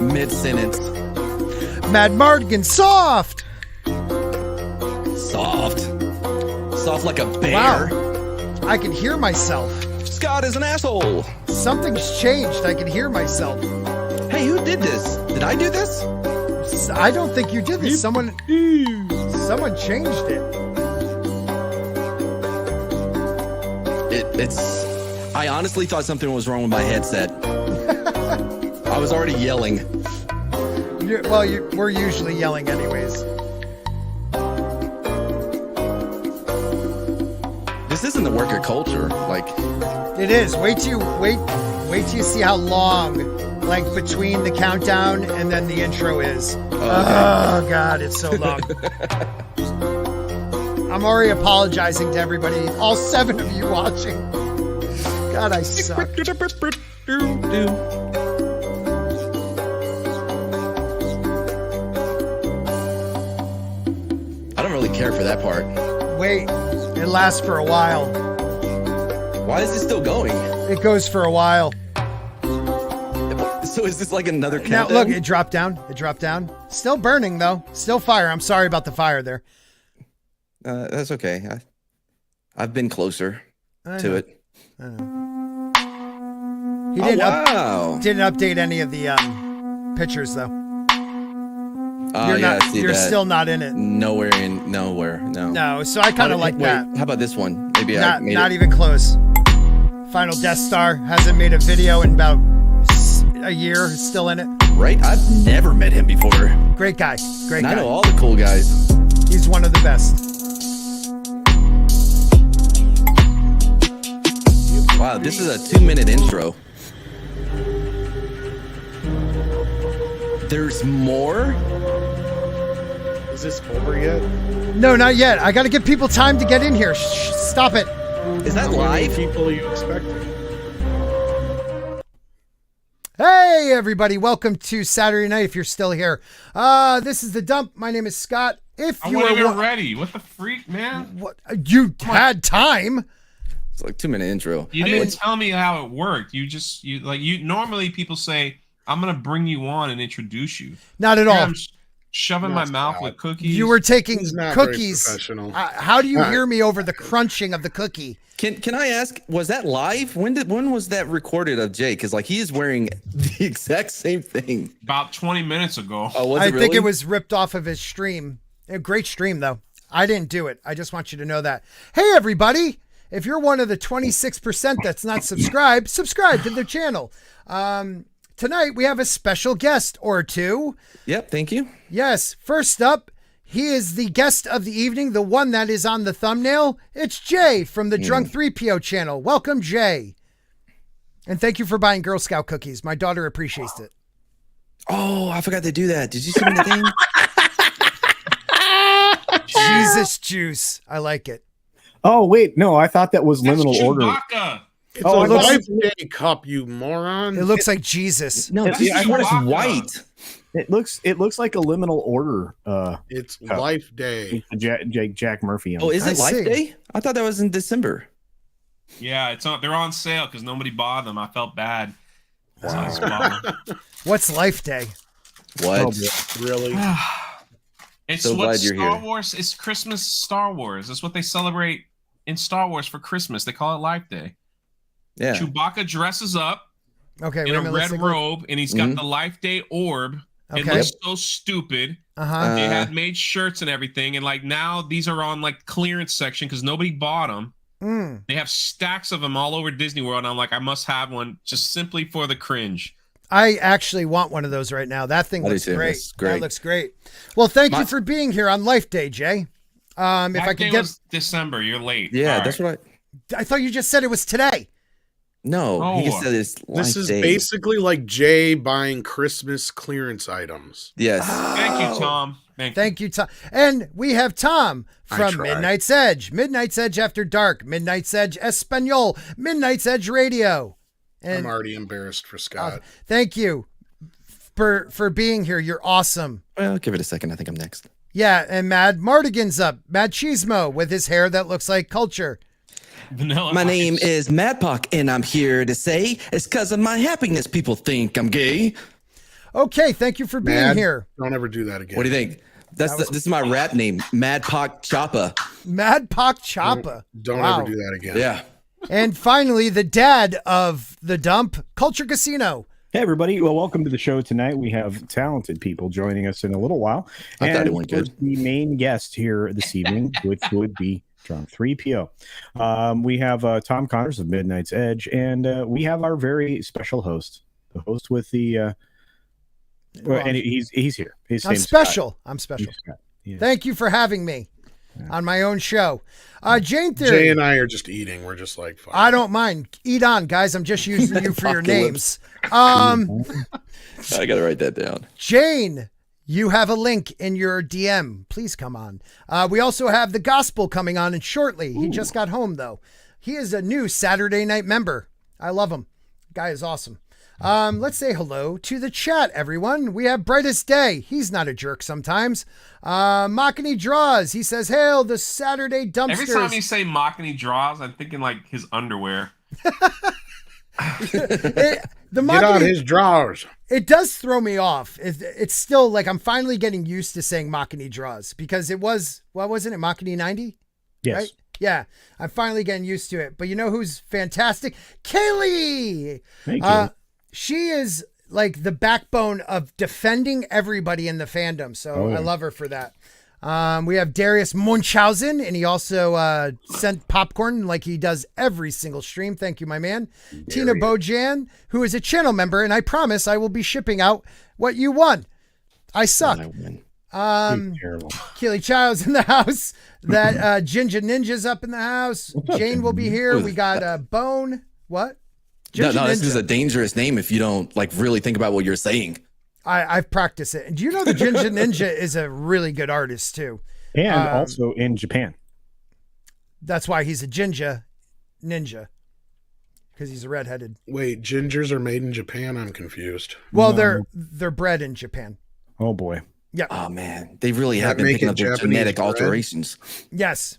mid-sentence. Mad Martigan, soft. Soft like a bear. Wow. I can hear myself. Scott is an asshole. Something's changed. I can hear myself. Hey, who did this? Did I do this? I don't think you did this. Someone changed it. I honestly thought something was wrong with my headset. I was already yelling. We're usually yelling anyways. This isn't the worker culture. Like, it is. Wait till you see how long, like, between the countdown and then the intro is. Oh God, it's so long. I'm already apologizing to everybody, all 7 of you watching. God, I suck. I don't really care for that part. Wait, it lasts for a while. Why is it still going? It goes for a while. So is this like another countdown? Now look, it dropped down. It dropped down. Still burning though. Still fire. I'm sorry about the fire there. That's okay. I've been closer to it. I know. He didn't update any of the pictures though. You're still not in it. Nowhere. No. No. So I kind of like that. How about this one? Maybe not even close. Final Death Star hasn't made a video in about a year. Still in it. Right. I've never met him before. Great guy. Great guy. I know all the cool guys. He's one of the best. Wow, this is a 2-minute intro. There's more? Is this over yet? No, not yet. I got to give people time to get in here. Shh, stop it. Is that live? How many people are you expecting? Hey, everybody. Welcome to Saturday night if you're still here. This is The Dump. My name is Scott. I wasn't even ready. What the freak, man? What? You had time. It's like 2-minute intro. You didn't tell me how it worked. You normally people say, I'm going to bring you on and introduce you. Not at all. I'm shoving my mouth with cookies. You were taking cookies. Professional. How do you hear me over the crunching of the cookie? Can I ask, was that live? When was that recorded of Jay? Because like he is wearing the exact same thing. About 20 minutes ago. Oh, was it I really? think it was ripped off of his stream. A great stream though. I didn't do it. I just want you to know that. Hey everybody. If you're one of the 26% that's not subscribed, subscribe to the channel. Tonight we have a special guest or two. Yep, thank you. Yes, first up, he is the guest of the evening, the one that is on the thumbnail. It's Jay from the Drunk 3PO channel. Welcome, Jay. And thank you for buying Girl Scout cookies. My daughter appreciates it. Oh, I forgot to do that. Did you send me the thing? Jesus juice. I like it. Oh, wait. No, I thought that was liminal order. It's a Life Day cup, you moron. It looks like Jesus. No, this is white. It looks like a liminal order. It's cup. Life Day. Jack Murphy. Oh, is it Life Day? I thought that was in December. Yeah, it's on. They're on sale because nobody bought them. I felt bad. Wow. What's Life Day? What? Oh, really? It's so what glad you're Star here. Wars. It's Christmas Star Wars. It's what they celebrate in Star Wars for Christmas. They call it Life Day. Yeah. Chewbacca dresses up in a red robe, and he's got the Life Day orb. It looks so stupid. They had made shirts and everything, and like now these are on like clearance section because nobody bought them. They have stacks of them all over Disney World, and I'm like, I must have one just simply for the cringe. I actually want one of those right now. That thing looks great. That looks great. Well, thank you for being here on Life Day, Jay. If I could get December, you're late. Yeah, that's right. I thought you just said it was today. No, he just said it's This is Day. basically like Jay buying Christmas clearance items. Yes. Thank you, Tom. Thank you, Tom. And we have Tom from Midnight's Edge, Midnight's Edge After Dark, Midnight's Edge Espanol, Midnight's Edge Radio. And I'm already embarrassed for Scott. Thank you for being here. You're awesome. Well, give it a second. I think I'm next. Yeah, and Mad Martigan's up. Mad Cheesemo with his hair that looks like culture. My name is Madpock, and I'm here to say it's because of my happiness people think I'm gay. Okay, thank you for being Mad, here. Don't ever do that again. What do you think? This is my rap name, Mad Pock Choppa. Mad Pock Choppa. Don't Wow. ever do that again. Yeah. And finally, the dad of the dump, Culture Casino. Hey, everybody. Well, welcome to the show tonight. We have talented people joining us in a little while. I thought it went good. The main guest here this evening, which would be John 3PO. We have Tom Connors of Midnight's Edge, and we have our very special host, the host with the... and he's here. His I'm name's special. Scott. I'm special. Yeah. Thank you for having me on my own show. Jane Theory. Jay and I are just eating. We're just like, fuck. I don't mind. Eat on, guys. I'm just using you for your names. I gotta write that down. Jane, you have a link in your DM. Please come on. We also have the Gospel coming on and shortly. He just got home, though. He is a new Saturday night member. I love him. Guy is awesome. Let's say hello to the chat, everyone. We have Brightest Day. He's not a jerk sometimes. Mockany Draws. He says, hail the Saturday dumpsters. Every time you say Mockany Draws, I'm thinking like his underwear. Get out his drawers. It does throw me off. It's still like I'm finally getting used to saying Mockany Draws because it was, what wasn't it, Mockany 90? Yes. Right? Yeah, I'm finally getting used to it. But you know who's fantastic? Kaylee! Thank you. She is like the backbone of defending everybody in the fandom. So I love her for that. We have Darius Münchausen, and he also sent popcorn like he does every single stream. Thank you, my man. Tina Bojan, who is a channel member, and I promise I will be shipping out what you won. I suck. Keely Child's in the house. That Ginger Ninja's up in the house. Jane will be here. We got Bone. What? No, this is a dangerous name if you don't like really think about what you're saying. I've practiced it. And do you know the Ginger Ninja is a really good artist too? And also in Japan. That's why he's a Ginger Ninja. Because he's a redheaded. Wait, gingers are made in Japan? I'm confused. Well, they're bred in Japan. Oh boy. Yeah. Oh man, they really have been picking up their genetic alterations. Yes.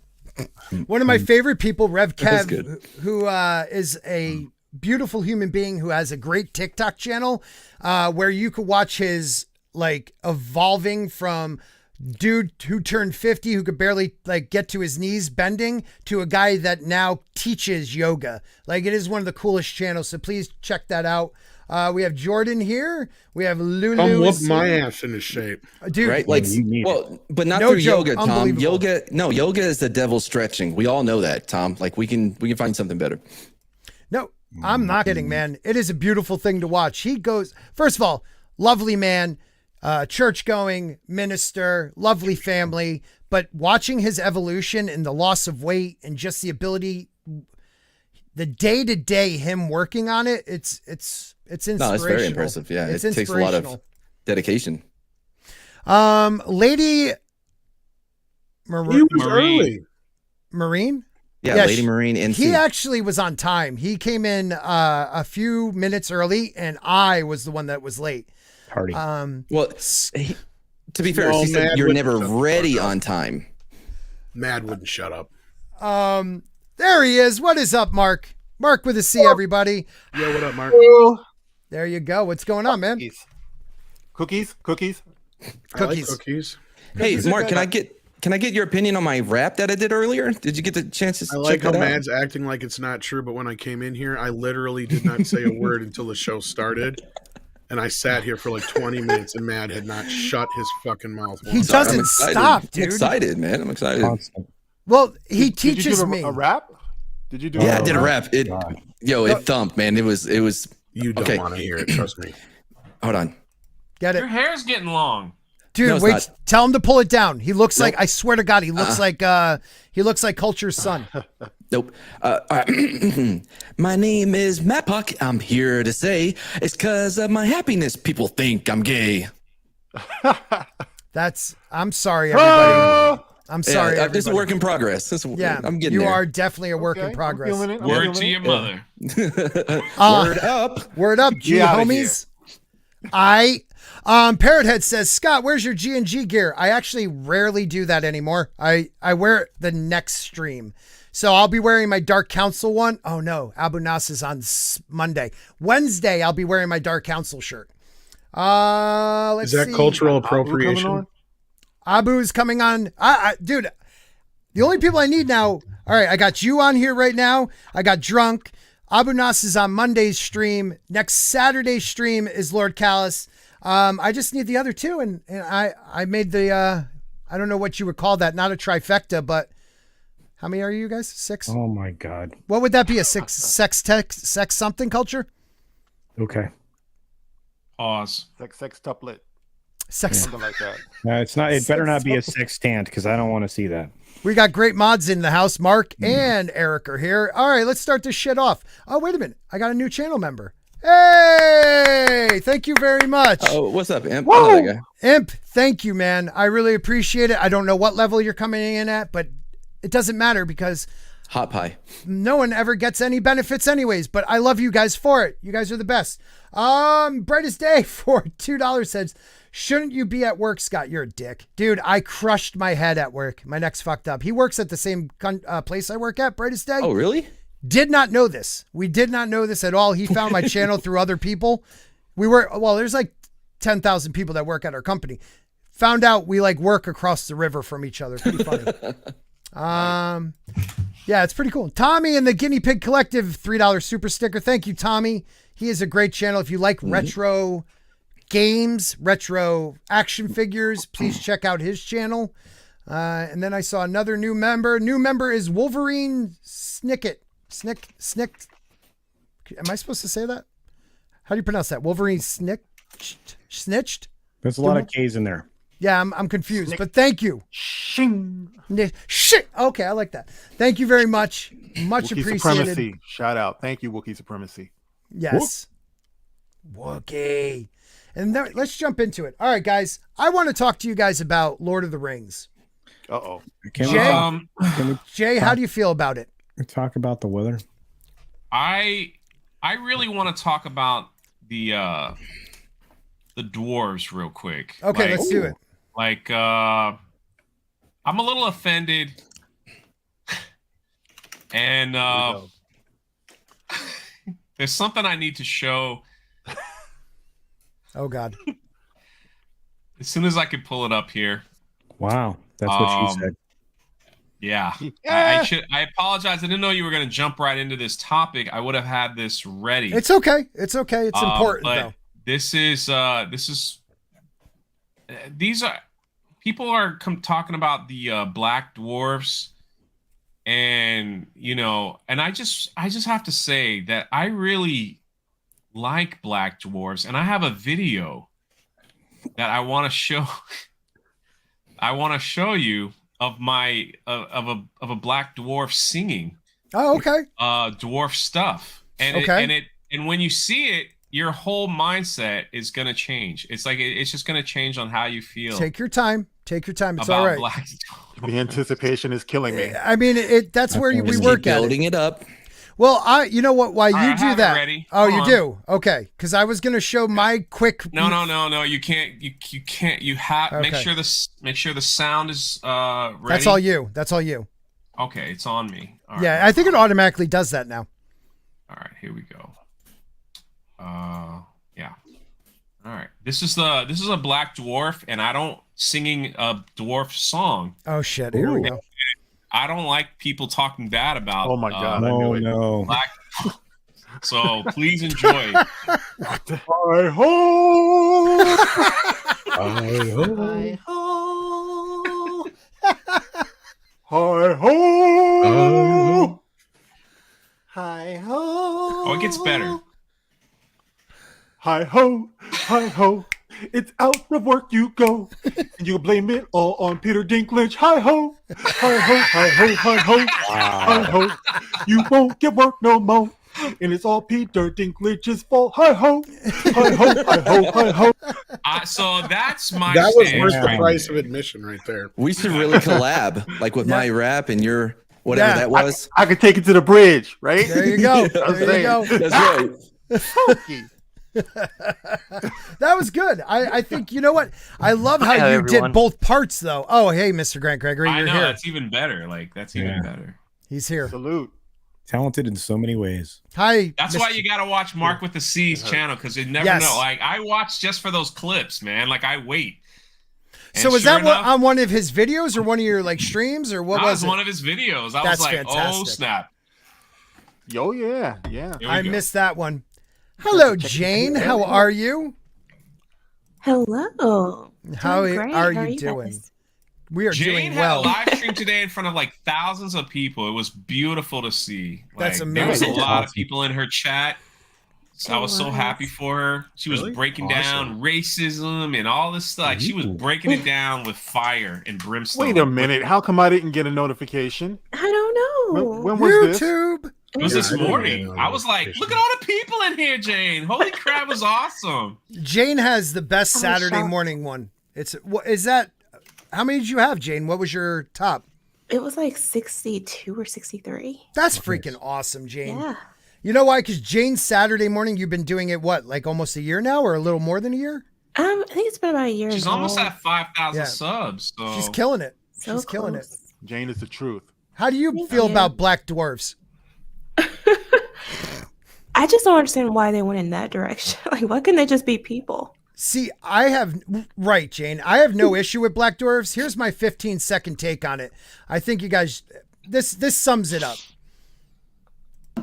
One of my favorite people, RevKev, who is a beautiful human being who has a great TikTok channel where you could watch his like evolving from dude who turned 50 who could barely like get to his knees bending to a guy that now teaches yoga. Like it is one of the coolest channels, so please check that out. We have Jordan here. We have Lulu. Come whoop my ass in his shape. Dude, right? Like, well, but not through yoga, Tom. Yoga is the devil stretching. We all know that, Tom. Like we can find something better. No, I'm not kidding, man. It is a beautiful thing to watch. He goes, first of all, lovely man, church going minister, lovely family, but watching his evolution and the loss of weight and just the ability, the day to day him working on it, it's inspirational. No, it's very impressive. Yeah, it takes a lot of dedication. Lady early. Marine. Yeah, Lady Marine. And he actually was on time. He came in a few minutes early, and I was the one that was late. Party. Well, to be fair, she said you're never ready on time. Mad wouldn't shut up. There he is. What is up, Mark? Mark with a C, everybody. Yo, what up, Mark? There you go. What's going on, man? Cookies. I like cookies. Hey, Mark, can I get your opinion on my rap that I did earlier? Did you get the chance to I like check how that out? Mad's acting like it's not true, but when I came in here, I literally did not say a word until the show started. And I sat here for like 20 minutes and Mad had not shut his fucking mouth. He doesn't stop, dude. I'm excited, man. I'm excited. Well, he teaches did you do me. a rap? Did you do I did a rap. It thumped, man. It was You don't want to hear it, trust me. Hold on. Get Your it. hair's getting long. Dude, No, it's wait, not. tell him to pull it down. He looks like, I swear to God, he looks like Culture's son. Nope. My name is Matt Puck. I'm here to say it's because of my happiness people think I'm gay. I'm sorry, everybody. I'm sorry, This is a everybody. work in progress. I'm getting you there. are definitely a work in progress. Word to your mother. Word up. Word up, G Get outta homies. Parrothead says, Scott, where's your G&G gear? I actually rarely do that anymore. I wear it the next stream. So I'll be wearing my Dark Council one. Oh no, Abu Nas is on Monday. Wednesday, I'll be wearing my Dark Council shirt. Let's Is that see. cultural Abu coming appropriation? on? Abu's coming on. Dude, the only people I need now. All right, I got you on here right now. I got Drunk. Abu Nas is on Monday's stream. Next Saturday's stream is Lord Callus. I just need the other two, and I made the I don't know what you would call that, not a trifecta, but how many are you guys? 6? Oh my God. What would that be? A sex something culture? Okay. Pause. Sex tuplet. Sex. Something like that. It's not. It better not be a sextant because I don't want to see that. We got great mods in the house. Mark and Eric are here. All right, let's start this shit off. Oh, wait a minute. I got a new channel member. Hey, thank you very much. Oh, what's up, Imp? I know that guy. Imp, thank you, man. I really appreciate it. I don't know what level you're coming in at, but it doesn't matter because Hot pie. no one ever gets any benefits anyways, but I love you guys for it. You guys are the best. Brightest Day for $2 says, shouldn't you be at work, Scott? You're a dick. Dude, I crushed my head at work. My neck's fucked up. He works at the same place I work at, Brightest Day. Oh, really? Did not know this. We did not know this at all. He found my channel through other people. There's like 10,000 people that work at our company. Found out we like work across the river from each other. Pretty funny. Yeah, it's pretty cool. Tommy and the Guinea Pig Collective, $3 super sticker. Thank you, Tommy. He is a great channel. If you like retro games, retro action figures, please check out his channel. And then I saw another new member. New member is Wolverine Snicket. Snick. Am I supposed to say that? How do you pronounce that? Wolverine Snitched? There's a lot of K's in there. Yeah, I'm confused, but thank you. Shing. Shit. Okay, I like that. Thank you very much. Much Wookiee appreciated. Supremacy. Shout out. Thank you, Wookiee Supremacy. Yes. Wookiee. And then, let's jump into it. All right, guys. I want to talk to you guys about Lord of the Rings. Uh-oh. Can we Jay, how do you feel about it? talk about the weather? I really want to talk about the dwarves real quick. Okay, let's do it. Like, I'm a little offended, and there's something I need to show. Oh God! As soon as I could pull it up here. Wow, that's what she said. Yeah, I apologize. I didn't know you were going to jump right into this topic. I would have had this ready. It's okay. It's okay. It's important but though. These are people are talking about the black dwarfs, and and I just have to say that I really like black dwarfs, and I have a video that I want to show. I want to show you of my of a black dwarf singing. Oh, okay. Dwarf stuff, and and when you see it, your whole mindset is gonna change. It's like it's just gonna change on how you feel. Take your time. Take your time. It's about all right. Black The anticipation is killing me. I mean, that's where we Just work keep at building it up. Well, you know what? Why All right, you I do have it that? ready. Oh, Hold you on. do? Okay, because I was gonna show my quick. No. You can't. You can't. You have Okay. make sure the sound is ready. That's all you. That's all you. Okay, it's on me. All right. Yeah, I think it automatically does that now. All right, here we go. Yeah. All right. This is a black dwarf, and I don't singing a dwarf song. Oh shit! Here we go. I don't like people talking bad about. Oh my God! I Oh knew it. no! Black. So please enjoy. Hi ho! Hi ho! Hi ho! Hi ho! Hi ho! Oh, it gets better. Hi ho! Hi ho! It's out of work you go, and you blame it all on Peter Dinklage. Hi ho! Hi ho! Hi ho! Hi ho! Hi ho! You won't get work no more, and it's all Peter Dinklage's fault. Hi ho! Hi ho! Hi ho! Hi ho! So that's my. That was stance worth the right price of admission right there. We should really collab, like with my rap and your whatever Yeah. that was. I could take it to the bridge, right? There you go. I'm There you go. That's right. Funky. That was good. I think, you know what? I love how Hi, you everyone. did both parts though. Oh, hey, Mr. Grant Gregory, I you're know here. that's even better. Like that's even better. He's here. Salute. Talented in so many ways. Hi. That's why you got to watch Mark with the C's channel, because you never know. Like, I watch just for those clips, man. Like, I wait. And so was sure that enough, on one of his videos or one of your like streams or what that was it? one of his videos. I That's was like, fantastic. oh, snap. Yo, yeah. I missed that one. Hello, Jane. How are you? Hello. How Doing great. are How you doing? guys? We are Jane doing had well. a live stream today in front of like thousands of people. It was beautiful to see. That's like, There was a amazing. lot of people in her chat. So I was so happy for her. She was breaking down racism and all this stuff. She was breaking it down with fire and brimstone. Wait a minute. How come I didn't get a notification? I don't know. When was this? YouTube. It was this I didn't morning. get a I was like, look at all the people in here, Jane. Holy crap, it was awesome. Jane has the best I'm Saturday shocked. morning one. Is that how many did you have, Jane? What was your top? It was like 62 or 63. That's freaking awesome, Jane. Yeah. You know why? Because Jane's Saturday morning, you've been doing it, what, like almost a year now or a little more than a year? I think it's been about a year. She's now. almost at 5,000 Yeah. subs. So She's killing it. So She's killing it. close. Jane is the truth. How do you Thank feel you. about black dwarfs? I just don't understand why they went in that direction. Like, why couldn't they just be people? See, right, Jane. I have no issue with black dwarfs. Here's my 15-second take on it. I think you guys, this sums it up.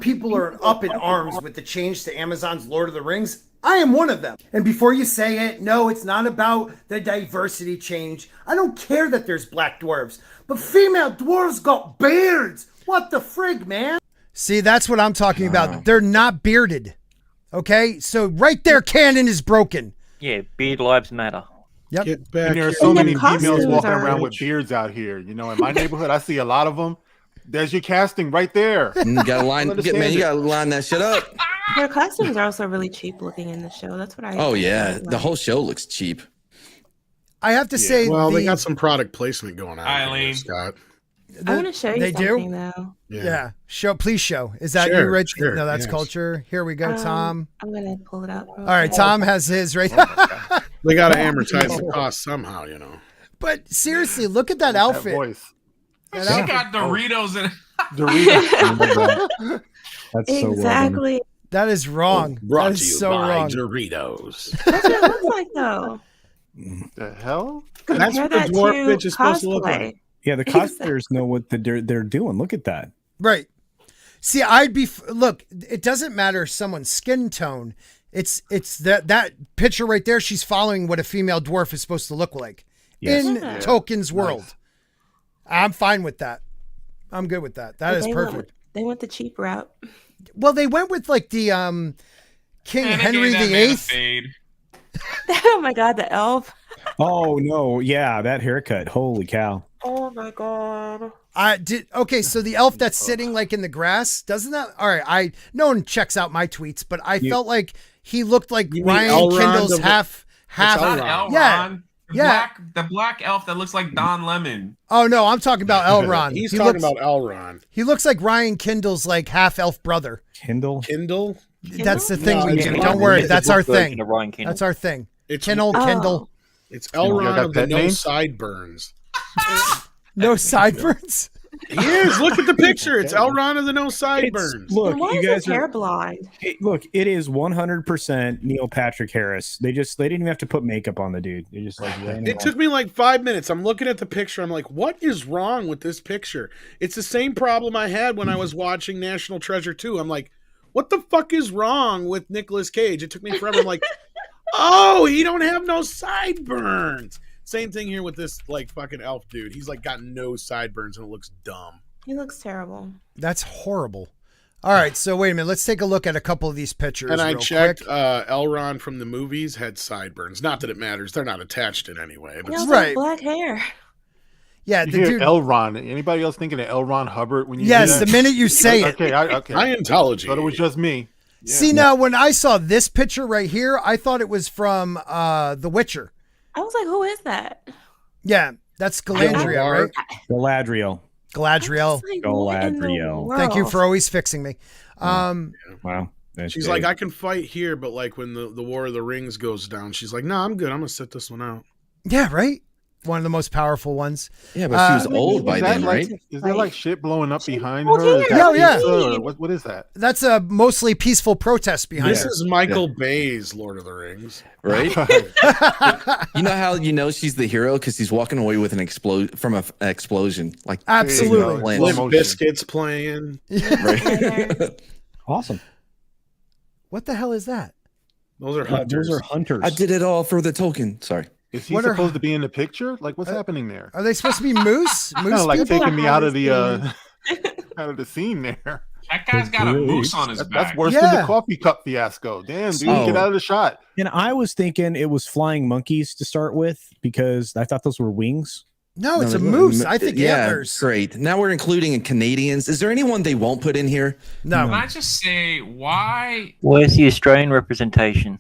People are up in arms with the change to Amazon's Lord of the Rings. I am one of them. And before you say it, no, it's not about the diversity change. I don't care that there's black dwarves, but female dwarves got beards. What the frig, man? See, that's what I'm talking about. They're not bearded. Okay? So right there, canon is broken. Yeah, beard lives matter. Yep. Get back. And there are here. so And the many females costumes walking are- around with beards out here. You know, in my neighborhood, I see a lot of them. There's your casting right there. You gotta line, Understand man. You it. gotta line that shit up. Their costumes are also really cheap looking in the show. That's what I. Oh yeah, really the like. whole show looks cheap. I have to say, Well, they got some product placement going on. Eileen. Here, Scott. I want to show you they do? something though. Yeah. Please show. Is that you Sure, right? sure, No, that's yes. culture. Here we go, Tom. I'm gonna pull it up. All right, Tom has his right. They got to amortize the cost somehow, you know. But seriously, look at that That outfit. voice. That She outfit. got Doritos in it. Doritos. That's so well done. Exactly. That is wrong. Brought That to is you so by wrong. Doritos. That's what it looks like though. The hell? That's Compare what the that dwarf to bitch is supposed to look cosplay. like. Yeah, the cosplayers know what they're doing. Look at that. Right. See, look, it doesn't matter someone's skin tone. It's that picture right there. She's following what a female dwarf is supposed to look like Yes. in Yeah. Tolkien's world. I'm fine with that. I'm good with that. That But is they perfect. They went the cheap route. Well, they went with like the King And they Henry gave that man a VIII. fade. Oh my god, the elf. Oh no, yeah, that haircut. Holy cow. Oh my god. Okay, so the elf that's sitting like in the grass, doesn't that? All right, no one checks out my tweets, but I felt like he looked like You mean Ryan Elrond Kindle's of the- half. Not Elrond. Elrond. Yeah. Yeah. The black elf that looks like Don Lemon. Oh no, I'm talking about Elrond. He's he talking looks, about Elrond. He looks like Ryan Kindle's like half elf brother. Kindle. Kindle. That's the thing. No, we it's do. not. Don't worry. It's That's a our book version thing. of Ryan Kindle. That's our thing. It's Kindle. Oh. It's You Elrond got of the that no name? sideburns. No sideburns. He is. Look at the picture. It's Elrond of the no sideburns. Look, Then why you is his guys hair are. blind? Look, it is 100% Neil Patrick Harris. They didn't even have to put makeup on the dude. They just like ran him It took me like 5 minutes. I'm looking at the picture. I'm like, what is wrong with this picture? It's the same problem I had when I was watching National Treasure 2. I'm like, what the fuck is wrong with Nicolas Cage? It took me forever. I'm like, oh, he don't have no sideburns. Same thing here with this like fucking elf dude. He's like got no sideburns and it looks dumb. He looks terrible. That's horrible. All right, so wait a minute. Let's take a look at a couple of these pictures. And I real checked, quick. Elrond from the movies had sideburns. Not that it matters; they're not attached in any way. He But also Right. has black hair. Yeah, You the hear dude. Elron. Anybody else thinking of L. Ron Hubbard when you Yes, hear the that? minute you say it. Okay, okay. Scientology. Thought it was just me. Yeah. See, now when I saw this picture right here, I thought it was from The Witcher. I was like, who is that? Yeah, that's Galadriel, right? Galadriel. Galadriel. Like, what in the Galadriel. Thank you world? for always fixing me. Wow. That's She's big. like, I can fight here, but like when the War of the Rings goes down, she's like, no, I'm good. I'm gonna sit this one out. Yeah, right? One of the most powerful ones. Yeah, but she was old by then, right? Is there like shit blowing up behind Well, her? Is yeah. that Yeah. pizza, or what is that? That's a mostly peaceful protest behind This her. is Michael Bay's Lord of the Rings. Right? You know how you know she's the hero because she's walking away with an explosion. Like Absolutely. Lynch. Limp Biscuits playing. Right? Awesome. What the hell is that? Those are hunters. Those are hunters. I did it all for the token. Sorry. Is he What are- supposed to be in the picture? Like, what's happening there? Are they supposed to be moose? Kind Moose of like people? taking me out of the Harvesting. out of the scene there. That guy's got a moose on his back. That's worse than Yeah. the coffee cup fiasco. Damn, dude, Oh. get out of the shot. And I was thinking it was flying monkeys to start with because I thought those were wings. No, it's a they look- moose. I think yeah, antlers. Great. Now we're including Canadians. Is there anyone they won't put in here? No. Can I just say why? Where's the Australian representation?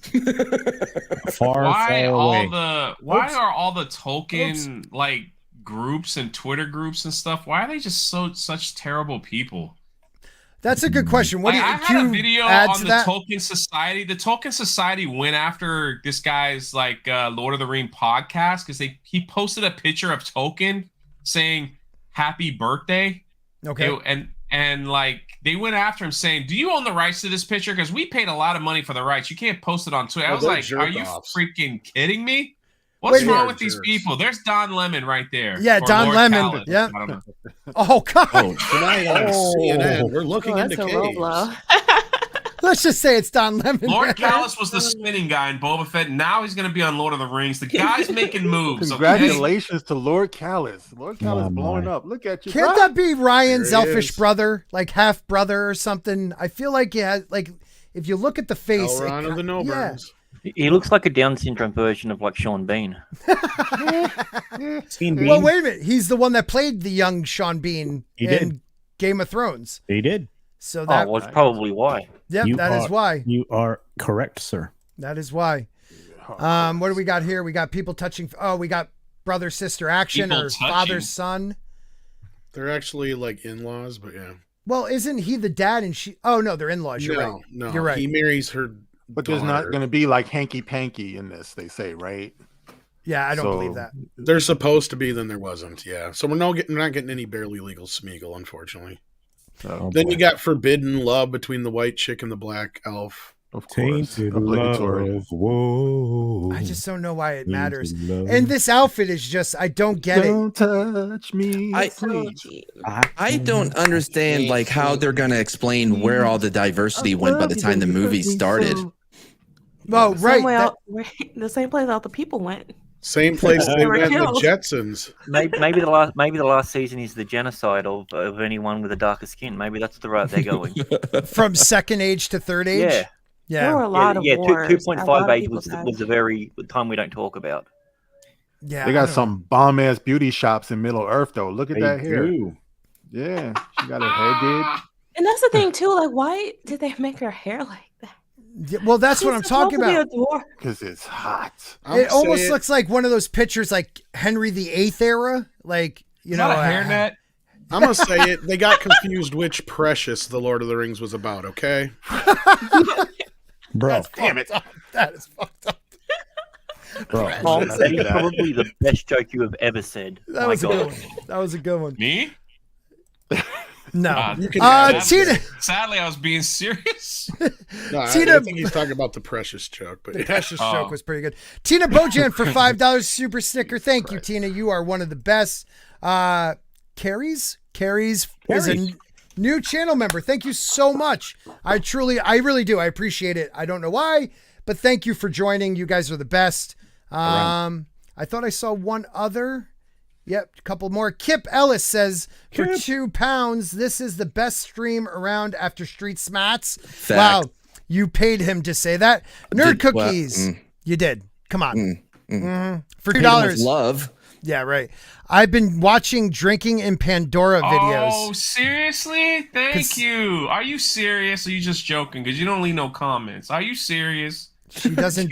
Far, Why far all away. the? Why are all the Tolkien like groups and Twitter groups and stuff? Why are they just such terrible people? That's a good question. What do you, I had a can you video add on to the that? Tolkien Society. The Tolkien Society went after this guy's like Lord of the Ring podcast because he posted a picture of Tolkien saying "Happy Birthday." Okay. And like they went after him saying, "Do you own the rights to this picture? Because we paid a lot of money for the rights. You can't post it on Twitter." I was they're like, "Are you jerk-offs. freaking kidding me? What's Wait a wrong minute. with these Jerks. people?" There's Don Lemon right there. Yeah, Or Don Lord Lemon. Callis. Yeah. I don't know. Oh, God. Oh, Tonight on CNN, we're looking That's into a low caves. blow. Let's just say it's Don Lemon. Lord Callis was the spinning guy in Boba Fett. Now he's going to be on Lord of the Rings. The guy's making moves. Okay? Congratulations to Lord Callis. Lord Callis Oh, blowing my. up. Look at you. Can't that be Ryan's There he elfish is. brother, like half brother or something? I feel like he has, like, if you look at the face, Elrond of the Noburns. He looks like a Down syndrome version of like Sean Bean. Seen Bean? Well, wait a minute. He's the one that played the young Sean Bean He in did. Game of Thrones. They did. So Oh, that, well, it's probably why. yep, that is why. You are correct, sir. That is why. What do we got here? We got people touching. Oh, we got brother sister action People or touching. father son. They're actually like in-laws, but yeah. Well, isn't he the dad and she? Oh no, they're in-laws. You're right. No, You're right. He marries her. But there's not daughter. going to be like hanky-panky in this, they say, right? Yeah, I don't So- believe that. There's supposed to be, then there wasn't. Yeah, so we're not getting any barely legal Smeagol, unfortunately. So, Then you got forbidden love between the white chick and the black elf. of course, Tainted obligatory. love. Whoa. I just don't know why it Tainted matters. love. And this outfit is just, I don't get it. Don't touch me. I- sweet. I don't understand like how they're going to explain where all the diversity went by the time the movie started. Oh, right. Same way that- the same place all the people went. Same place they were went in the killed. Jetsons. Maybe the last season is the genocide of anyone with a darker skin. Maybe that's the route they're going. from second age to third age. Yeah. There were Yeah. a lot of wars. 2.5 age was died. the very time we don't talk about. Yeah. They I got don't some bomb ass beauty shops in Middle Earth, though. Look at They that hair. do. Yeah, she got her hair did. And that's the thing too. Like, why did they make her hair like that? Yeah, well, that's what I'm She's talking supposed to about. be a dwarf. Because it's hot. It almost looks like one of those pictures, like Henry VIII era, like you know, Not a hairnet. I'm gonna say it. They got confused which Precious the Lord of the Rings was about. Okay, Bro, Damn it. That is fucked up. bro. Tom, that is that. probably the best joke you have ever said. That My was a God. good one. That was a good one. Me? No, you can. Tina. Sadly, I was being serious. No, Tina- I think he's talking about the Precious joke, but The yeah. precious Oh. joke was pretty good. Tina Bojan for $5 super sticker. Thank you, Tina. You are one of the best. Carries is a new channel member. Thank you so much. I really do. I appreciate it. I don't know why, but thank you for joining. You guys are the best. I thought I saw one other. Yep, a couple more. Kip Ellis says for £2, this is the best stream around after Street Smats. Fact. Wow, you paid him to say that. Nerd Did- well, cookies. You did. Come on. Mhm. For Paid him with $2. love. Yeah, right. I've been watching Drinking in Pandora videos. Oh, seriously? Thank 'Cause- you. Are you serious? Or are you just joking? Because you don't leave no comments. Are you serious? She doesn't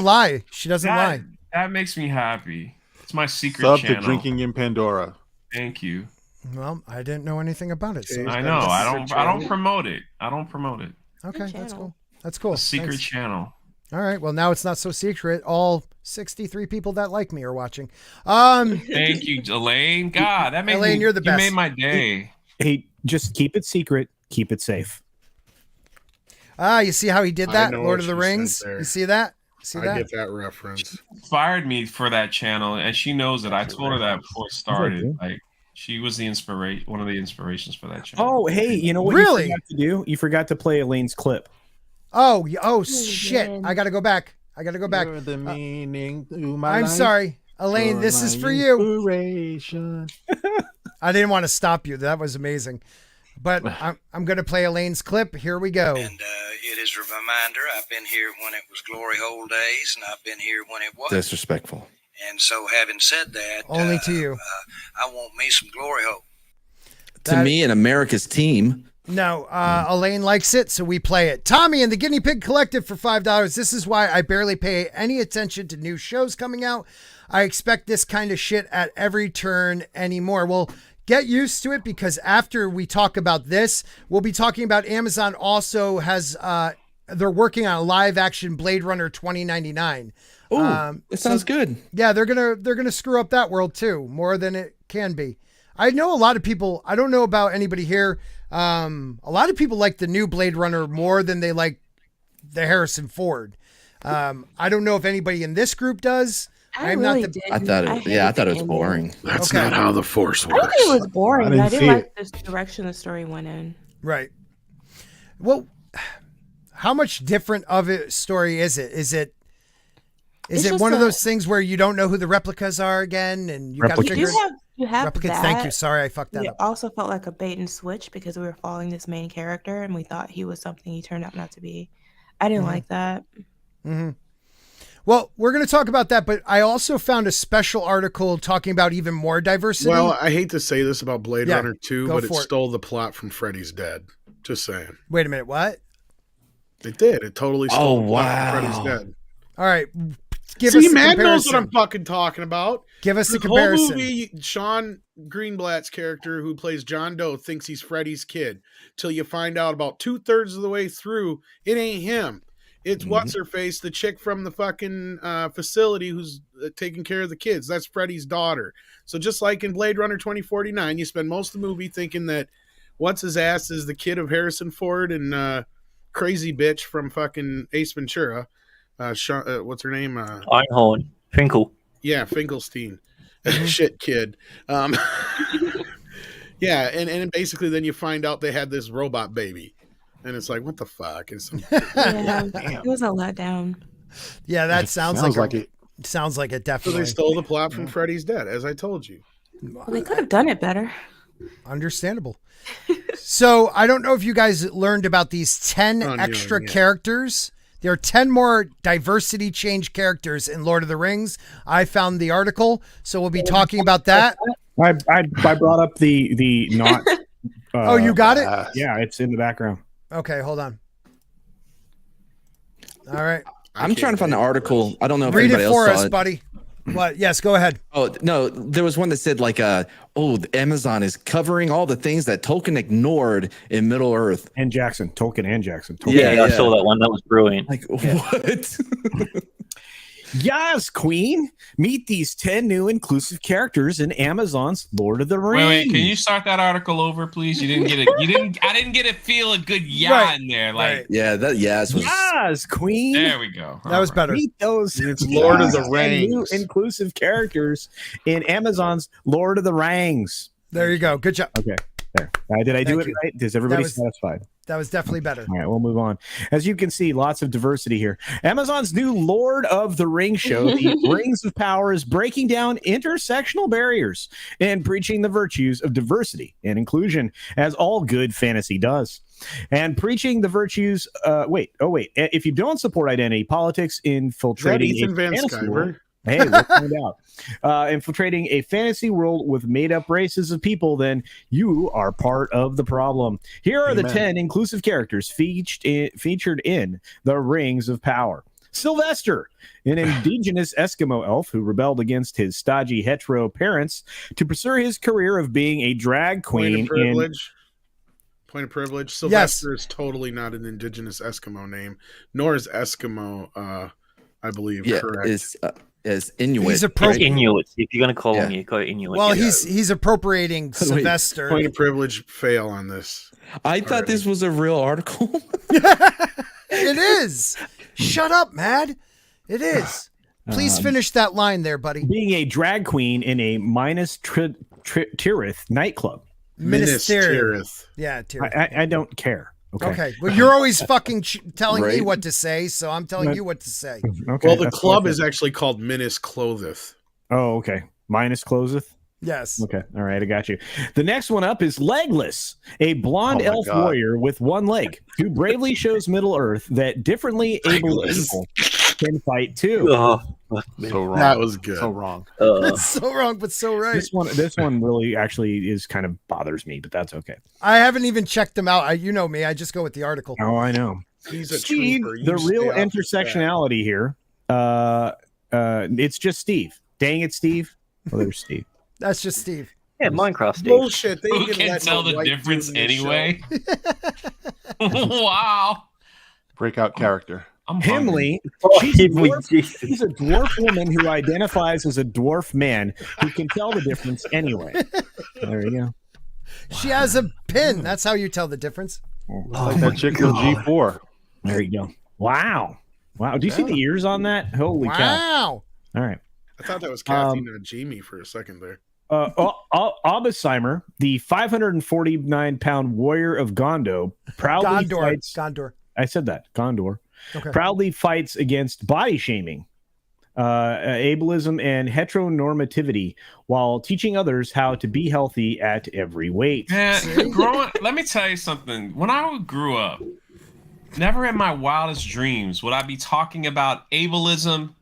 lie. She doesn't lie. That makes me happy. It's my secret Sub channel. to Drinking in Pandora. Thank you. Well, I didn't know anything about it. So. He's I got know. a I secret don't channel. promote it. I don't promote it. Okay, that's channel. cool. That's cool. A secret Thanks. channel. All right. Well, now it's not so secret. All 63 people that like me are watching. Thank you, Elaine. God, that made Elaine, you're the best. You made my day. Hey, just keep it secret. Keep it safe. You see how he did that? know Lord what of the she Rings. said there. You see that? See that? I get that reference. Fired me for that channel, and she knows it. I told her that before it started. Like, she was the one of the inspirations for that channel. Oh, hey, you know what Really? you forgot to do? You forgot to play Elaine's clip. Oh shit. I got to go back. You're the meaning to my I'm life. sorry. Elaine, this is for you. Inspiration. I didn't want to stop you. That was amazing. But I'm going to play Elaine's clip. Here we go. And it is a reminder, I've been here when it was glory hole days, and I've been here when it was. Disrespectful. And so having said that, Only to you. I want me some glory hole. To me and America's team. No, Elaine likes it, so we play it. Tommy and the Guinea Pig Collective for $5. This is why I barely pay any attention to new shows coming out. I expect this kind of shit at every turn anymore. Well, get used to it, because after we talk about this, we'll be talking about Amazon also has, they're working on a live action Blade Runner 2099. Oh, it sounds good. Yeah, they're gonna screw up that world too, more than it can be. I know a lot of people, I don't know about anybody here. A lot of people like the new Blade Runner more than they like the Harrison Ford. I don't know if anybody in this group does. I thought it was boring. That's not how the Force I works. think it was boring. I I didn't didn't see like this direction the story went in. Right. Well, how much different of a story is it? Is it one of those things where you don't know who the replicas are again, and you got to figure You have replicants? that. Thank you. Sorry, I fucked that It up. also felt like a bait and switch because we were following this main character and we thought he was something he turned out not to be. I didn't like that. Mm-hmm. Well, we're going to talk about that, but I also found a special article talking about even more diversity. Well, I hate to say this about Blade Runner 2, but it for it. stole the plot from Freddy's Dead. Just saying. Wait a minute, what? It did. It totally stole the plot wow. from Freddy's Dead. All right. Give See, us a Matt knows comparison. what I'm fucking talking about. Give us a The comparison. whole movie, Sean Greenblatt's character, who plays John Doe, thinks he's Freddy's kid. Till you find out about 2/3 of the way through, it ain't him. It's what's her face, the chick from the fucking facility who's taking care of the kids. That's Freddy's daughter. So just like in Blade Runner 2049, you spend most of the movie thinking that what's his ass is the kid of Harrison Ford and crazy bitch from fucking Ace Ventura. What's her name? Einhorn. Finkel. Yeah, Finkelstein. Shit kid. Yeah, and basically then you find out they had this robot baby. And it's like, what the fuck? It's It was a letdown. Yeah, that sounds like it. Sounds like it So definitely. they stole the plot from Freddy's Dead, as I told you. Well, they could have done it better. Understandable. So I don't know if you guys learned about these 10 Oh, extra yeah. characters. There are 10 more diversity change characters in Lord of the Rings. I found the article, so we'll be talking about that. I brought up the not. Oh, you got it? Yeah, it's in the background. Okay, hold on. All right. I'm trying to find the article. I don't know if Read anybody it else for saw us, it. buddy. What? Yes, go ahead. Oh, no, there was one that said like, the Amazon is covering all the things that Tolkien ignored in Middle Earth. And Jackson. Tolkien. Yeah, I saw that one. That was brilliant. Like, what? Yes, Queen. Meet these 10 new inclusive characters in Amazon's Lord of the Rings. Wait, can you start that article over, please? You didn't get it. I didn't get it. Feel a good in there. Like, Right. Yeah, yes was. Yes, Queen. there we go. That was better. Meet those It's Lord of the 10 Rings. new inclusive characters in Amazon's Lord of the Rings. There you go. Good job. Okay, there. Did I do Thank it you. right? Is everybody was- satisfied? That was definitely better. All right, we'll move on. As you can see, lots of diversity here. Amazon's new Lord of the Rings show, The Rings of Power, is breaking down intersectional barriers and preaching the virtues of diversity and inclusion, as all good fantasy does. And preaching the virtues. If you don't support identity politics, Is that infiltrating Ethan a Van fantasy world. Sciver? Hey, we'll find out. Infiltrating a fantasy world with made-up races of people, then you are part of the problem. Here are the 10 inclusive characters featured in The Rings of Power. Sylvester, an indigenous Eskimo elf who rebelled against his stodgy hetero parents to pursue his career of being a drag Point queen of privilege. Point of privilege. Sylvester is totally not an indigenous Eskimo name, nor is Eskimo, I believe, correct. Is Inuit. He's Inuit. If you're going to call him, you call it Inuit. Well, he's appropriating Sylvester. Point of privilege fail on this. I thought this was a real article. It is. Shut up, Mad. It is. Please finish that line there, buddy. Being a drag queen in a Minas Tirith nightclub. Minas Tirith. Yeah, I don't care. Okay. Well, you're always fucking telling me what to say, so I'm telling you what to say. Okay, well, the club is actually called Minas Clotheth. Oh, okay. Minas Clotheth? Yes. Okay. All right. I got you. The next one up is Legless, a blonde elf warrior with one leg who bravely shows Middle Earth that differently able people can fight too. So wrong. That was good. So wrong. That's so wrong, but so right. This one really actually is kind of bothers me, but that's okay. I haven't even checked them out. You know me. I just go with the article. Oh, I know. He's a Steve, trooper. the real intersectionality here. It's just Steve. Dang it, Steve. Well, there's Steve. That's just Steve. Yeah, Minecraft Steve. Bullshit. They Who can tell the difference anyway? Wow. Breakout character. Himley, she's a dwarf woman who identifies as a dwarf man who can tell the difference anyway. There you go. She has a pin. That's how you tell the difference. Like that chick from G4. There you go. Wow. Do you see the ears on that? Holy cow. Wow. All right. I thought that was Kathy, not Jamie, for a second there. Aubesheimer, the 549-pound warrior of Gondo, proudly fights. Gondor. I said that. Gondor. Okay. Proudly fights against body shaming, ableism, and heteronormativity while teaching others how to be healthy at every weight. Man, let me tell you something. When I grew up, never in my wildest dreams would I be talking about ableism,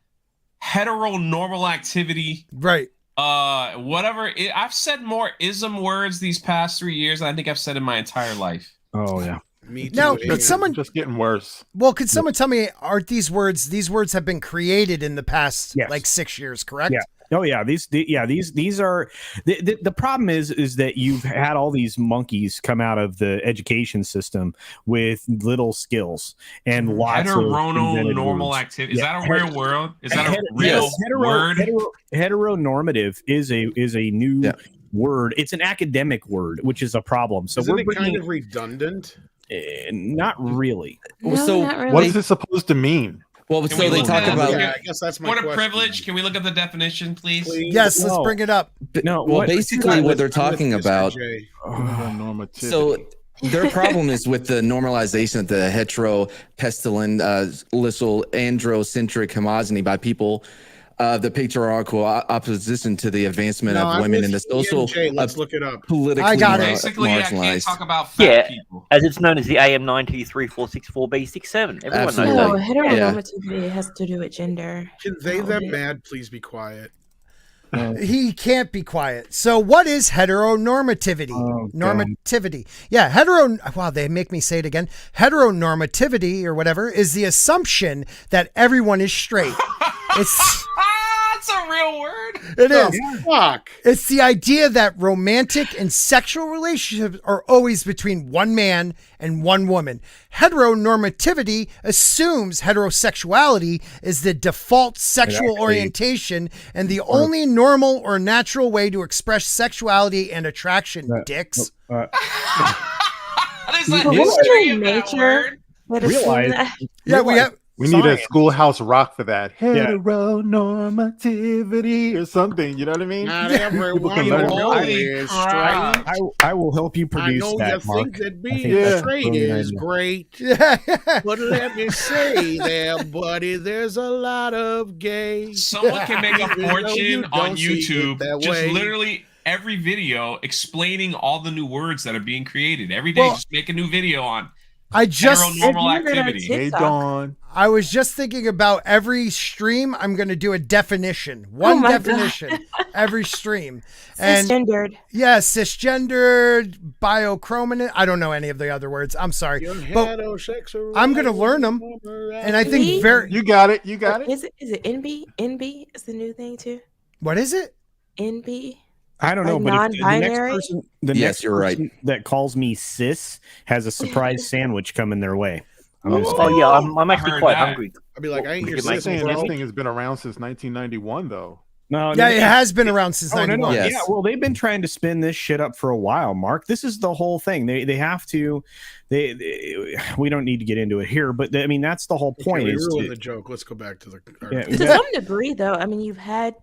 heteronormal activity, right? Whatever. I've said more ism words these past 3 years than I think I've said in my entire life. Oh yeah. Me too. Now, could someone just getting worse? Well, could someone tell me, aren't these words have been created in the past like 6 years, correct? Yeah. Oh yeah. These are the problem is that you've had all these monkeys come out of the education system with little skills and lots of heteronormal activity. Is that a real word? Is that a real word? Heteronormative is a new word. It's an academic word, which is a problem. So Isn't it kind of redundant? Not really. No, So not really. What is it supposed to mean? Well, so they talk about. Yeah, I guess that's my What a question. privilege. Can we look at the definition, please? Yes, let's bring it up. No. Well, basically, what they're talking about. Normativity. So their problem is with the normalization of the hetero-pestilential androcentric homogeny by people. The patriarchal opposition to the advancement of women in the social, let's look it up. Politically I got it. Basically, I can't marginalized. talk about fat people. As it's known as the AM9234647. Everyone Absolutely. knows No, that. heteronormativity has to do with gender. Can they, them mad, please be quiet. He can't be quiet. So what is heteronormativity? Normativity. Yeah, wow, they make me say it again. Heteronormativity or whatever is the assumption that everyone is straight. It's a real word. It is. Fuck. It's the idea that romantic and sexual relationships are always between one man and one woman. Heteronormativity assumes heterosexuality is the default sexual orientation and the only normal or natural way to express sexuality and attraction. Dicks. There's a history of that word. Yeah, we have. We need a Schoolhouse Rock for that. Heteronormativity or something. You know what I mean? Not everyone is straight. I will help you produce I know that, you Mark. think that being straight is great. But let me say there, buddy, there's a lot of gays. Someone can make a fortune on YouTube just way. literally every video explaining all the new words that are being created. Every day, just make a new video on heteronormal activity. Hey, Dawn. I was just thinking about every stream. I'm going to do a definition. One definition every stream. Cisgendered. Yeah, cisgendered, biochrominant. I don't know any of the other words. I'm sorry. But I'm going to learn them. And I think You got it. You got it. Is it NB? NB is the new thing too. What is it? NB. I don't know, Like but if the next non-binary? person, You're right, that calls me sis has a surprise sandwich coming their way. Oh yeah, I'm actually quite hungry. I'd be like, I ain't your I'm sis, saying this bro. thing has been around since 1991, though. No, Yeah, it has been around since no, 91. no. Yes. Yeah, well, they've been trying to spin this shit up for a while, Mark. This is the whole thing. They have to. We don't need to get into it here, but I mean that's the whole point. We is ruined to- the joke. Let's go back to the. Yeah, To some degree, though, I mean, you've had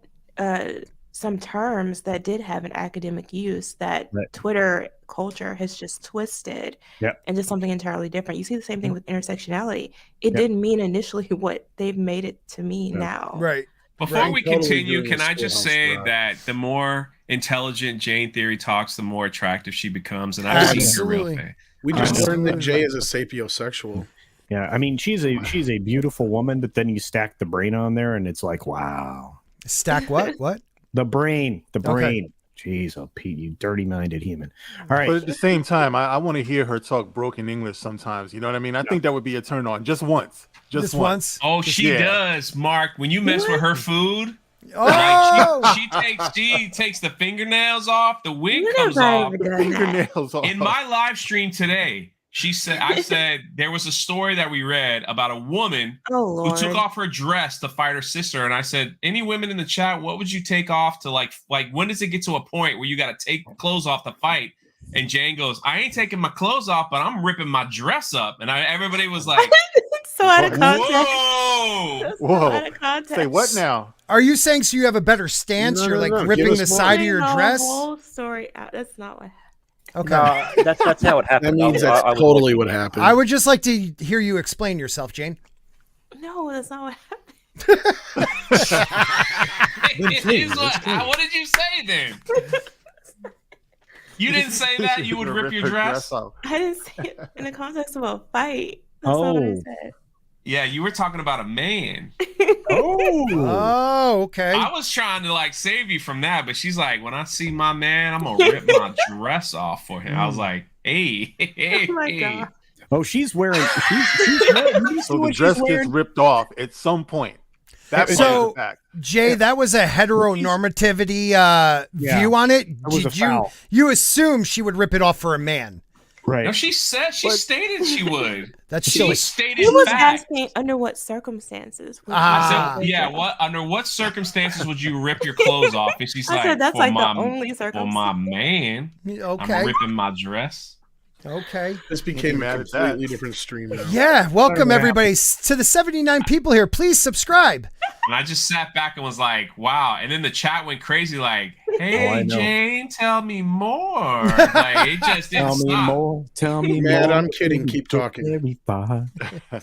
some terms that did have an academic use that Right. Twitter culture has just twisted Yep. into something entirely different. You see the same thing with intersectionality. It Yep. didn't mean initially what they've made it to mean Yep. now. Right. Before Right. we Totally continue, agree can with I just Schoolhouse say Rock. that the more intelligent Jane Theory talks, the more attractive she becomes, and I've seen her real Absolutely. face. We just Absolutely. learned that Jay is a sapiosexual. Yeah, I mean she's a beautiful woman, but then you stack the brain on there, and it's like, wow, Stack what? What? the brain. Okay. Jeez, oh Pete, you dirty-minded human. All right, But at the same time, I want to hear her talk broken English sometimes. You know what I mean? I think that would be a turn on just once. Just once. Oh, she Yeah. does, Mark. When you mess with her food, Oh, like she takes the fingernails off, the wig You comes never off. even done that. Fingernails off. In my live stream today, I said there was a story that we read about a woman Oh, who took Lord. off her dress to fight her sister, and I said, any women in the chat, what would you take off to like when does it get to a point where you got to take clothes off to fight? And Jane goes, I ain't taking my clothes off, but I'm ripping my dress up. And everybody was like, So out of context. whoa. That's so Whoa. out of context. Say what now? are you saying so you have a better stance? No, You're no, like no. Give ripping us the more. side of your The dress? whole story out. That's not what happened. Okay. No, that's how it That happened. means that's was totally watching. what happened. I would just like to hear you explain yourself, Jane. No, that's not what happened. What did you say then? You didn't say that you would rip your her dress? off. I didn't say it in the context of a fight. That's not what I Oh. said. Yeah, you were talking about a man. Oh, okay. I was trying to like save you from that, but she's like, when I see my man, I'm gonna rip my dress off for him. I was like, hey, hey, Oh my hey. God. oh, she's wearing. She's wearing you see So the what dress she's gets wearing? ripped off at some point. That So- part is a fact. Jay, that was a heteronormativity view on it. was a Did you foul. you assume she would rip it off for a man? Right. No, she stated she would. That's She silly. stated He was fact. asking under what circumstances. would Ah. I you said, yeah, rip it what under what circumstances would you rip your clothes off? And she's I like, said that's for like my, the only for circumstance. my man, Okay. I'm ripping my dress. Okay. This became a mad at that. completely different stream now. Yeah. Welcome Yeah. everybody to the 79 people here. Please subscribe. And I just sat back and was like, wow. And then the chat went crazy, like, I hey, know. Jane, tell me more. Like, it just didn't Tell me stop. more. Tell me Mad, more. I'm kidding. Keep talking. Very far. All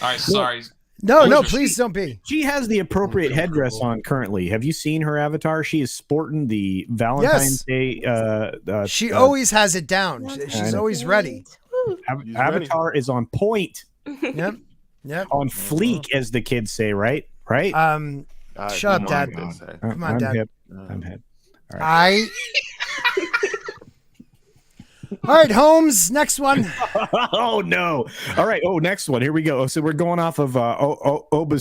right, sorry. No, no, She- please don't be. She has the appropriate headdress on currently. Have you seen her avatar? She is sporting the Valentine's Day. She always has it down. Okay. She's always ready. Woo. She's avatar is on point, Yep. Yep. on fleek, as the kids say. Right. Right. Shut up, Dad. Come Come on, I'm Dad. hip. I'm hip. I. All right, Holmes. Next one. Oh no! All right. Oh, next one. Here we go. So we're going off of Ob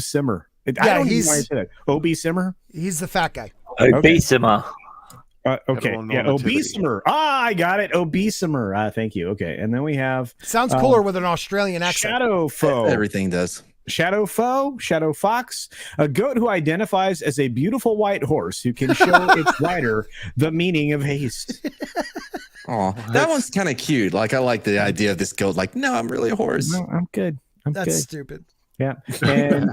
Simmer. I Yeah, don't he's- know why I said that. Ob Simmer. He's the fat guy. Obesima. Okay. Yeah. Heteronormativity. Obesimer. Ah, I got it. Obesimer. Thank you. Okay. And then we have Sounds cooler with an Australian accent. Shadow Foe. Everything does. Shadow Foe, Shadow Fox, a goat who identifies as a beautiful white horse who can show its rider the meaning of haste. Oh, that one's kind of cute. Like, I like the idea of this goat. Like, no, I'm really a horse. No, I'm good. I'm That's good. stupid. Yeah. And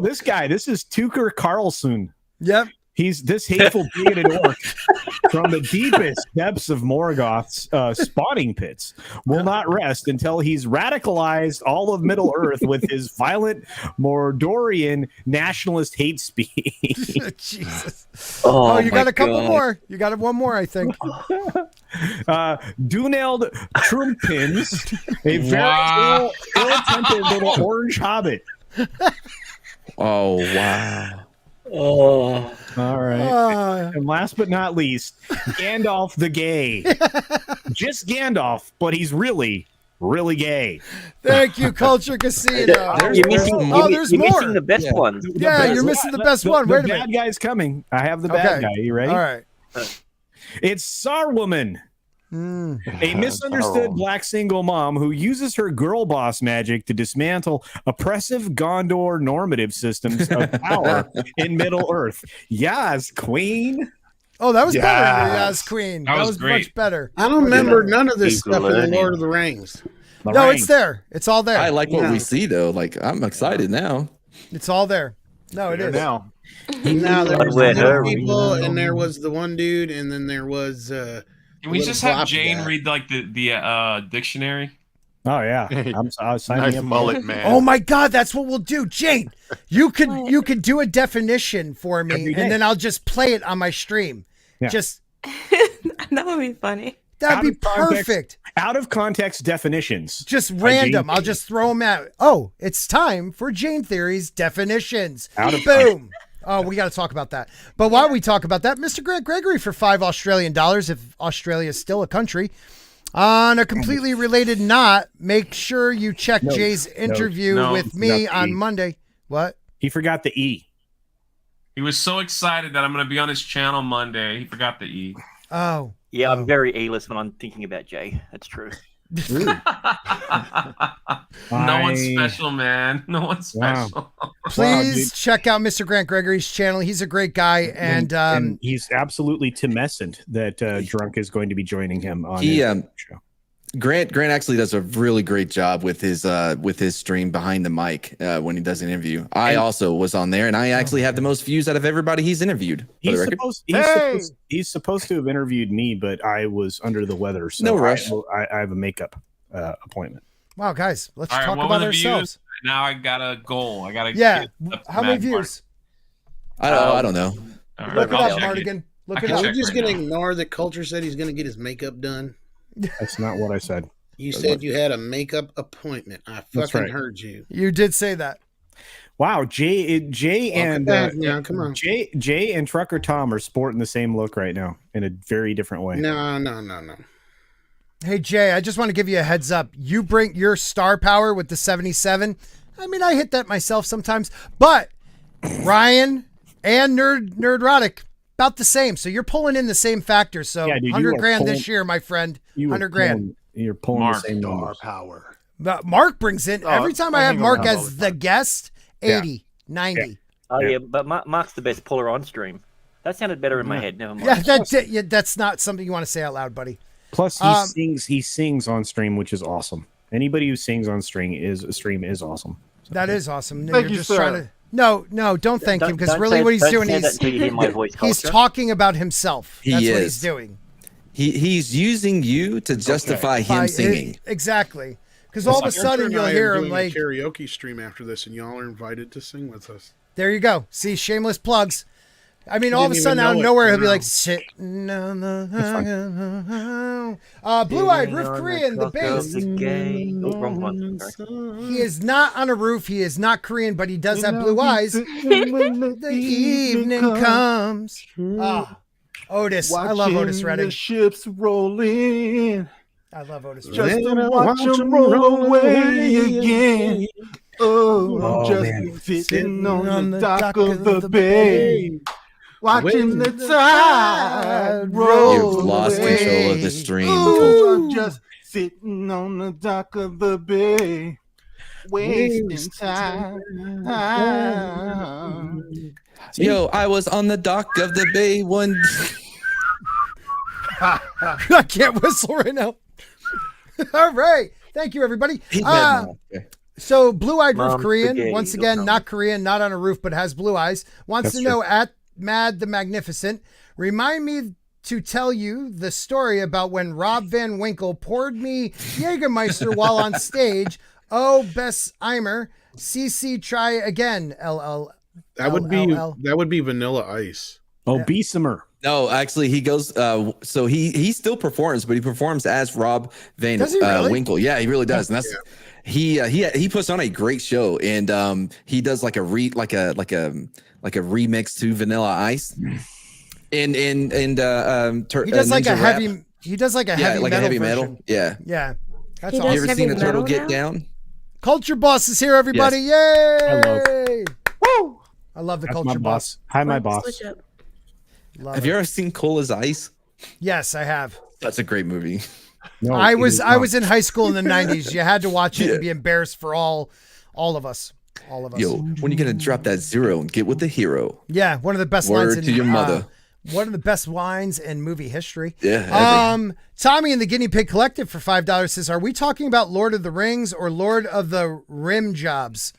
this guy. This is Tucker Carlson. Yep. He's this hateful bigoted orc from the deepest depths of Morgoth's spawning pits will not rest until he's radicalized all of Middle Earth with his violent Mordorian nationalist hate speech. Jesus. Oh, Oh, you got my a couple God. more. You got one more, I think. Duneld Trumpins, a very Wow. ill-tempered little orange hobbit. Oh, wow. Oh, All right. And last but not least, Gandalf the Gay. Just Gandalf, but he's really really gay. Thank you, Culture Casino. You're missing, there's you're more. missing the best one. You're missing the best one. Wait a minute. The bad guy's coming. I have the bad guy. You ready? All right. It's Sarwoman. A misunderstood black single mom who uses her girl boss magic to dismantle oppressive Gondor normative systems of power in Middle Earth. Yes, Queen. Oh, that was better than Yas Queen. That was great. much better. I don't remember none of this He's stuff in the learning. Lord of the Rings. No, it's there. It's all there. I like what we see though. Like I'm excited now. It's all there. No, it is. Now. Now there was Where the her- people, and there was the one dude, and then there was. Can we just have Jane read like the dictionary? Oh yeah, I was signing Nice up. mullet, man. Oh my God, that's what we'll do, Jane. You could do a definition for me, Every day. and then I'll just play it on my stream. Yeah. Just That would be funny. that'd Out be of context- perfect. Out of context definitions. Just random. Jane I'll just throw them out. Oh, it's time for Jane Theory's definitions. Out of Boom. Oh, we got to talk about that. But while we talk about that, Mr. Grant Gregory for $5 Australian, if Australia is still a country. On a completely related knot, make sure you check Jay's interview with me on Monday. What? He forgot the E. He was so excited that I'm going to be on his channel Monday. He forgot the E. Oh. Yeah, I'm very A-list when I'm thinking about Jay. That's true. No one's special, man. No one's special. Please check out Mr. Grant Gregory's channel. He's a great guy, and he's absolutely tumescent that Drunk is going to be joining him on He his show. Grant actually does a really great job with his stream behind the mic when he does an interview. I also was on there, and I actually have the most views out of everybody he's interviewed. He's supposed to have interviewed me, but I was under the weather, so No rush. I have a makeup appointment. wow, guys, let's All right, talk what about were the views? ourselves. Now I got a goal. I got to Yeah, how many views? I don't know. Look it up, Martigan. Look it Are up. we just going to ignore that Culture said he's going to get his makeup done? That's not what I said. You said you had a makeup appointment. I fucking right. heard you. You did say that. Wow, Jay and come on. Jay and Trucker Tom are sporting the same look right now in a very different way. No. Hey, Jay, I just want to give you a heads up. You bring your star power with the 77. I mean, I hit that myself sometimes, but Ryan and Nerdrotic about the same. So you're pulling in the same factors. So Yeah, dude, you 100 are grand pulling- this year, my friend. You were 100 grand. You're pulling Mark the same Star numbers. power. But Mark brings in, every time I have hang Mark around all as the the guest, 80, 90. Oh, yeah, but Mark's the best puller on stream. That sounded better in my head. Never mind. Yeah, that's not something you want to say out loud, buddy. Plus, he sings on stream, which is awesome. Anybody who sings on stream is awesome. So, That is awesome. Thank you, sir. Trying to. No, don't thank him, because really what he's doing is he's talking about himself. He That's what is. he's doing. He's using you to justify him singing. Exactly. Because all of a sudden you'll hear him like a karaoke stream after this, and y'all are invited to sing with us. There you go. See, shameless plugs. I mean, all of a Didn't sudden even out of know it. nowhere he'll be Wow. like sitting on the Blue-Eyed Riff Korean, the bass. He is not on a roof. He is not Korean, but he does have blue eyes. The evening comes. Otis. I love Otis Redding. The ships roll in. I love Otis Just Redding. to watch them roll away again. Oh, I'm just sitting on the dock of the bay, watching the tide roll. You've lost away. control of the stream. Oh, I'm just sitting on the dock of the bay, wasting time. Yo, I was on the dock of the bay one. I can't whistle right now. All right. Thank you, everybody. So, Blue-Eyed Roof Korean, once again, not Korean, not on a roof, but has blue eyes, wants to know at Mad the Magnificent, remind me to tell you the story about when Rob Van Winkle poured me Jägermeister while on stage. Oh, Bess Eimer, CC try again, LL. That would be Vanilla Ice. Oh, Beesimer. No, actually, he goes. So he still performs, but he performs as Rob Van Does he really? Winkle. Yeah, he really does, and that's he puts on a great show, and he does like a remix to Vanilla Ice, and he does like a heavy. He does like a heavy metal. Yeah. Yeah. That's He awesome. You ever does seen a heavy turtle metal get now? down? Culture Boss is here, everybody. Hello. Yay! Woo! I love the That's Culture my Boss. boss. Hi, my Fun boss. switch up. Love Have it. you ever seen Cola's Ice? Yes, I have. That's a great movie. No, I it was is I not. was in high school in the 90s. You had to watch it Yeah. and be embarrassed for all of us. All of us. Yo, when you gonna drop that zero and get with the hero? Yeah, one of the best Word lines in to your mother. one of the best lines in movie history. Yeah. Tommy and the Guinea Pig Collective for $5 says, "Are we talking about Lord of the Rings or Lord of the Rim Jobs?"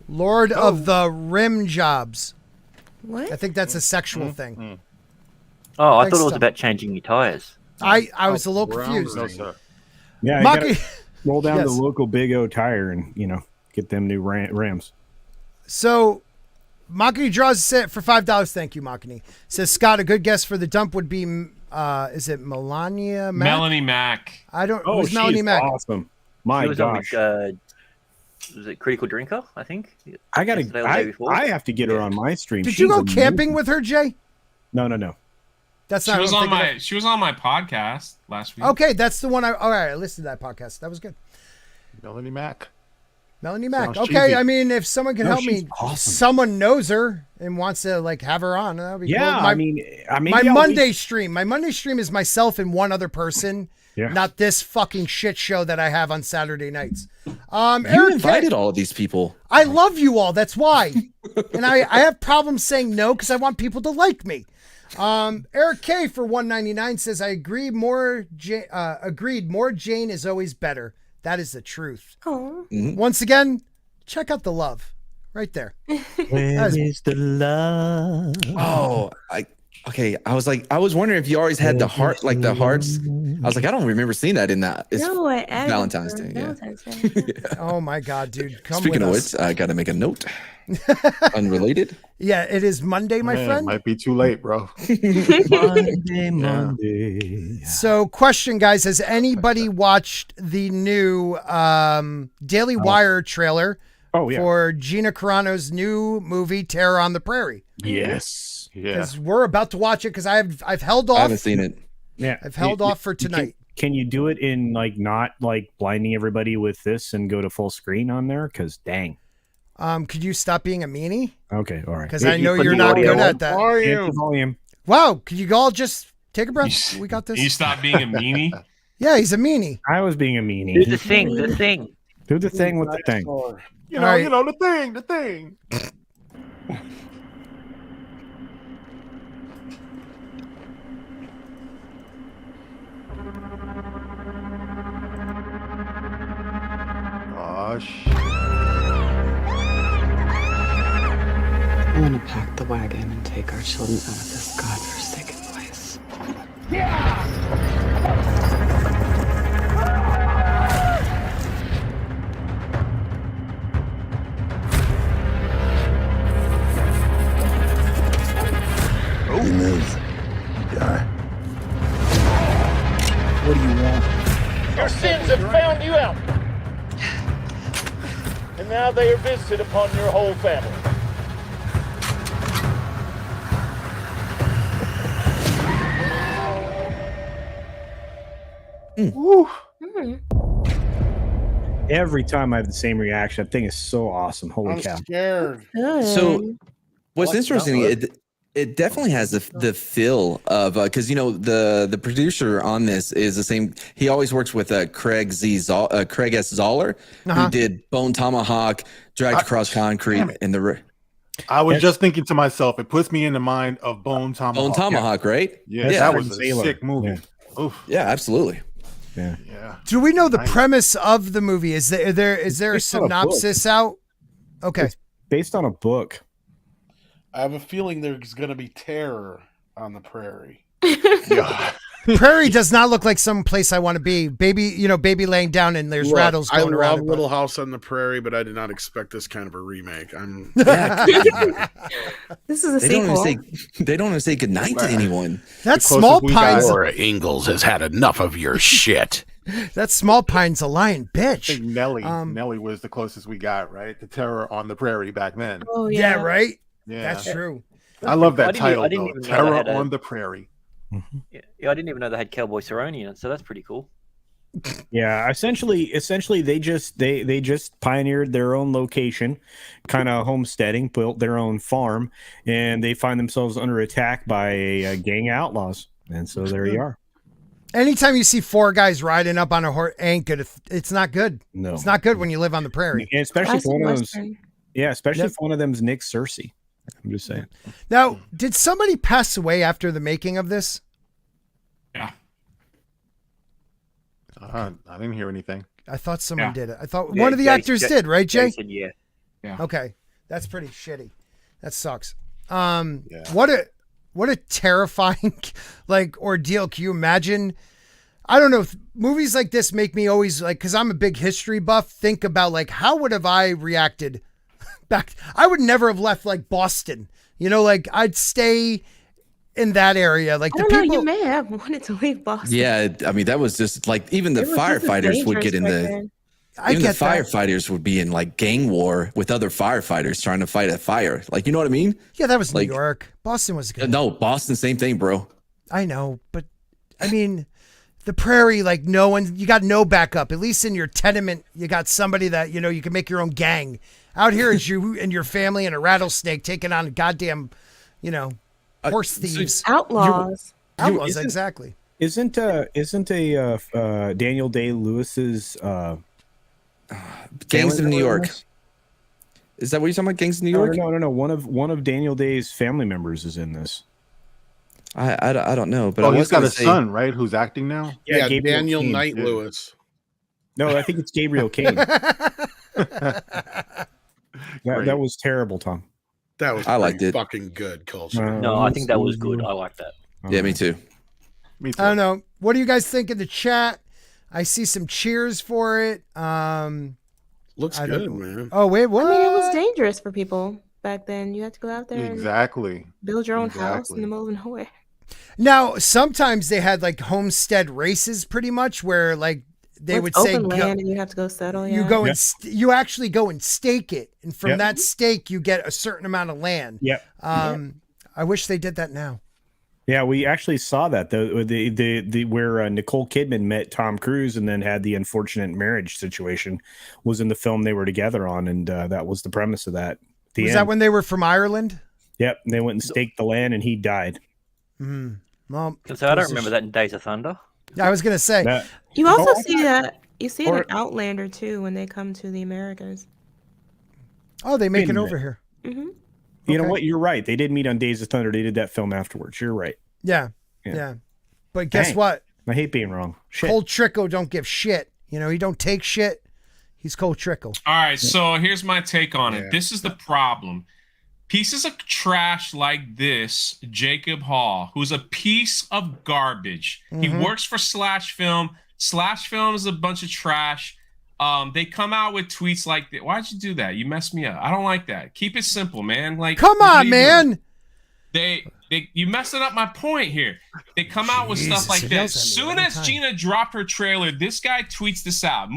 Lord of the Rim Jobs. What? I think that's a sexual thing. Oh, I Thanks, thought it was Tom. about changing your tires. I was a little Brown confused. No, sir. Yeah, you Maki- gotta roll down Yes. the local Big O tire and get them new rims. So, Makini draws it for $5. Thank you, Makini. Says, Scott, a good guess for the dump would be, is it Melania Mack? Melanie Mack. I don't, Oh, who's Melanie she's Mack? awesome. My She was on gosh. with, was it Critical Drinker? I think. I gotta. Yesterday or the day before. I have to get her on my stream. Did She's you go amazing. camping with her, Jay? No. That's She not was what I'm on thinking my. She was on my podcast last week. of. Okay, that's the one all right, I listened to that podcast. That was good. Melanie Mack. Melanie Mack. Sounds Okay, cheesy. I mean, if someone can No, help she's me, awesome. someone knows her and wants to like have her on. That'd be Yeah, cool. I mean, My Monday stream. My Monday stream is myself and one other person. Yeah. Not this fucking shit show that I have on Saturday nights. You Eric invited K, all of these people. I love you all. That's why. And I have problems saying no because I want people to like me. Eric K for $1.99 says, I agree more. Agreed. More Jane is always better. That is the truth. Oh. Once again, check out the love right there. Where is- is the love? Oh, I was wondering if you always had the heart, like the hearts. I was like, I don't remember seeing that in that. It's No, I added Valentine's for Day, yeah. Valentine's Day. Oh my God, dude. Come Speaking of with us. which, I got to make a note. Unrelated. Yeah, it is Monday, my Man, friend. might be too late, bro. Monday. So, question, guys: has anybody watched the new Daily Wire trailer Oh yeah. for Gina Carano's new movie, Terror on the Prairie? Yes. Yeah. Because we're about to watch it. Because I've held I off. haven't seen it. Yeah. I've held off for tonight. Can you do it in like not like blinding everybody with this and go to full screen on there? Because dang. Could you stop being a meanie? Okay. All right. Because I know put you're the not audio good on? at that. Are Hit you? the volume. Wow, could you all just take a breath? We got this. You stop being a meanie. Yeah, he's a meanie. I was being a meanie. Do the thing. The thing. Do the thing with the thing. You know, All right. you know the thing. Oh shit. I'm gonna pack the wagon and take our children out of this godforsaken place. You move, you die. What do you want? Your sins have found you out. And now they are visited upon your whole family. Woo. Every time I have the same reaction. That thing is so awesome. Holy I'm cow. scared. So what's What's interesting, that it definitely has the feel of because the producer on this is the same. He always works with Craig S. Zoller, who did Bone Tomahawk, Dragged Across Concrete, and the I was just thinking to myself, it puts me in the mind of Bone Tomahawk. Bone Tomahawk, right? Yeah, Yeah. that was a Sailor. sick movie. Oof. Yeah, absolutely. Yeah. Yeah. Do we know the Nice. premise of the movie? Is there a based on a book. synopsis out? Okay. It's based on a book. I have a feeling there's going to be terror on the prairie. Yeah. Prairie does not look like some place I want to be. Baby laying down and there's Look, rattles going I around. love it, Little House on the Prairie, but I did not expect this kind of a remake. This is a They don't sequel. even say goodnight to anyone. That's The closest Small we got- Pines. Laura Ingalls has had enough of your shit. That Small Pine's a lying I bitch. think Nelly. Um, Nelly was the closest we got, right? The Terror on the Prairie back then. Oh Yeah, yeah. right. Yeah. That's true. I love that I didn't title, even though. know they Terror had a- on the Prairie. Yeah, I didn't even know they had Cowboy Cerrone in it, so that's pretty cool. Yeah, essentially they just pioneered their own location, kind of homesteading, built their own farm, and they find themselves under attack by a gang of outlaws. And so there you are. Anytime you see 4 guys riding up on a horse, ain't good. It's not good. No, it's not good when you live on the prairie. And especially if one of them's, if one of them's Nick Cersei. I'm just saying. Now, did somebody pass away after the making of this? Yeah. I didn't hear anything. I thought someone did it. I thought one of the actors did, right, Jay? Yeah. Okay, that's pretty shitty. That sucks. What a terrifying ordeal. Can you imagine? I don't know. Movies like this make me always because I'm a big history buff, think about how would have I reacted back? I would never have left Boston. I'd stay in that area. I don't know, you may have wanted to leave Boston. Yeah, I mean that was just even the firefighters would get in the. Even the firefighters would be in gang war with other firefighters trying to fight a fire. You know what I mean? Yeah, that was New York. Boston was good. No, Boston, same thing, bro. I know, but I mean, the prairie, no one, you got no backup. At least in your tenement, you got somebody that, you can make your own gang. Out here, it's you and your family and a rattlesnake taking on goddamn, horse thieves. Outlaws. Outlaws, exactly. Isn't Daniel Day-Lewis's Gangs of New York? Is that what you're talking about? Gangs of New York? No. One of Daniel Day's family members is in this. I don't know, but he's got a son, right? Who's acting now? Yeah, Gabriel Daniel Kane. Knight Lewis. No, I think it's Gabriel Kane. that was terrible, Tom. That was I liked it. Fucking good, Culture. No, I think that was good. I like that. Yeah, me too. Me too. I don't know. What do you guys think in the chat? I see some cheers for it. Looks good, man. Oh, wait, what? I mean, it was dangerous for people back then. You had to go out there and build your own house in the middle of nowhere. Now, sometimes they had homestead races pretty much where they would say open land and you have to go settle. You go and you actually go and stake it. And from that stake, you get a certain amount of land. Yep. I wish they did that now. Yeah, we actually saw that the where Nicole Kidman met Tom Cruise and then had the unfortunate marriage situation was in the film they were together on, and that was the premise of that. Was that when they were from Ireland? Yep, they went and staked the land, and he died. Well, so I don't remember that in Days of Thunder. I was gonna say you also see that it in Outlander too when they come to the Americas. Oh, they make it over here. Mm-hmm. You know what? You're right. They did meet on Days of Thunder. They did that film afterwards. You're right. Yeah. But guess what? I hate being wrong. Shit. Cold Trickle don't give shit. He don't take shit. He's Cold Trickle. All right, so here's my take on it. This is the problem. Pieces of trash like this, Jacob Hall, who's a piece of garbage. He works for Slash Film. Slash Film is a bunch of trash. They come out with tweets like that. Why'd you do that? You messed me up. I don't like that. Keep it simple, man. Come on, man. You messing up my point here. They come out with stuff like that. Soon as Gina dropped her trailer, this guy tweets this out.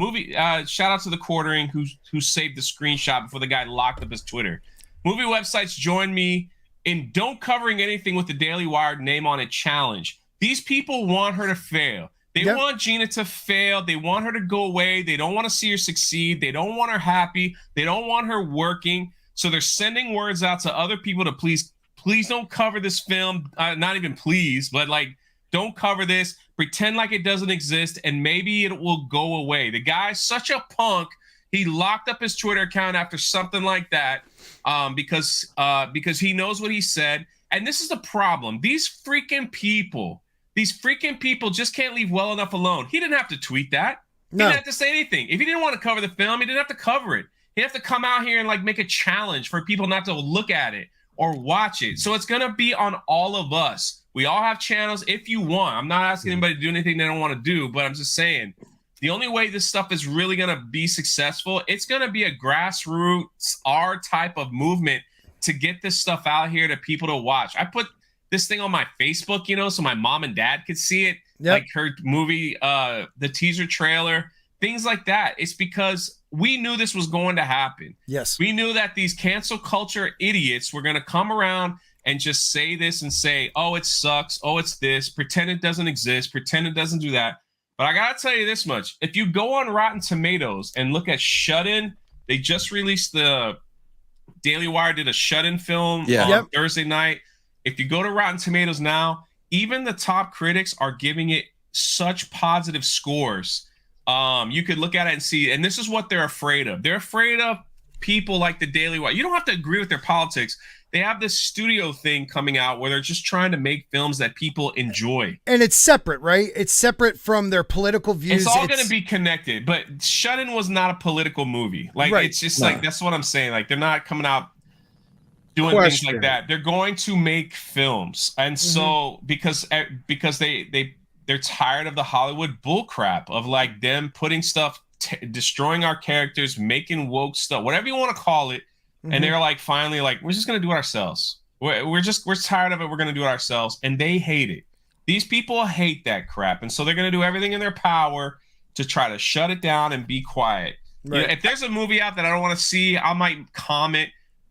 Shout out to the Quartering who saved the screenshot before the guy locked up his Twitter. Movie websites join me in don't covering anything with the Daily Wire name on it challenge. These people want her to fail. They want Gina to fail. They want her to go away. They don't want to see her succeed. They don't want her happy. They don't want her working. So they're sending words out to other people to please don't cover this film. Not even please, but don't cover this. Pretend like it doesn't exist, and maybe it will go away. The guy's such a punk. He locked up his Twitter account after something like that because he knows what he said. And this is the problem. These freaking people just can't leave well enough alone. He didn't have to tweet that. He didn't have to say anything. If he didn't want to cover the film, he didn't have to cover it. He'd have to come out here and make a challenge for people not to look at it or watch it. So it's going to be on all of us. We all have channels if you want. I'm not asking anybody to do anything they don't want to do, but I'm just saying the only way this stuff is really going to be successful, it's going to be a grassroots type of movement to get this stuff out here to people to watch. I put this thing on my Facebook, so my mom and dad could see it, like her movie, the teaser trailer, things like that. It's because we knew this was going to happen. Yes. We knew that these cancel culture idiots were going to come around and just say this and say, oh, it sucks. Oh, it's this. Pretend it doesn't exist. Pretend it doesn't do that. But I gotta tell you this much: if you go on Rotten Tomatoes and look at Shut In, they just released the Daily Wire did a Shut In film on Thursday night. If you go to Rotten Tomatoes now, even the top critics are giving it such positive scores. You could look at it and see, and this is what they're afraid of. They're afraid of people like the Daily Wire. You don't have to agree with their politics. They have this studio thing coming out where they're just trying to make films that people enjoy. And it's separate, right? It's separate from their political views. It's all going to be connected, but Shut In was not a political movie. Like, it's just like, that's what I'm saying. Like, they're not coming out doing things like that. They're going to make films. And so, because they're tired of the Hollywood bullcrap of like them putting stuff, destroying our characters, making woke stuff, whatever you want to call it. And they're like, finally, like, we're just going to do it ourselves. We're tired of it. We're going to do it ourselves. And they hate it. These people hate that crap. And so they're going to do everything in their power to try to shut it down and be quiet. Right. You know, if there's a movie out that I don't want to see, I might comment.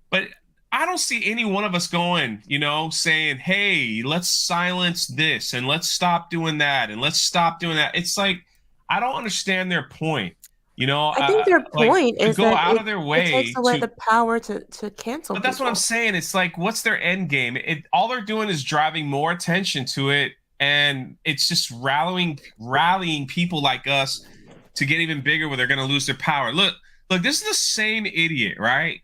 But I don't see any one of us going, saying, hey, let's silence this and let's stop doing that and let's stop doing that. It's like, I don't understand their point. I think their point is go that out of their way it takes away the power to cancel. But that's what I'm saying. It's like, what's their end game? All they're doing is driving more attention to it, and it's just rallying people like us to get even bigger where they're going to lose their power. Look, this is the same idiot, right,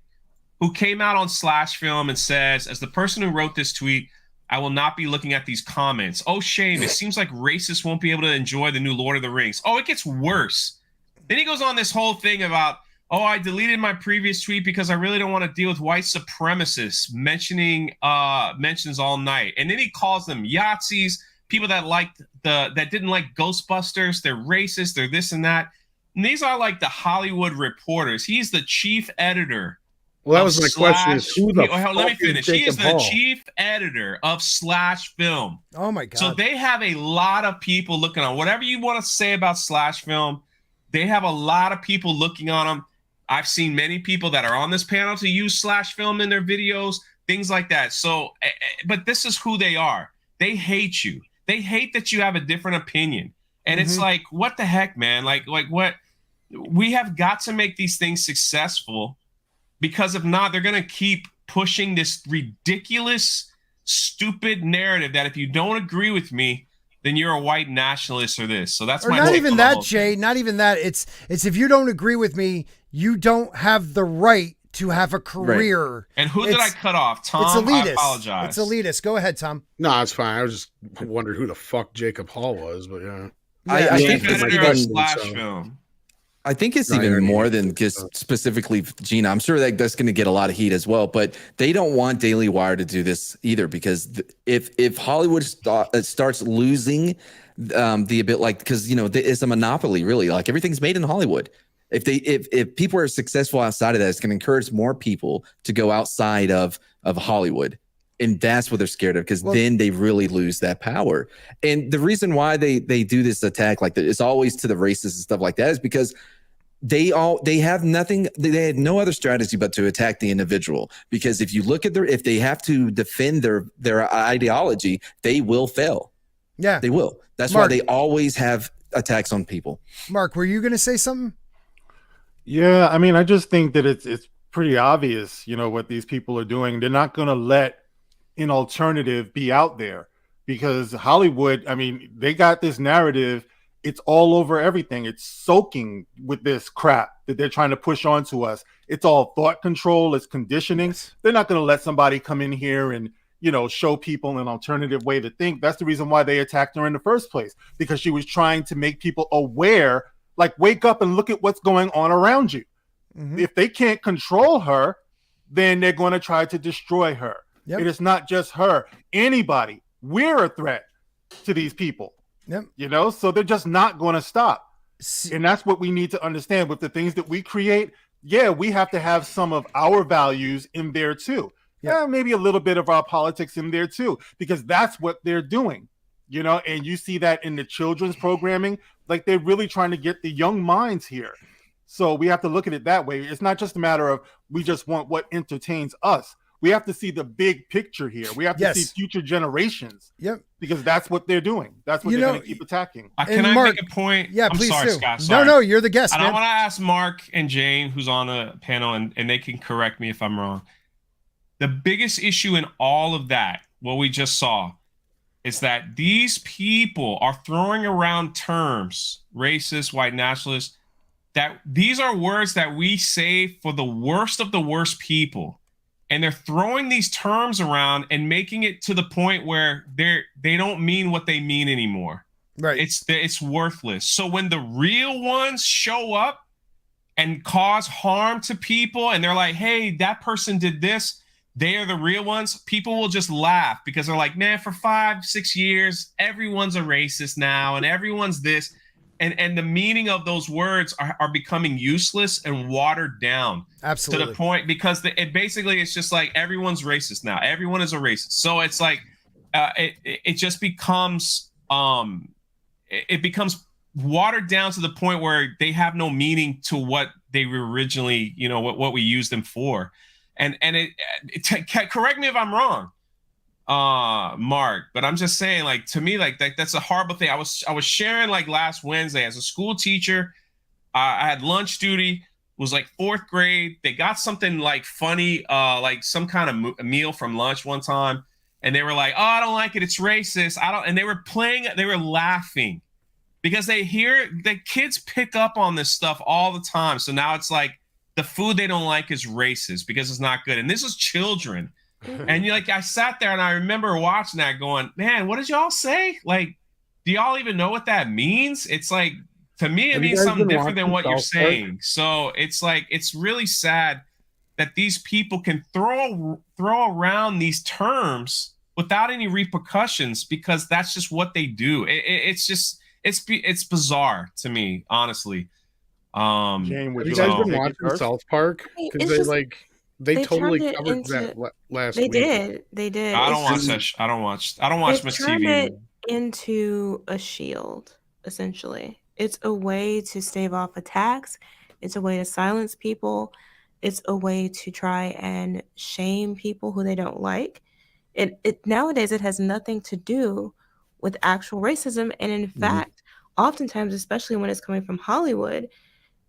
who came out on Slash Film and says, as the person who wrote this tweet, I will not be looking at these comments. Oh, shame. It seems like racists won't be able to enjoy the new Lord of the Rings. Oh, it gets worse. Then he goes on this whole thing about, I deleted my previous tweet because I really don't want to deal with white supremacists mentions all night. And then he calls them Yahtzees, people that didn't like Ghostbusters. They're racist. They're this and that. And these are like the Hollywood reporters. He's the chief editor. Well, that was my question: is who the fuck let me finish. He is the Hall? chief editor of Slash Film. Oh my God! So they have a lot of people looking on whatever you want to say about Slash Film. They have a lot of people looking on them. I've seen many people that are on this panel to use Slash Film in their videos, things like that. So, but this is who they are. They hate you. They hate that you have a different opinion. And it's like, what the heck, man? Like what? We have got to make these things successful, because if not, they're going to keep pushing this ridiculous, stupid narrative that if you don't agree with me, then you're a white nationalist or this. So that's or my not take even on the that, whole Jay. thing. Not even that. It's if you don't agree with me, you don't have the right to have a career. Right. And who did I cut off? Tom, it's elitist. I apologize. It's elitist. Go ahead, Tom. No, it's fine. I was just wondering who the fuck Jacob Hall was, but yeah. I think editor of Slash Film. I think it's even more than just specifically Gina. I'm sure that's going to get a lot of heat as well, but they don't want Daily Wire to do this either, because if Hollywood starts losing the ability, like, because it's a monopoly, really. Like, everything's made in Hollywood. If people are successful outside of that, it's going to encourage more people to go outside of Hollywood. And that's what they're scared of, because then they really lose that power. And the reason why they do this attack, like, it's always to the racists and stuff like that, is because they have nothing. They had no other strategy but to attack the individual. Because if you look at if they have to defend their ideology, they will fail. Yeah, they will. That's Mark, why they always have attacks on people. Mark, were you going to say something? Yeah, I mean, I just think that it's pretty obvious, what these people are doing. They're not going to let an alternative be out there, because Hollywood, I mean, they got this narrative. It's all over everything. It's soaking with this crap that they're trying to push onto us. It's all thought control. It's conditioning. They're not going to let somebody come in here and, show people an alternative way to think. That's the reason why they attacked her in the first place, because she was trying to make people aware, like, wake up and look at what's going on around you. If they can't control her, then they're going to try to destroy her. Yep. It is not just her. Anybody. We're a threat to these people. Yep. So they're just not going to stop. And that's what we need to understand with the things that we create. Yeah, we have to have some of our values in there too. Yeah, maybe a little bit of our politics in there too, because that's what they're doing. And you see that in the children's programming, like, they're really trying to get the young minds here. So we have to look at it that way. It's not just a matter of we just want what entertains us. We have to see the big picture here. We have to see future generations. Yep. Because that's what they're doing. That's what they're going to keep attacking. Can I make a point? Yeah, I'm please sorry, do. Scott. Sorry. No, you're the guest, and man. I want to ask Mark and Jane, who's on the panel, and they can correct me if I'm wrong. The biggest issue in all of that, what we just saw, is that these people are throwing around terms, racist, white nationalist, that these are words that we say for the worst of the worst people. And they're throwing these terms around and making it to the point where they don't mean what they mean anymore. Right. It's worthless. So when the real ones show up and cause harm to people and they're like, hey, that person did this, they are the real ones, people will just laugh because they're like, man, for 5-6 years, everyone's a racist now and everyone's this. And the meaning of those words are becoming useless and watered down. Absolutely. To the point, because it's just like everyone's racist now. Everyone is a racist. So it's like it just becomes it becomes watered down to the point where they have no meaning to what they were originally, what we used them for. And correct me if I'm wrong, Mark, but I'm just saying, like, to me, like that's a horrible thing. I was sharing like last Wednesday as a school teacher. I had lunch duty, was like 4th grade. They got something like funny, like some kind of meal from lunch one time, and they were like, "Oh, I don't like it. It's racist." And they were laughing because they hear the kids pick up on this stuff all the time. So now it's like the food they don't like is racist because it's not good. And this is children. And I sat there and I remember watching that going, man, what did y'all say? Like, do y'all even know what that means? It's like, to me, it means something different than what you're saying. So it's like, it's really sad that these people can throw around these terms without any repercussions because that's just what they do. It's bizarre to me, honestly. Jane, have you guys been watching South Park? Because they totally covered that last week. They did. I don't watch that. I don't watch much TV. Turned it into a shield, essentially. It's a way to stave off attacks. It's a way to silence people. It's a way to try and shame people who they don't like. Nowadays, it has nothing to do with actual racism. And in fact, oftentimes, especially when it's coming from Hollywood,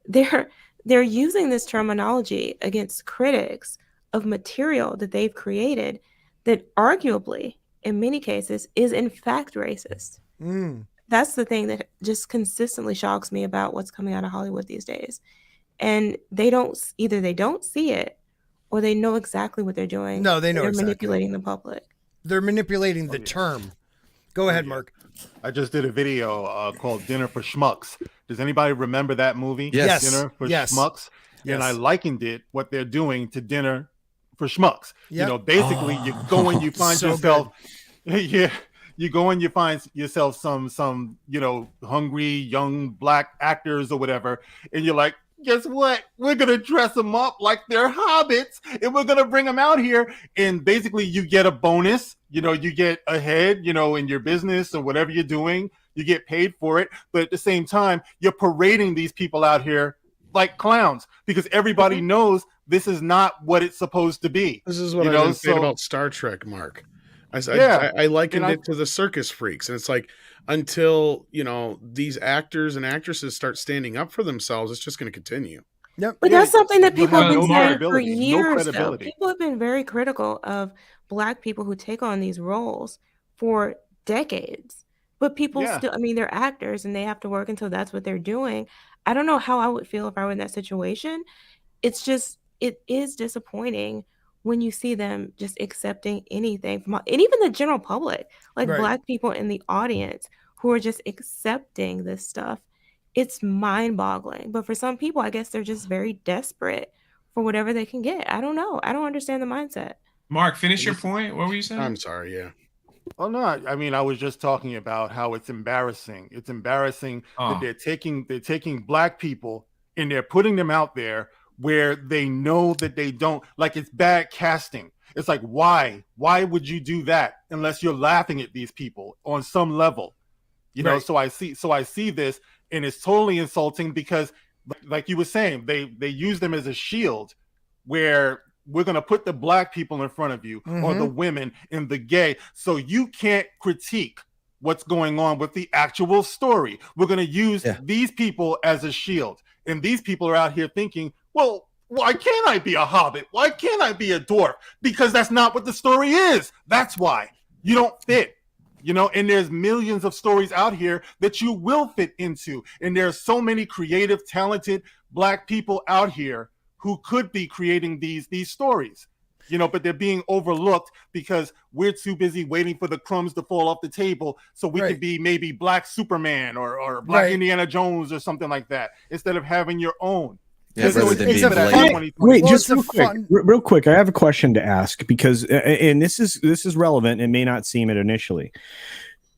they're using this terminology against critics of material that they've created that arguably, in many cases, is in fact racist. That's the thing that just consistently shocks me about what's coming out of Hollywood these days. And they don't see it or they know exactly what they're doing. No, they know they're exactly. manipulating the public. They're manipulating the term. Go ahead, Mark. I just did a video called Dinner for Schmucks. Does anybody remember that movie? Yes. Dinner for Schmucks. Yes. And I likened it, what they're doing, to Dinner for Schmucks. Yep. Basically, you go and you find So yourself, you go and you find yourself some hungry young black actors or whatever, and you're like, guess what? We're gonna dress them up like they're hobbits, and we're gonna bring them out here. And basically, you get a bonus. You get ahead. In your business or whatever you're doing, you get paid for it. But at the same time, you're parading these people out here like clowns because everybody knows this is not what it's supposed to be. This is what I said about Star Trek, Mark. I likened it to the circus freaks, and it's like until these actors and actresses start standing up for themselves, it's just going to continue. Yep. But that's something that people have been saying for credibility, no years. credibility. People have been very critical of Black people who take on these roles for decades. But people still, they're actors and they have to work until that's what they're doing. I don't know how I would feel if I were in that situation. It is disappointing when you see them just accepting anything from, and even the general public, like Right. Black people in the audience who are just accepting this stuff. It's mind-boggling. But for some people, I guess they're just very desperate for whatever they can get. I don't know. I don't understand the mindset. Mark, finish your point. What were you saying? I'm sorry. Yeah. Oh no! I was just talking about how it's embarrassing. It's embarrassing that they're taking Black people and they're putting them out there where they know that they don't, like, it's bad casting. It's like, why would you do that unless you're laughing at these people on some level, Right. So I see this, and it's totally insulting because, like you were saying, they use them as a shield where we're going to put the black people in front of you or the women and the gay. So you can't critique what's going on with the actual story. We're going to use these people as a shield. And these people are out here thinking, well, why can't I be a hobbit? Why can't I be a dwarf? Because that's not what the story is. That's why. You don't fit. And there's millions of stories out here that you will fit into. And there are so many creative, talented black people out here who could be creating these stories, but they're being overlooked because we're too busy waiting for the crumbs to fall off the table so we could be maybe Black Superman or Black Indiana Jones or something like that instead of having your own. Wait, just real quick. I have a question to ask because, and this is relevant and may not seem it initially.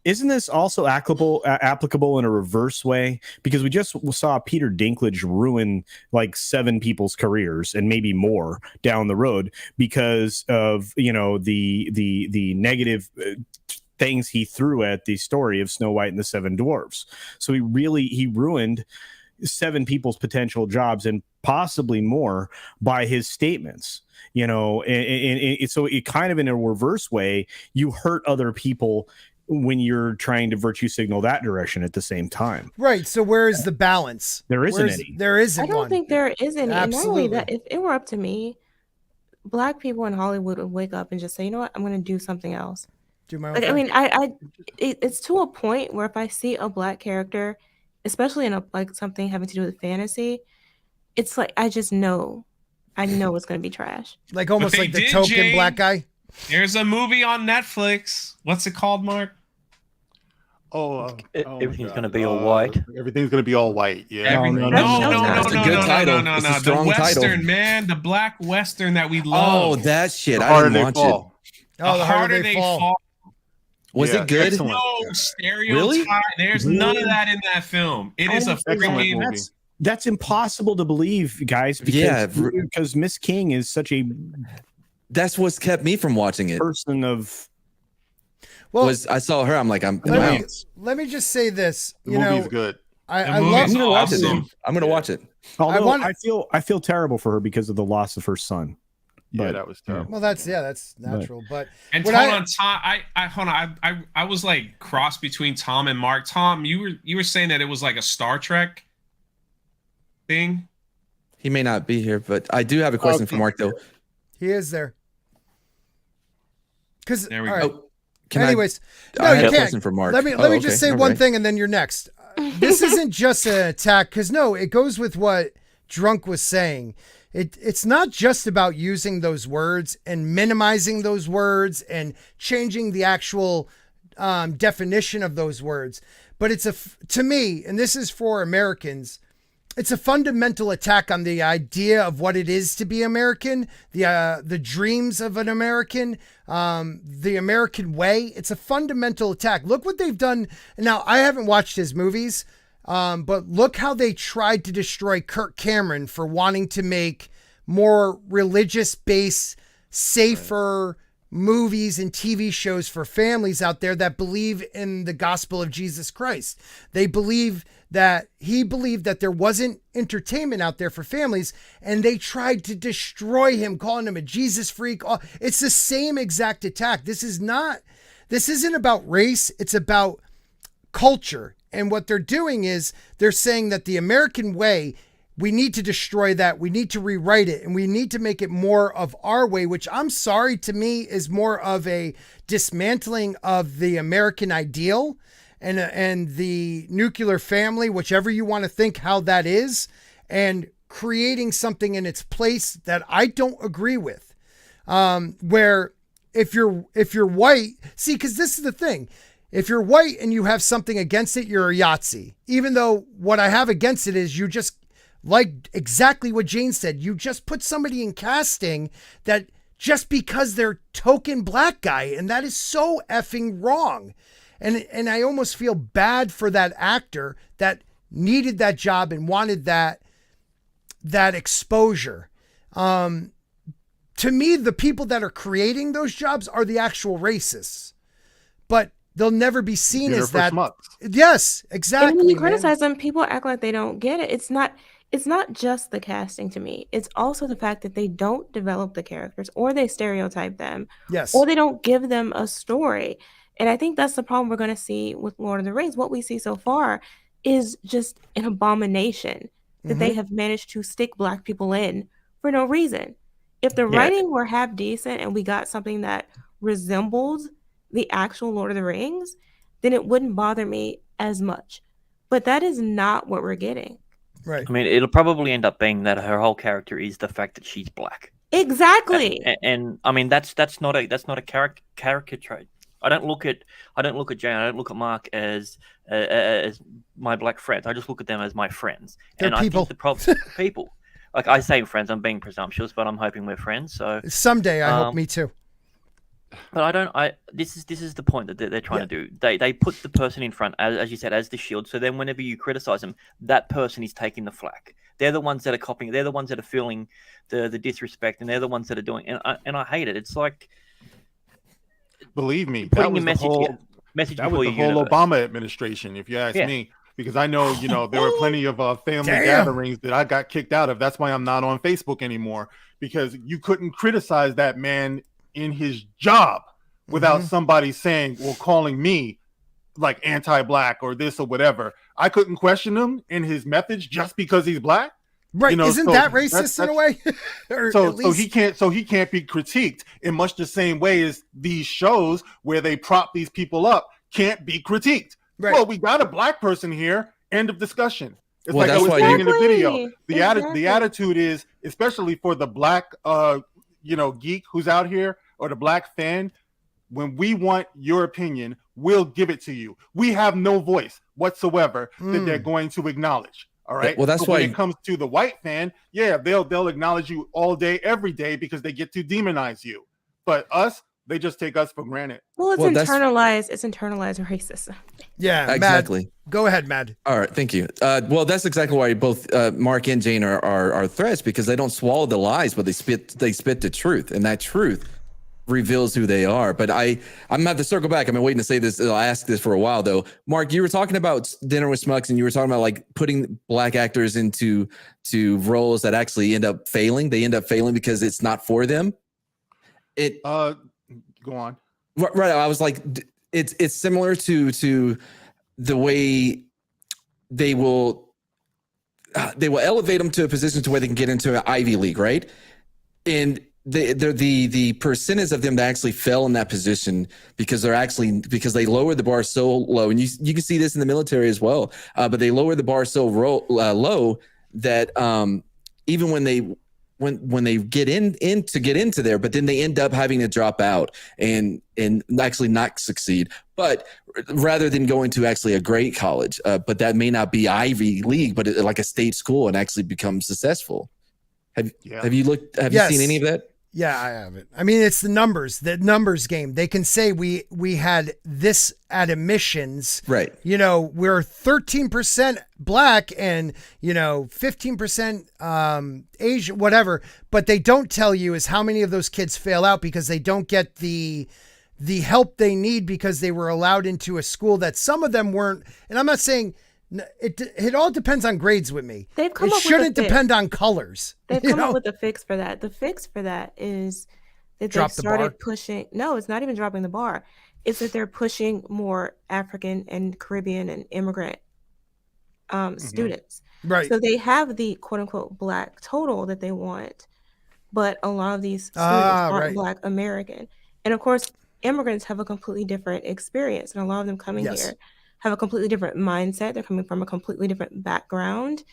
Isn't this also applicable in a reverse way? Because we just saw Peter Dinklage ruin like 7 people's careers and maybe more down the road because of the negative things he threw at the story of Snow White and the 7 Dwarfs. So he ruined 7 people's potential jobs and possibly more by his statements. And so it kind of in a reverse way, you hurt other people when you're trying to virtue signal that direction at the same time. Right. So where is the balance? There isn't any. There isn't I don't think there is any. Absolutely. And not only that, if it were up to me, black people in Hollywood would wake up and just say, you know what, I'm going to do something else. Do my own Like, I thing. mean, it's to a point where if I see a black character, especially in something having to do with fantasy, it's like I know it's going to be trash. Like almost like the token black guy. There's a movie on Netflix. What's it called, Mark? Everything's going to be all white. Everything's going to be all white. Yeah. No. That's a good title. It's a strong the Western, title. man. The black Western that we love. Oh, that shit. I didn't watch it. Oh, the harder they fall. Was it good? Excellent. No stereotype. Really? There's none of that in that film. It is a freaking... That's impossible to believe, guys. Because Miss King is such a... That's what's kept me from watching it. Person of... Well, I saw her. I'm like, let me just say this. The movie's good. I love. I'm gonna watch it. Dude. I'm gonna watch it. Although I feel terrible for her because of the loss of her son. Yeah, that was terrible. Well, that's natural. But and hold on, Tom. I was like cross between Tom and Mark. Tom, you were saying that it was like a Star Trek thing. He may not be here, but I do have a question for Mark though. He is there. Because there we go. Right. Anyways, I you have a can't. question for Mark. Let me just say one thing, and then you're next. This isn't just an attack, because it goes with what Drunk was saying. It's not just about using those words and minimizing those words and changing the actual definition of those words, but to me, and this is for Americans, it's a fundamental attack on the idea of what it is to be American, the dreams of an American, the American way. It's a fundamental attack. Look what they've done. Now, I haven't watched his movies, but look how they tried to destroy Kirk Cameron for wanting to make more religious-based, safer movies and TV shows for families out there that believe in the gospel of Jesus Christ. He believed that there wasn't entertainment out there for families, and they tried to destroy him, calling him a Jesus freak. It's the same exact attack. This isn't about race. It's about culture. And what they're doing is they're saying that the American way, we need to destroy that. We need to rewrite it, and we need to make it more of our way, which I'm sorry, to me is more of a dismantling of the American ideal and the nuclear family, whichever you want to think how that is, and creating something in its place that I don't agree with. Where if you're white, see, because this is the thing. If you're white and you have something against it, you're a Yahtzee. Even though what I have against it is you just, like exactly what Jane said, you just put somebody in casting that just because they're token black guy, and that is so effing wrong. And I almost feel bad for that actor that needed that job and wanted that exposure. To me, the people that are creating those jobs are the actual racists, but they'll never be seen as that. Yes, exactly. And when you criticize them, people act like they don't get it. it's not just the casting to me. It's also the fact that they don't develop the characters, or they stereotype them, Yes, or they don't give them a story. And I think that's the problem we're going to see with Lord of the Rings. What we see so far is just an abomination that they have managed to stick Black people in for no reason. If the writing were half decent and we got something that resembled the actual Lord of the Rings, then it wouldn't bother me as much. But that is not what we're getting. Right. I mean, it'll probably end up being that her whole character is the fact that she's Black. Exactly. And I mean, that's not a character trait. I don't look at Jane. I don't look at Mark as my Black friends. I just look at them as my friends. They're and people. I think the problem people. Like I say friends, I'm being presumptuous, but I'm hoping we're friends. So someday I hope me too. But I don't. This is the point that they're trying to do. They put the person in front, as you said, as the shield. So then, whenever you criticize them, that person is taking the flack. They're the ones that are copying. They're the ones that are feeling the disrespect, and they're the ones that are doing. And I hate it. It's like, believe me, putting that was your the whole Obama administration, if you ask me. Because I know, there were plenty of family gatherings that I got kicked out of. That's why I'm not on Facebook anymore, because you couldn't criticize that man in his job without somebody saying, well, calling me like anti-Black or this or whatever. I couldn't question him in his methods just because he's Black. Right. Isn't that racist in a way? So he can't be critiqued in much the same way as these shows where they prop these people up can't be critiqued. Right. Well, we got a Black person here. End of discussion. It's like I was saying in the video. The attitude is, especially for the Black geek who's out here, or the Black fan, when we want your opinion, we'll give it to you. We have no voice whatsoever that they're going to acknowledge. All right. Well, that's why when it comes to the white fan, they'll acknowledge you all day, every day, because they get to demonize you. But us, they just take us for granted. Well, it's internalized. It's internalized racism. Yeah, exactly. Mad. Go ahead, Mad. All right, thank you. Well, that's exactly why both Mark and Jane are threats, because they don't swallow the lies, but they spit the truth, and that truth reveals who they are. But I'm gonna have to circle back. I've been waiting to say this. I'll ask this for a while though. Mark, you were talking about Dinner with Schmucks, and you were talking about like putting Black actors into roles that actually end up failing. They end up failing because it's not for them. Go on. Right. I was like, it's similar to the way they will elevate them to a position to where they can get into an Ivy League, right? And the percentage of them that actually fell in that position because they lowered the bar so low, and you can see this in the military as well. But they lowered the bar so low that even when they get into there, but then they end up having to drop out and actually not succeed. But rather than going to actually a great college, but that may not be Ivy League, but like a state school, and actually become successful. Have you seen any of that? Yeah, I have it. I mean, it's the numbers game. They can say we had this at admissions. Right. We're 13% Black and, 15% Asian, whatever. But they don't tell you is how many of those kids fail out because they don't get the help they need because they were allowed into a school that some of them weren't. And I'm not saying it all depends on grades with me. They've come it up shouldn't with depend on colors. They've come up with a fix for that. The fix for that is that they started pushing. No, it's not even dropping the bar. It's that they're pushing more African and Caribbean and immigrant students. Right. So they have the quote unquote Black total that they want, but a lot of these students aren't Black American. And of course, immigrants have a completely different experience, and a lot of them coming here have a completely different mindset. They're coming from a completely different background,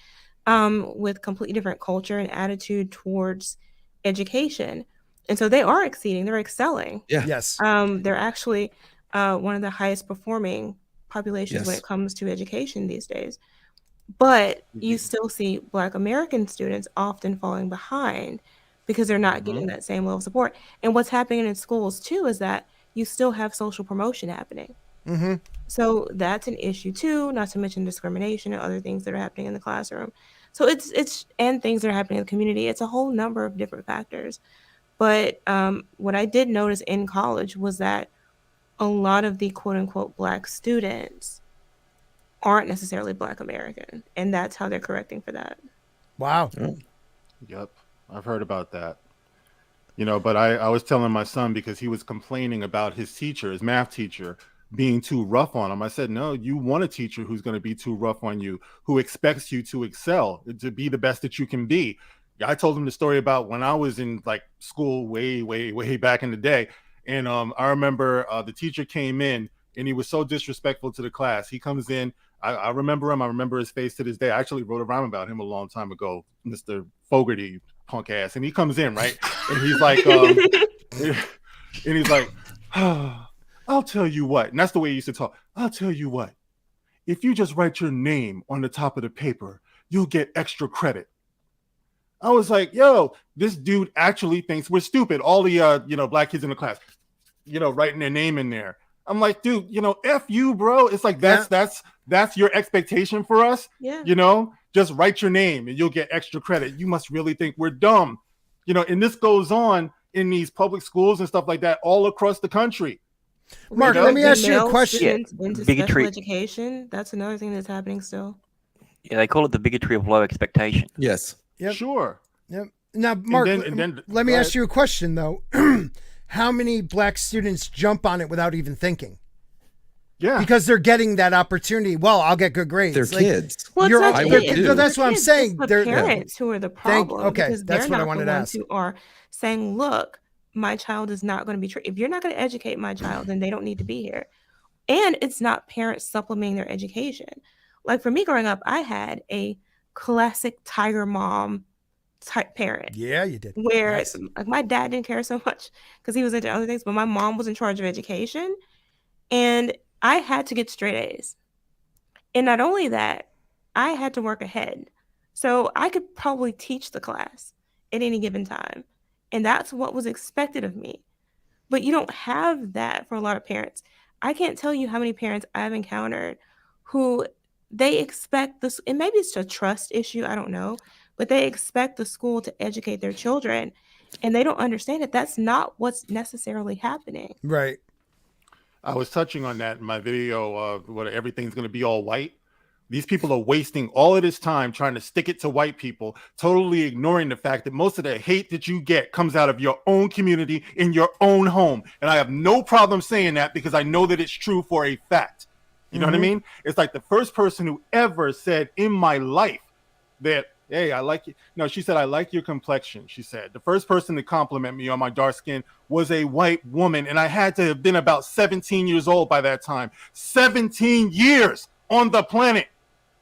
with completely different culture and attitude towards education. And so they are exceeding, they're excelling. Yeah. Yes. They're actually one of the highest performing populations when it comes to education these days. But you still see Black American students often falling behind because they're not getting that same level of support. And what's happening in schools too is that you still have social promotion happening. So that's an issue too, not to mention discrimination and other things that are happening in the classroom. So it's and things that are happening in the community. It's a whole number of different factors. But what I did notice in college was that a lot of the quote unquote Black students aren't necessarily Black American, and that's how they're correcting for that. Wow. Yep, I've heard about that. You know, but I was telling my son, because he was complaining about his teacher, his math teacher, being too rough on him. I said, no, you want a teacher who's going to be too rough on you, who expects you to excel, to be the best that you can be. I told him the story about when I was in like school way back in the day. And I remember the teacher came in and he was so disrespectful to the class. He comes in. I remember him. I remember his face to this day. I actually wrote a rhyme about him a long time ago, Mr. Fogarty, punk ass. And he comes in, right? And he's like, oh, I'll tell you what. And that's the way he used to talk. I'll tell you what. If you just write your name on the top of the paper, you'll get extra credit. I was like, yo, this dude actually thinks we're stupid. All the, black kids in the class, writing their name in there. I'm like, dude, F you, bro. It's like, that's your expectation for us. Yeah. Just write your name and you'll get extra credit. You must really think we're dumb. And this goes on in these public schools and stuff like that all across the country. Mark, let me ask you a question. Into Bigotry. special education, that's another thing that's happening still. Yeah, they call it the bigotry of low expectation. Yes. Yep. Sure. Yep. Now, Mark, let me ask you a question, though. How many black students jump on it without even thinking? Yeah. Because they're getting that opportunity. Well, I'll get good grades. They're kids. Well, You're it's not all- kids. no, that's what I'm Kids, saying. it's They're the parents who are the problem. Okay, because that's they're what I not wanted the to ones ask. who are saying, look, my child is not going to be treated. If you're not going to educate my child, then they don't need to be here. And it's not parents supplementing their education. Like for me growing up, I had a classic tiger mom type parent. Yeah, you did. Where Nice. like my dad didn't care so much because he was into other things, but my mom was in charge of education, and I had to get straight A's. And not only that, I had to work ahead, so I could probably teach the class at any given time, and that's what was expected of me. But you don't have that for a lot of parents. I can't tell you how many parents I've encountered who they expect this, and maybe it's a trust issue, I don't know, but they expect the school to educate their children, and they don't understand that that's not what's necessarily happening. Right. I was touching on that in my video, what everything's going to be all white. These people are wasting all of this time trying to stick it to white people, totally ignoring the fact that most of the hate that you get comes out of your own community in your own home. And I have no problem saying that because I know that it's true for a fact. You know what I mean? It's like the first person who ever said in my life that, hey, I like you. No, she said, I like your complexion. She said the first person to compliment me on my dark skin was a white woman. And I had to have been about 17 years old by that time. 17 years on the planet.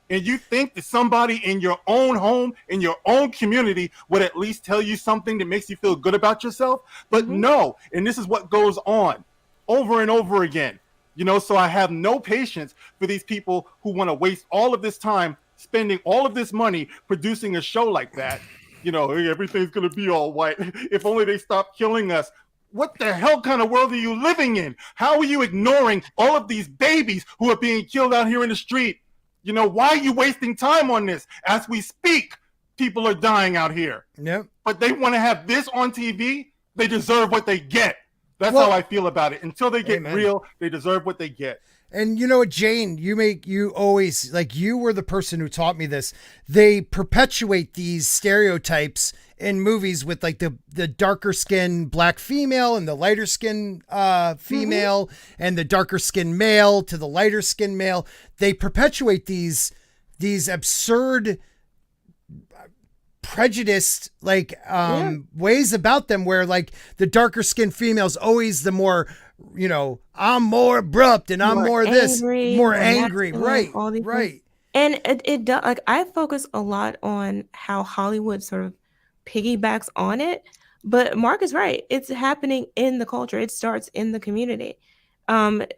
And you think that somebody in your own home, in your own community would at least tell you something that makes you feel good about yourself? But no. And this is what goes on over and over again. So I have no patience for these people who want to waste all of this time spending all of this money producing a show like that. Hey, everything's going to be all white. If only they stop killing us. What the hell kind of world are you living in? How are you ignoring all of these babies who are being killed out here in the street? Why are you wasting time on this? As we speak, people are dying out here. Yep. But they want to have this on TV. They deserve what they get. That's how I feel about it. Until they get real, they deserve what they get. And you know what, Jane, you always, like, you were the person who taught me this. They perpetuate these stereotypes in movies with like the darker skinned black female and the lighter skinned female and the darker skinned male to the lighter skinned male. They perpetuate these absurd prejudiced ways about them where like the darker skinned female is always the more, I'm more abrupt and I'm more angry, more angry. Right. Right. And it does, like, I focus a lot on how Hollywood sort of piggybacks on it, but Mark is right. It's happening in the culture. It starts in the community.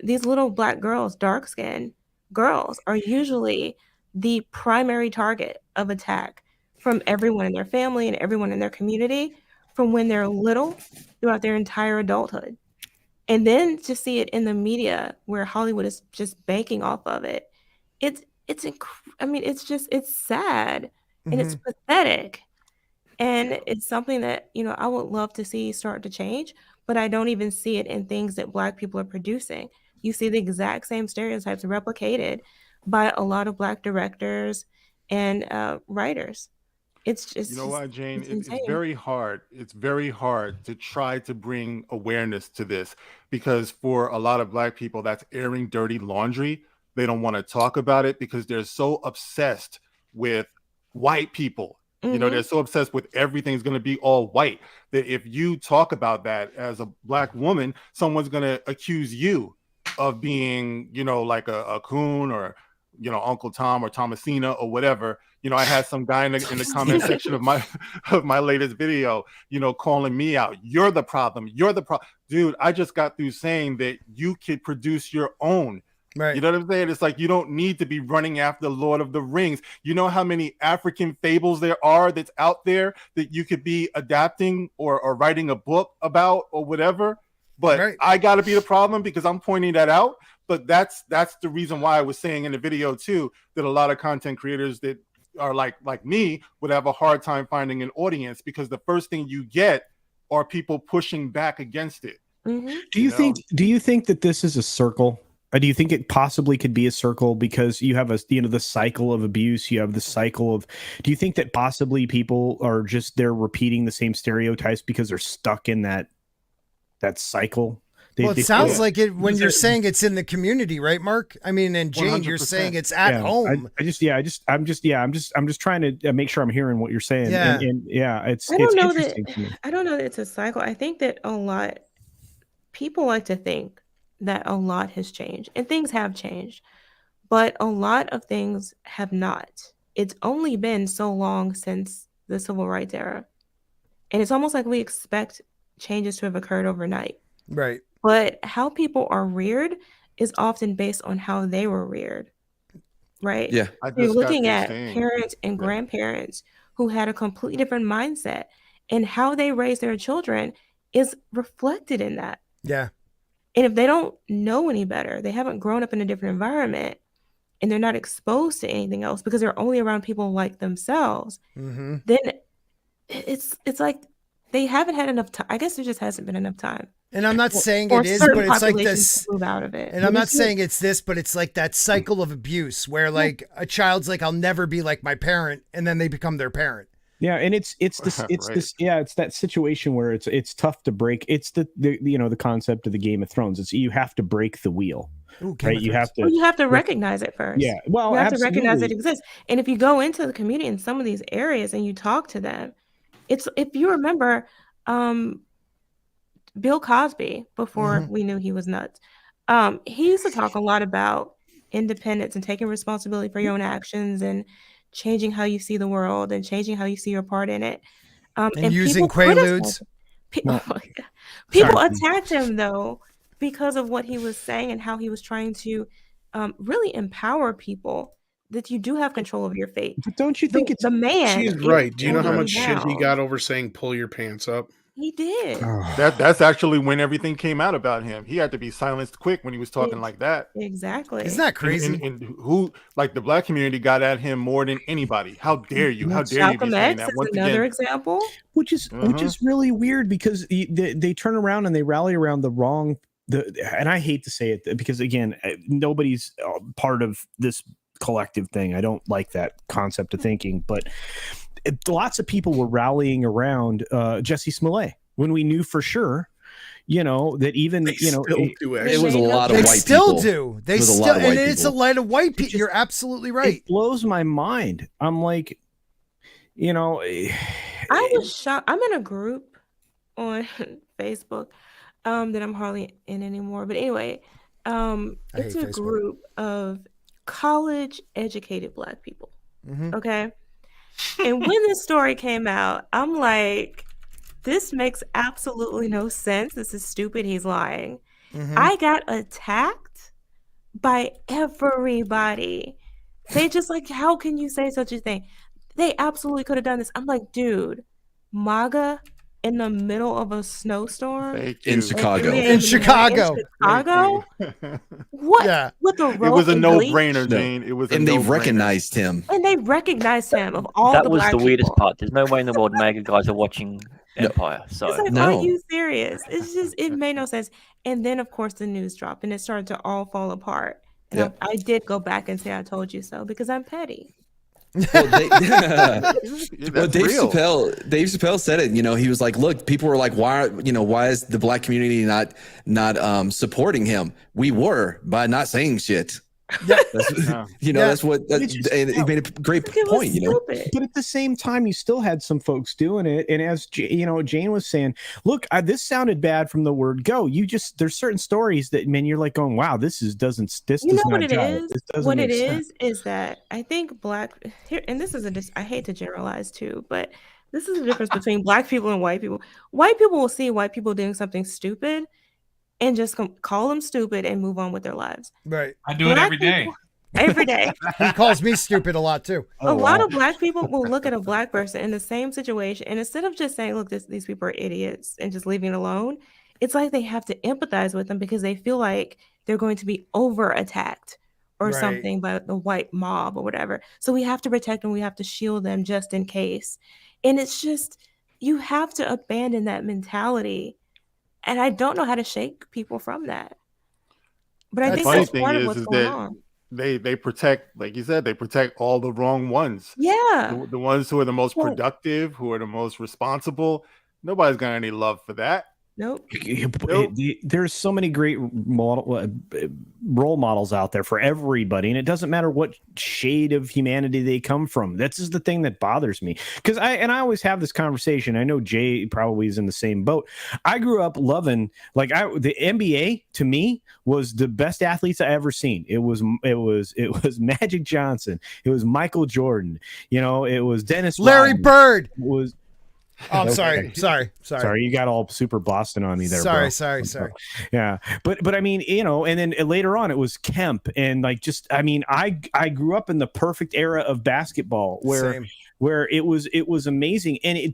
These little black girls, dark skinned girls, are usually the primary target of attack from everyone in their family and everyone in their community from when they're little throughout their entire adulthood. And then to see it in the media where Hollywood is just banking off of it, it's sad and it's pathetic. And it's something that, I would love to see start to change, but I don't even see it in things that Black people are producing. You see the exact same stereotypes replicated by a lot of Black directors and writers. It's just, you know what, Jane? It's insane. very hard. It's very hard to try to bring awareness to this because for a lot of Black people, that's airing dirty laundry. They don't want to talk about it because they're so obsessed with white people. You know, they're so obsessed with everything's going to be all white that if you talk about that as a Black woman, someone's going to accuse you of being, you know, like a coon or, you know, Uncle Tom or Thomasina or whatever. You know, I had some guy in the comment section of my latest video, you know, calling me out. You're the problem. You're the problem. Dude, I just got through saying that you could produce your own. Right. You know what I'm saying? It's like you don't need to be running after Lord of the Rings. You know how many African fables there are that's out there that you could be adapting or writing a book about or whatever. But I got to be the problem because I'm pointing that out. But that's the reason why I was saying in the video too that a lot of content creators that are like me would have a hard time finding an audience because the first thing you get are people pushing back against it. Do you think that this is a circle? Do you think it possibly could be a circle because you have the cycle of abuse, you have the cycle of, do you think that possibly people are just, they're repeating the same stereotypes because they're stuck in that cycle? It sounds like it when you're saying it's in the community, right, Mark? I mean, and Jane, 100%. You're saying it's at home. I'm just trying to make sure I'm hearing what you're saying. Yeah. And it's I don't know interesting to me. I don't know that it's a cycle. I think that people like to think that a lot has changed and things have changed, but a lot of things have not. It's only been so long since the civil rights era. And it's almost like we expect changes to have occurred overnight. Right. But how people are reared is often based on how they were reared. Right? Yeah. You're looking at parents and grandparents who had a completely different mindset, and how they raise their children is reflected in that. Yeah. And if they don't know any better, they haven't grown up in a different environment, and they're not exposed to anything else because they're only around people like themselves, then it's like they haven't had enough time. I guess there just hasn't been enough time. And I'm not saying it is, but it's like this. Move out of it. And I'm not saying it's this, but it's like that cycle of abuse where like a child's like, I'll never be like my parent, and then they become their parent. Yeah, and it's that situation where it's tough to break. It's the concept of the Game of Thrones. It's you have to break the wheel. Ooh, right? You have to recognize it first. Yeah. Well, you have to recognize it exists. And if you go into the community in some of these areas and you talk to them, it's, if you remember, Bill Cosby, before we knew he was nuts, he used to talk a lot about independence and taking responsibility for your own actions and changing how you see the world and changing how you see your part in it. And using Quaaludes. People attacked him though because of what he was saying and how he was trying to really empower people that you do have control of your fate. But don't you think it's the man? She's right. Do you know how much shit he got over saying pull your pants up? He did. That's actually when everything came out about him. He had to be silenced quick when he was talking like that. Exactly. Isn't that crazy? And who, like the Black community, got at him more than anybody? How dare you? How dare you be saying that? Once another example, which is really weird because they turn around and they rally around the wrong. And I hate to say it because again, nobody's part of this collective thing. I don't like that concept of thinking, but lots of people were rallying around Jesse Smollett when we knew for sure, that even it was a lot of white people. They still do. They still, and it's a lot of white people. You're absolutely right. It blows my mind. I'm like, I was shocked. I'm in a group on Facebook that I'm hardly in anymore. But anyway, it's a group of college educated Black people. Okay. And when this story came out, I'm like, this makes absolutely no sense. This is stupid. He's lying. I got attacked by everybody. They just like, how can you say such a thing? They absolutely could have done this. I'm like, dude, MAGA in the middle of a snowstorm in Chicago. In Chicago. What? Yeah. With the rope it was a no-brainer, Jane. It was, and they recognized him. And they recognized him of all that the was Black the weirdest people. part. There's no way in the world MAGA guys are watching Empire. So it's like, are you serious? It's just, it made no sense. And then of course the news dropped and it started to all fall apart. And I did go back and say I told you so because I'm petty. Well, Dave Chappelle said it. You know, he was like, "Look, people were like, why is the black community not supporting him? We were by not saying shit." Yeah, that's what. And he made a great point. You know, but at the same time, you still had some folks doing it. And as Jane was saying, look, this sounded bad from the word go. There's certain stories that, man, you're like going, wow, this doesn't. This you does know what not it jive. is. This doesn't What make it sense. is that I think black here, and this is I hate to generalize too, but this is the difference between black people and white people. White people will see white people doing something stupid and just call them stupid and move on with their lives. Right. I do it every day. Every day. He calls me stupid a lot too. A lot of black people will look at a black person in the same situation, and instead of just saying, look, these people are idiots and just leaving it alone, it's like they have to empathize with them because they feel like they're going to be over attacked or something by the white mob or whatever. So we have to protect them. We have to shield them just in case. And it's just, you have to abandon that mentality. And I don't know how to shake people from that. But I think that's part of what's going on. They protect, like you said, they protect all the wrong ones. Yeah. The ones who are the most productive, who are the most responsible. Nobody's got any love for that. Nope. There's so many great role models out there for everybody, and it doesn't matter what shade of humanity they come from. That's just the thing that bothers me, because I always have this conversation. I know Jay probably is in the same boat. I grew up loving the NBA. To me, was the best athletes I ever seen. It was Magic Johnson. It was Michael Jordan. It was Dennis Larry Rodman. Bird. It was. Oh, I'm sorry. You got all super Boston on me there. Sorry. Yeah, but I mean, and then later on it was Kemp, and I grew up in the perfect era of basketball where it was amazing, and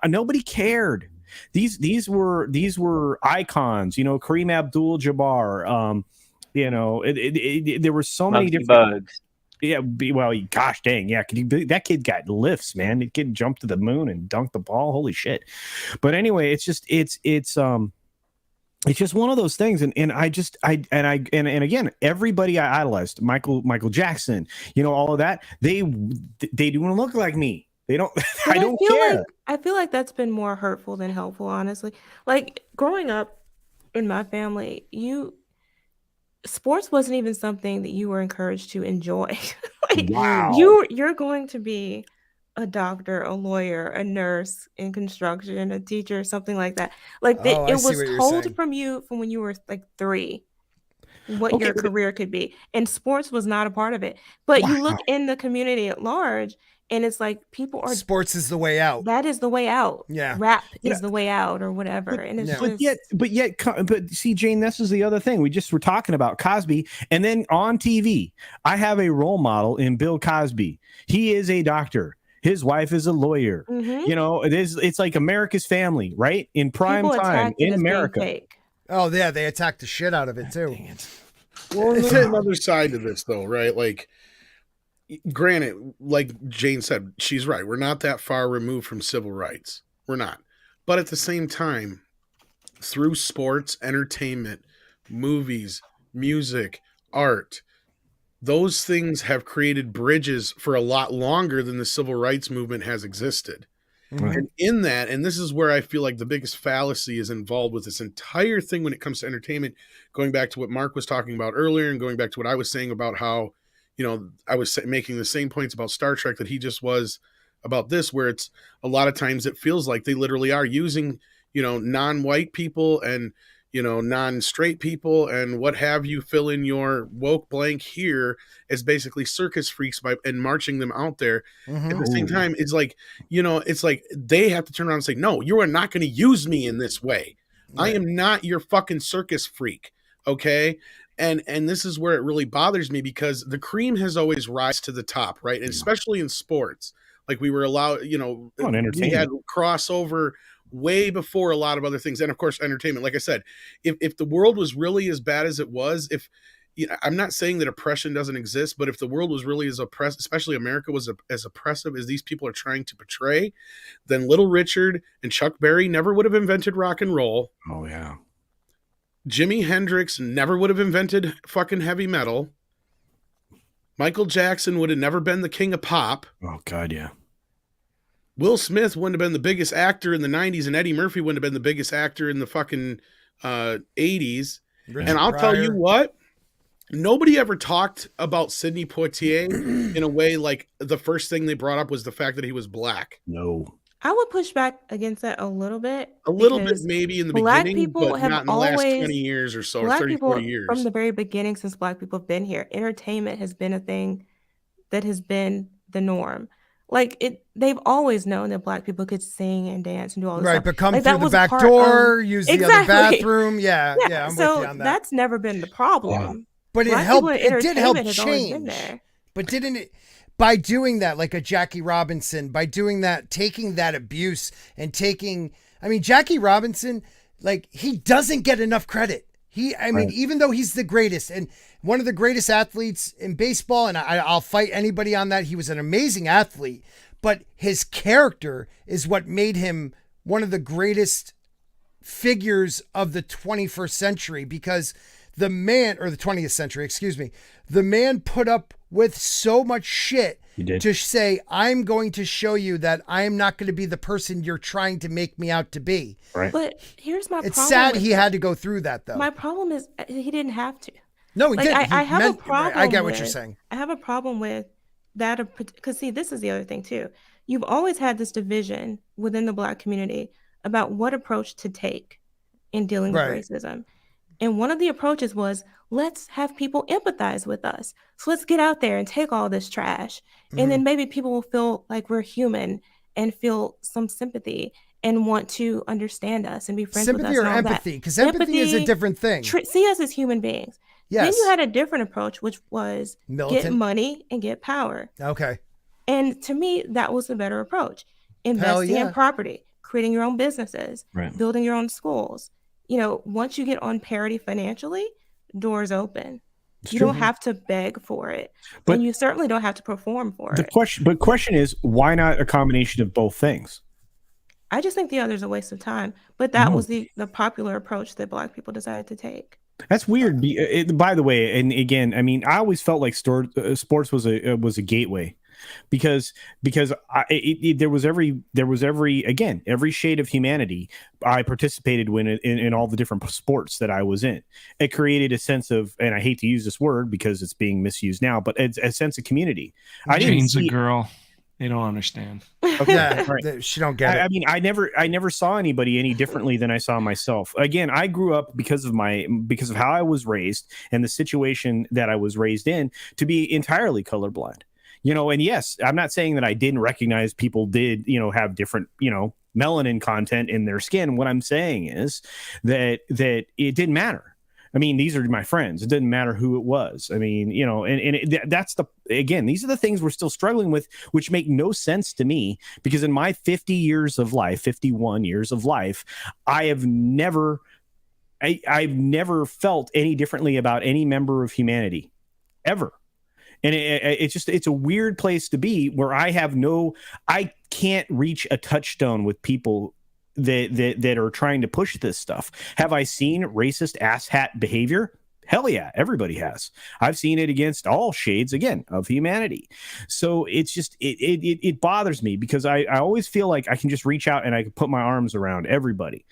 nobody cared. These were icons, Kareem Abdul-Jabbar. There were so many different bugs. Yeah, well, gosh dang, yeah. That kid got lifts, man. The kid jumped to the moon and dunked the ball. Holy shit! But anyway, it's just one of those things, and again, everybody I idolized, Michael Jackson, all of that. They don't look like me. They don't. I don't care. I feel like that's been more hurtful than helpful, honestly. Like growing up in my family, sports wasn't even something that you were encouraged to enjoy. Wow. You're going to be a doctor, a lawyer, a nurse in construction, a teacher, something like that. It was told from when you were like 3 what your career could be. And sports was not a part of it. But you look in the community at large, and it's like sports is the way out. That is the way out. Yeah. Rap is the way out or whatever. And it's but see, Jane, this is the other thing. We just were talking about Cosby, and then on TV, I have a role model in Bill Cosby. He is a doctor. His wife is a lawyer. Mm-hmm. It's like America's Family, right? In prime time in America. Oh yeah, they attacked the shit out of it too. Well, there's another side to this though, right? Like, granted, like Jane said, she's right. We're not that far removed from civil rights. We're not. But at the same time, through sports, entertainment, movies, music, art, those things have created bridges for a lot longer than the civil rights movement has existed. Mm-hmm. And in that, and this is where I feel like the biggest fallacy is involved with this entire thing when it comes to entertainment, going back to what Mark was talking about earlier and going back to what I was saying about how, I was making the same points about Star Trek that he just was about this, where it's a lot of times it feels like they literally are using, non-white people and, non-straight people and what have you, fill in your woke blank here as basically circus freaks and marching them out there. Mm-hmm. At the same time, it's like, it's like they have to turn around and say, no, you are not going to use me in this way. Right. I am not your fucking circus freak. Okay. And this is where it really bothers me, because the cream has always rise to the top, right? And especially in sports, like we were allowed, we had crossover way before a lot of other things. And of course, entertainment, like I said, if the world was really as bad as it was, I'm not saying that oppression doesn't exist, but if the world was really as oppressed, especially America was as oppressive as these people are trying to portray, then Little Richard and Chuck Berry never would have invented rock and roll. Oh yeah. Jimi Hendrix never would have invented fucking heavy metal. Michael Jackson would have never been the king of pop. Oh God, yeah. Will Smith wouldn't have been the biggest actor in the 90s, and Eddie Murphy wouldn't have been the biggest actor in the fucking 80s. Richard And I'll tell Pryor. you what, nobody ever talked about Sidney Poitier in a way like the first thing they brought up was the fact that he was black. No. I would push back against that a little bit. A little bit because maybe in the Black beginning, people but have not in the last always- 20 years or so, or Black 30, people 40 years. from the very beginning, since Black people have been here, entertainment has been a thing that has been the norm. Like they've always known that Black people could sing and dance and do all this Right, stuff. but come Like, through that the was back part door, of- use the other Exactly. bathroom. Yeah, I'm so with you on that. that's never been the problem. But it Black helped. people in It did help entertainment has always been change. there. But didn't it? By doing that, like a Jackie Robinson, by doing that, taking that abuse and taking, I mean, Jackie Robinson, like he doesn't get enough credit. Even though he's the greatest and one of the greatest athletes in baseball, and I'll fight anybody on that. He was an amazing athlete, but his character is what made him one of the greatest figures of the 21st century, because the man, or the 20th century, excuse me, the man put up with so much shit to say, I'm going to show you that I am not going to be the person you're trying to make me out to be. Right. But here's my problem. It's sad with he that. had to go through that, though. My problem is he didn't have to. No, he Like, didn't. I have meant- a problem. I get what you're with- saying. I have a problem with that, because see, this is the other thing too. You've always had this division within the Black community about what approach to take in dealing Right. with racism. And one of the approaches was, let's have people empathize with us. So let's get out there and take all this trash. And then maybe people will feel like we're human and feel some sympathy and want to understand us and be friends with us. Sympathy or and all that. empathy? Because empathy is a different thing. See us as human beings. Then Yes. you had a different approach, which was get Militant. money and get power. Okay. And to me, that was a better approach. Investing yeah. in property, creating your own businesses, Right. building your own schools. You know, once you get on parity financially, doors open. You true. don't have to beg for it, But- and you certainly don't have to perform for The it. question is, why not a combination of both things? I just think the other's a waste of time. But that No. was the popular approach that Black people decided to take. That's weird. By the way, and again, I mean, I always felt like sports was a gateway, because there was every shade of humanity I participated in all the different sports that I was in. It created a sense of, and I hate to use this word because it's being misused now, but it's a sense of community. I didn't Jane's a see. girl. They don't understand. Okay, Yeah, right. she don't get it. I mean, I never saw anybody any differently than I saw myself. Again, I grew up because of how I was raised and the situation that I was raised in to be entirely colorblind. And yes, I'm not saying that I didn't recognize people did, have different, melanin content in their skin. What I'm saying is that it didn't matter. I mean, these are my friends. It didn't matter who it was. I mean, that's these are the things we're still struggling with, which make no sense to me, because in my 51 years of life, I've never felt any differently about any member of humanity ever. And it's a weird place to be, where I can't reach a touchstone with people that are trying to push this stuff. Have I seen racist asshat behavior? Hell yeah, everybody has. I've seen it against all shades, again, of humanity. So it's just, it bothers me, because I always feel like I can just reach out and I can put my arms around everybody.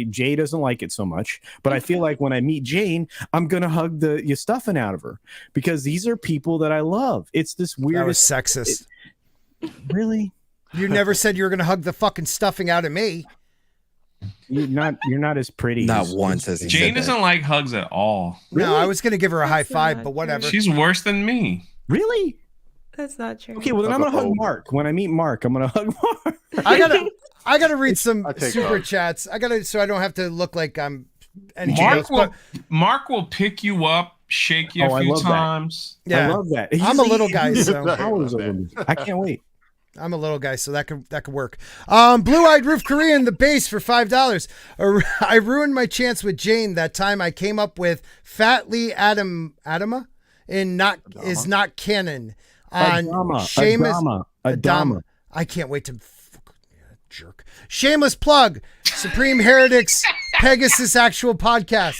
Jay doesn't like it so much, but I feel like when I meet Jane, I'm going to hug the stuffing out of her, because these are people that I love. It's this weird. That was sexist. Really? You never said you were going to hug the fucking stuffing out of me. You're not as pretty. Not once has he Jane said that. doesn't like hugs at all. No, I was going to give her a high That's five, not but whatever. true. She's worse than me. Really? That's not true. Okay, well then I'm gonna hug Mark. When I meet Mark, I'm gonna hug Mark. I gotta read some I take super hugs. chats. so I don't have to look like I'm anything else. Mark will pick you up, shake you Oh, a I few love that. times. Yeah. I love that. I'm a little guy, so Powers over me. I can't wait. I'm a little guy, so that could work. Blue-eyed Roof Korean, the base for $5. I ruined my chance with Jane that time I came up with Fat Lee Adama is not canon on Seamus Adama. I can't wait to jerk. Shameless plug. Supreme Heretics Pegasus actual podcast.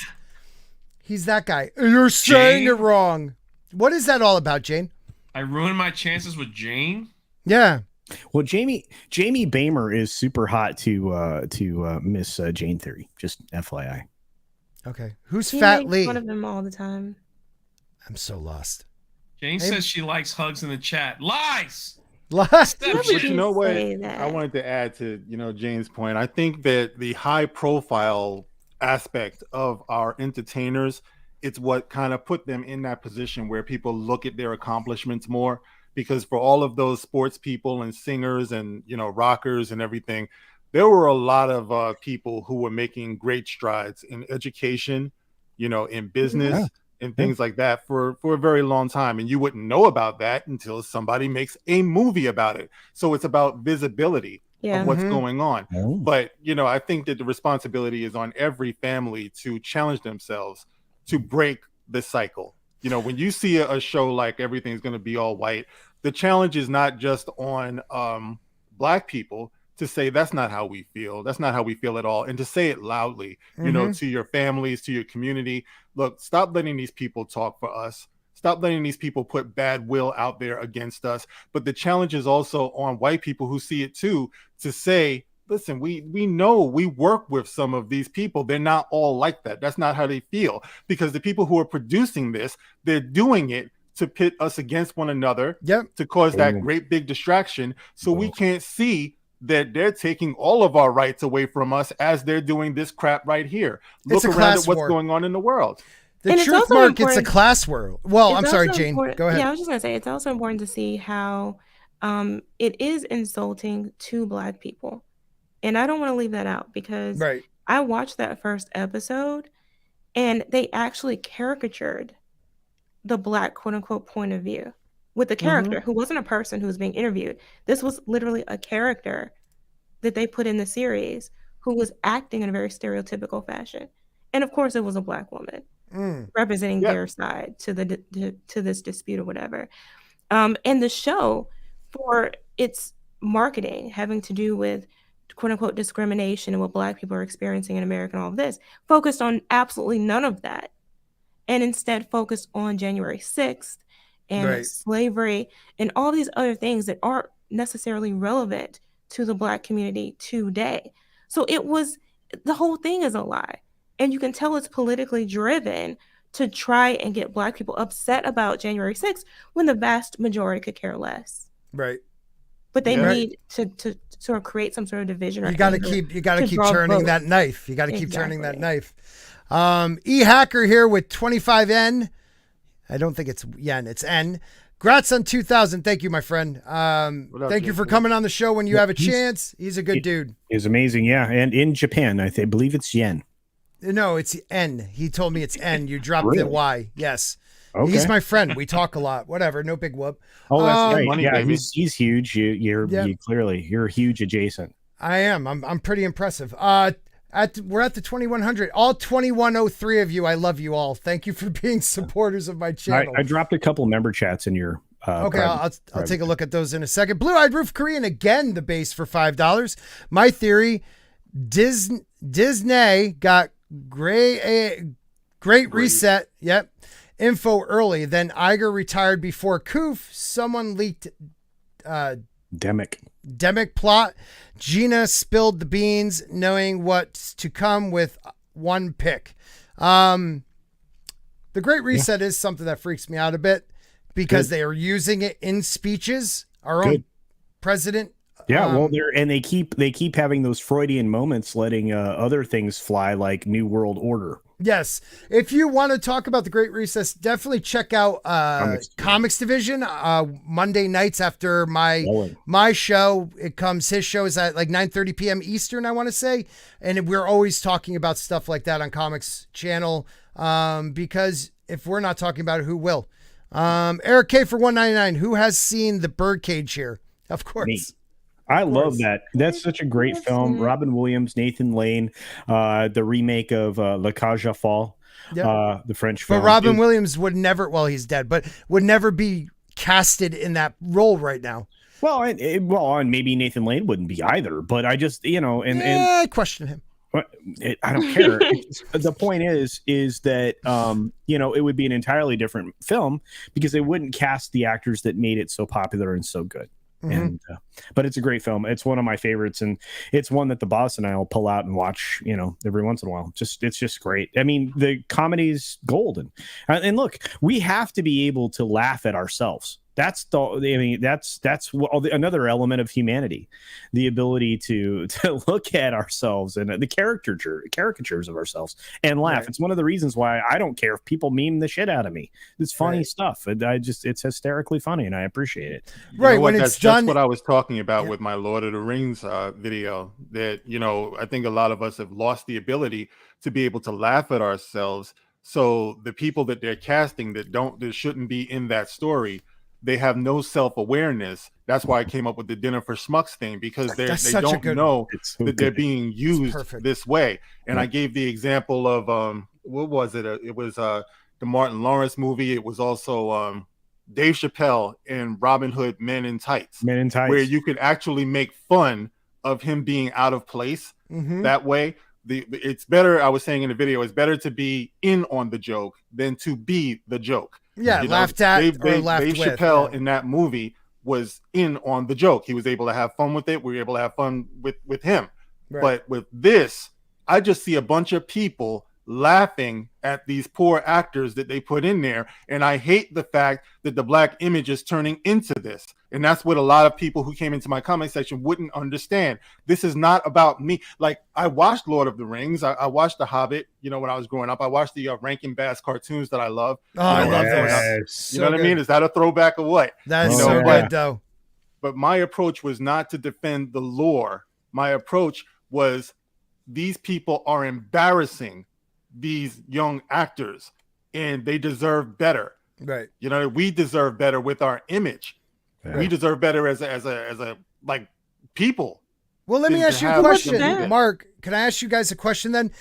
He's that guy. You're saying it wrong. What is that all about, Jane? I ruined my chances with Jane. Yeah. Well, Jamie Bamer is super hot to Miss Jane Theory. Just FYI. Okay. Who's He Fat makes Lee? fun of him all the time. I'm so lost. Jane says she likes hugs in the chat. Lies. Lost. But you know what? say that. I wanted to add to Jane's point. I think that the high profile aspect of our entertainers, it's what kind of put them in that position where people look at their accomplishments more. Because for all of those sports people and singers and rockers and everything, there were a lot of people who were making great strides in education, in business and things like that for a very long time. And you wouldn't know about that until somebody makes a movie about it. So it's about visibility of what's going on. But, I think that the responsibility is on every family to challenge themselves to break the cycle. When you see a show like Everything's Going to Be All White, the challenge is not just on Black people to say that's not how we feel. That's not how we feel at all. And to say it loudly, to your families, to your community. Look, stop letting these people talk for us. Stop letting these people put bad will out there against us. But the challenge is also on white people who see it too, to say, listen, we know we work with some of these people. They're not all like that. That's not how they feel. Because the people who are producing this, they're doing it to pit us against one another, to cause that great big distraction. So we can't see that they're taking all of our rights away from us as they're doing this crap right here. Look around at what's going on in the world. The truth market's a class war. Well, I'm sorry, Jane. Go ahead. Yeah, I was just going to say, it's also important to see how it is insulting to Black people. And I don't want to leave that out because I watched that first episode and they actually caricatured the Black quote unquote point of view with the character who wasn't a person who was being interviewed. This was literally a character that they put in the series who was acting in a very stereotypical fashion. And of course it was a Black woman representing their side to this dispute or whatever. And the show, for its marketing having to do with quote unquote discrimination and what Black people are experiencing in America and all of this, focused on absolutely none of that. And instead focused on January 6th and slavery and all these other things that aren't necessarily relevant to the Black community today. So the whole thing is a lie. And you can tell it's politically driven to try and get Black people upset about January 6th when the vast majority could care less. Right. But they need to sort of create some sort of division. You got to keep turning that knife. You got to keep turning that knife. E-Hacker here with 25N. I don't think it's yen, it's N. Grats on 2,000. Thank you, my friend. Thank you for coming on the show when you have a chance. He's a good dude. He's amazing, yeah. And in Japan, I believe it's yen. No, it's N. He told me it's N. You dropped the Y. Yes. Okay. He's my friend. We talk a lot. Whatever. No big whoop. Oh, that's right. Money, yeah, he's huge. You're huge adjacent. I am. I'm pretty impressive. We're at the 2100. All 2103 of you. I love you all. Thank you for being supporters of my channel. I dropped a couple member chats in your. Okay, I'll take a look at those in a second. Blue Eyed Roof Korean again. The base for $5. My theory: Disney got great reset. Yep. Info early. Then Iger retired before Koof. Someone leaked. Demic plot. Gina spilled the beans, knowing what's to come with one pick. The Great Reset is something that freaks me out a bit because they are using it in speeches. Our own president. Yeah, they keep having those Freudian moments, letting other things fly like New World Order. Yes. If you want to talk about the Great Recess, definitely check out Comics Division Monday nights after my show. His show is at like 9:30 p.m. Eastern, I want to say. And we're always talking about stuff like that on Comics Channel because if we're not talking about it, who will? Eric K for $1.99. Who has seen The Birdcage here? Of course. Me. I love that. That's such a great film. Robin Williams, Nathan Lane, the remake of La Cage aux Folles, the French film. But Robin Williams would never, well, he's dead, but would never be casted in that role right now. Well, and maybe Nathan Lane wouldn't be either, but I just, I question him. I don't care. The point is that it would be an entirely different film because they wouldn't cast the actors that made it so popular and so good. And but it's a great film. It's one of my favorites, and it's one that the boss and I will pull out and watch, every once in a while. It's just great. I mean, the comedy's golden. And look, we have to be able to laugh at ourselves. That's another element of humanity, the ability to look at ourselves and the caricatures of ourselves and laugh. Right. It's one of the reasons why I don't care if people meme the shit out of me. It's funny stuff. It's hysterically funny, and I appreciate it. Right. When that's just what I was talking about with my Lord of the Rings video. That I think a lot of us have lost the ability to be able to laugh at ourselves. So the people that they're casting that shouldn't be in that story, they have no self-awareness. That's why I came up with the Dinner for Schmucks thing, because they don't know that they're being used this way. And I gave the example of what was it? It was the Martin Lawrence movie. It was also Dave Chappelle in Robin Hood Men in Tights, where you could actually make fun of him being out of place that way. It's better, I was saying in the video, it's better to be in on the joke than to be the joke. Yeah, laughed at or laughed Dave with. Chappelle in that movie was in on the joke. He was able to have fun with it. We were able to have fun with him. Right. But with this, I just see a bunch of people laughing at these poor actors that they put in there. And I hate the fact that the black image is turning into this. And that's what a lot of people who came into my comment section wouldn't understand. This is not about me. Like, I watched Lord of the Rings. I watched The Hobbit, when I was growing up. I watched the Rankin Bass cartoons that I love. Oh, I love those. You know what I mean? Is that a throwback or what? That's so good, though. But my approach was not to defend the lore. My approach was, these people are embarrassing these young actors, and they deserve better. Right. We deserve better with our image. Yeah. We deserve better as a like people. Well, let me ask you a question, Mark. Can I ask you guys a question then?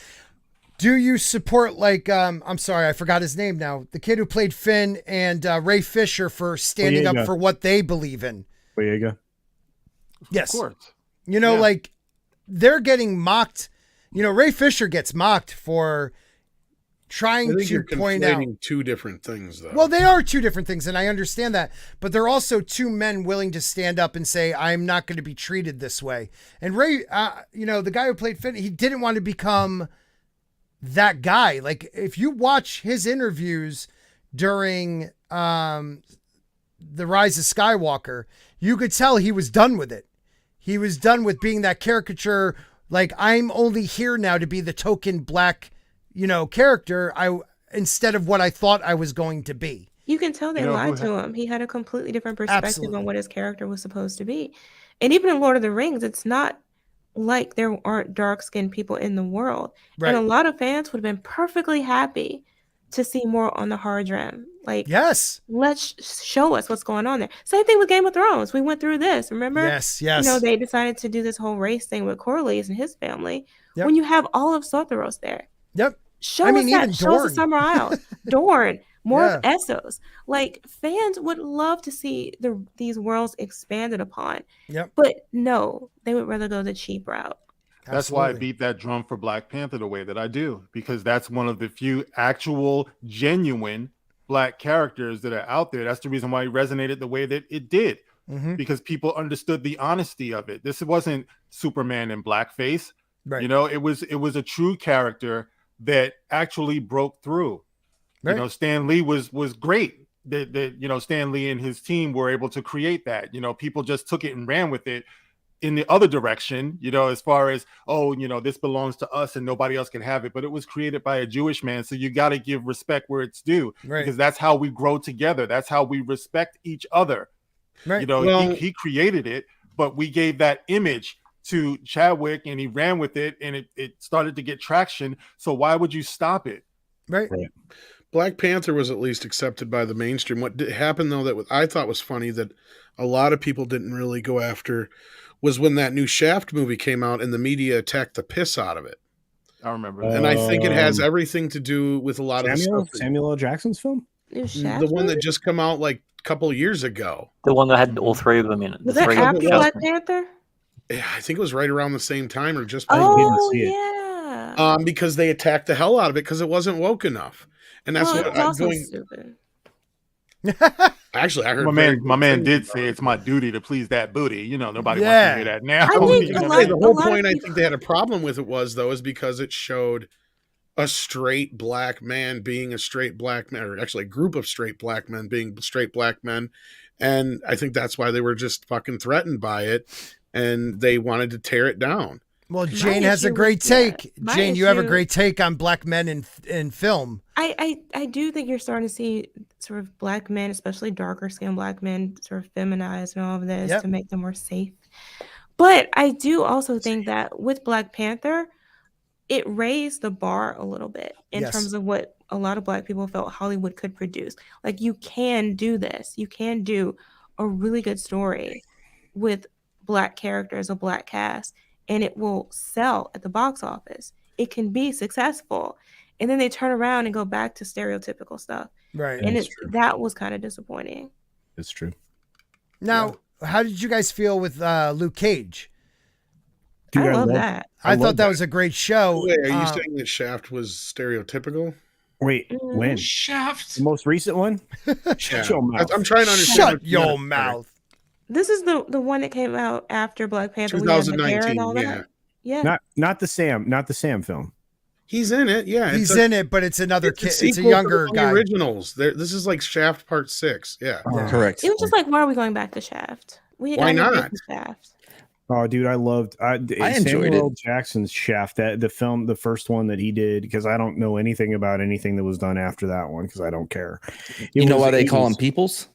Do you support, like, I'm sorry, I forgot his name now, the kid who played Finn and Ray Fisher for standing up for what they believe in? Boyega. Yes. Of course. Like, they're getting mocked. Ray Fisher gets mocked for trying to point out two different things, though. Well, they are two different things, and I understand that, but they're also two men willing to stand up and say, I'm not going to be treated this way. And Ray, the guy who played Finn, he didn't want to become that guy. Like, if you watch his interviews during The Rise of Skywalker, you could tell he was done with it. He was done with being that caricature. Like, I'm only here now to be the token black, character instead of what I thought I was going to be. You can tell they lied to him. He had a completely different perspective on what his character was supposed to be. And even in Lord of the Rings, it's not like there aren't dark-skinned people in the world. Right. And a lot of fans would have been perfectly happy to see more on the hard rim. Like, yes, let's show us what's going on there. Same thing with Game of Thrones. We went through this, remember? Yes. They decided to do this whole race thing with Corlys and his family. Yep. When you have all of Sotheros there. Yep. Show us the Summer Isles, Dorne, more of Essos. Like, fans would love to see these worlds expanded upon. Yep. But no, they would rather go the cheap route. That's why I beat that drum for Black Panther the way that I do, because that's one of the few actual, genuine black characters that are out there. That's the reason why it resonated the way that it did, because people understood the honesty of it. This wasn't Superman in blackface. Right. It was a true character that actually broke through. Right. Stan Lee was great. That Stan Lee and his team were able to create that. People just took it and ran with it in the other direction, as far as, this belongs to us and nobody else can have it. But it was created by a Jewish man. So you got to give respect where it's due, because that's how we grow together. That's how we respect each other. Right. He created it, but we gave that image to Chadwick and he ran with it, and it started to get traction. So why would you stop it? Right. Black Panther was at least accepted by the mainstream. What happened, though, that I thought was funny that a lot of people didn't really go after was when that new Shaft movie came out and the media attacked the piss out of it. I remember that. And I think it has everything to do with a lot of stuff. Samuel L. Jackson's film? The one that just come out like a couple years ago. The one that had all three of them in it. Was that after Black Panther? Yeah, I think it was right around the same time or just. Oh, yeah. because they attacked the hell out of it because it wasn't woke enough. And that's what I'm going. Stupid. Actually, I heard my man did say it's my duty to please that booty. You know, nobody wants to hear that now. The whole point I think they had a problem with it was though is because it showed a straight black man being a straight black man, or actually a group of straight black men being straight black men, and I think that's why they were just fucking threatened by it, and they wanted to tear it down. Well, Jane has a great take. Jane, you have a great take on black men in film. I do think you're starting to see sort of black men, especially darker skinned black men, sort of feminized and all of this to make them more safe. But I do also think that with Black Panther, it raised the bar a little bit in terms of what a lot of black people felt Hollywood could produce. Like, you can do this. You can do a really good story with black characters, a black cast, and it will sell at the box office. It can be successful. And then they turn around and go back to stereotypical stuff. Right. And that was kind of disappointing. It's true. Now, how did you guys feel with Luke Cage? Dude, I love that. I thought that was a great show. Wait, are you saying that Shaft was stereotypical? Wait, when? Shaft. The most recent one? Shut your mouth. I'm trying to understand. Shut your mouth. This is the one that came out after Black Panther. 2019, and all that. Yeah. Not the Sam film. He's in it, yeah. He's in it, but it's another kid. It's a younger guy. Originals. This is like Shaft Part 6. Yeah, correct. It was just like, why are we going back to Shaft? Why not? Shaft. Oh, dude, I enjoyed Samuel Jackson's Shaft, the first one that he did, because I don't know anything about anything that was done after that one because I don't care. You know why they call him Peoples?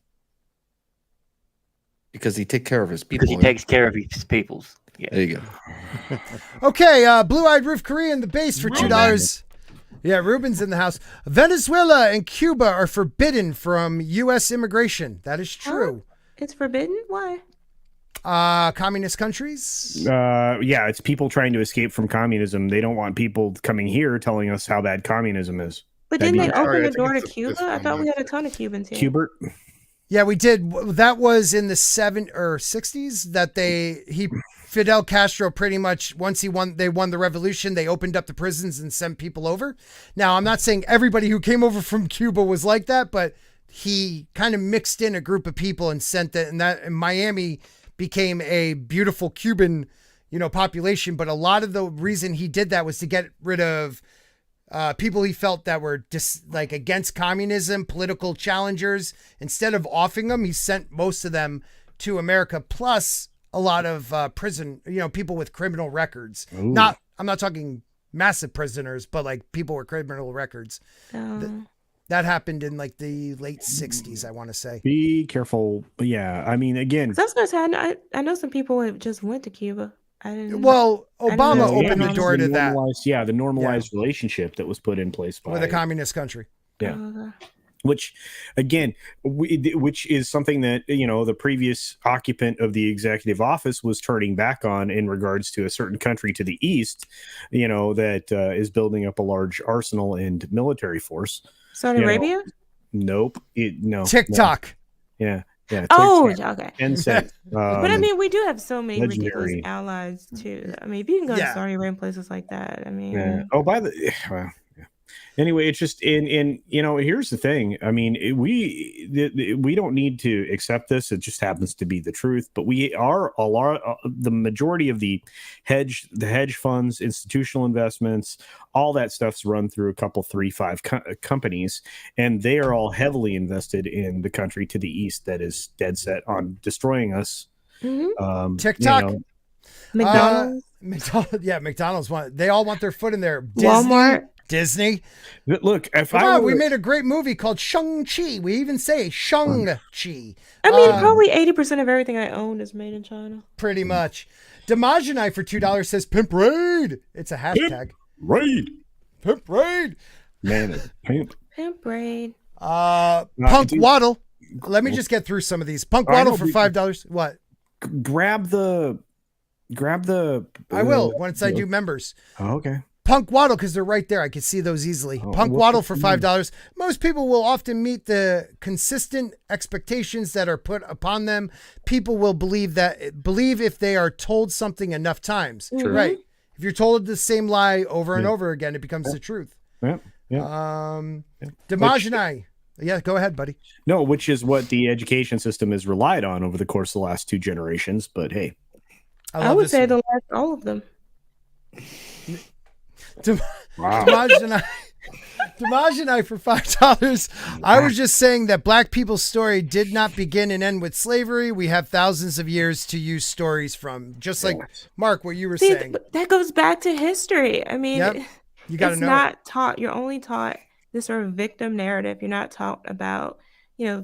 Because he takes care of his people. Because he takes care of his peoples. Yeah. There you go. Okay, Blue-Eyed Roof Korea in the base for $2. Yeah, Ruben's in the house. Venezuela and Cuba are forbidden from U.S. immigration. That is true. It's forbidden? Why? Communist countries? Yeah, it's people trying to escape from communism. They don't want people coming here telling us how bad communism is. But didn't they open the door to Cuba? I thought we had a ton of Cubans here. Cubert? Yeah, we did. That was in the 60s that Fidel Castro pretty much, once they won the revolution, they opened up the prisons and sent people over. Now, I'm not saying everybody who came over from Cuba was like that, but he kind of mixed in a group of people and sent that, and Miami became a beautiful Cuban, population. But a lot of the reason he did that was to get rid of people he felt that were just like against communism, political challengers. Instead of offing them, he sent most of them to America, plus a lot of prison, people with criminal records. Ooh. I'm not talking massive prisoners, but like people with criminal records. That happened in like the late 60s, I want to say. Be careful. Yeah, I mean, again. I was going to say, I know some people who just went to Cuba. Obama opened the door to that. Yeah, the normalized relationship that was put in place with a communist country. Yeah. Which, again, which is something that, the previous occupant of the executive office was turning back on in regards to a certain country to the east, that is building up a large arsenal and military force. Saudi Arabia? Nope. No. TikTok. No. Yeah. Yeah. Oh, okay. Tencent. But I mean, we do have so many ridiculous allies too. I mean, if you can go to Saudi Arabia and places like that, I mean. Yeah. Oh, anyway, it's just here's the thing. I mean, we don't need to accept this. It just happens to be the truth. But we are the majority of the hedge funds, institutional investments, all that stuff's run through a couple 3-5 companies, and they are all heavily invested in the country to the east that is dead set on destroying us. Mm-hmm. TikTok, McDonald's. McDonald's they all want their foot in there. Disney. Look, we made a great movie called Shang-Chi. We even say Shang-Chi. I mean, probably 80% of everything I own is made in China. Pretty much. Damajanai for $2 says Pimp Raid. It's a hashtag. Pimp Raid. Man, Pimp Raid. Punk Waddle. Let me just get through some of these. Punk Waddle for $5. What? Grab the. I will once I do members. Oh, okay. Punk Waddle, because they're right there. I can see those easily. Punk Waddle for $5. Most people will often meet the consistent expectations that are put upon them. People will believe if they are told something enough times. Mm-hmm. Right. If you're told the same lie over and over again, it becomes the truth. Yeah. Damajanai. Yeah, go ahead, buddy. No, which is what the education system has relied on over the course of the last 2 generations. But hey, I would say the last all of them. Damajanai for $5. I was just saying that Black people's story did not begin and end with slavery. We have thousands of years to use stories from. Just like Mark, what you were saying. That goes back to history. I mean, you got to know. It's not taught. You're only taught this sort of victim narrative. You're not taught about,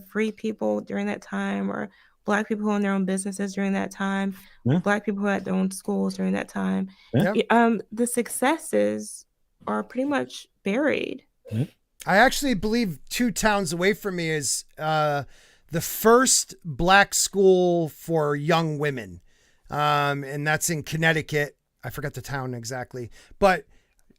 free people during that time, or Black people who own their own businesses during that time, Black people who had their own schools during that time. The successes are pretty much buried. I actually believe 2 towns away from me is the first Black school for young women. And that's in Connecticut. I forgot the town exactly, but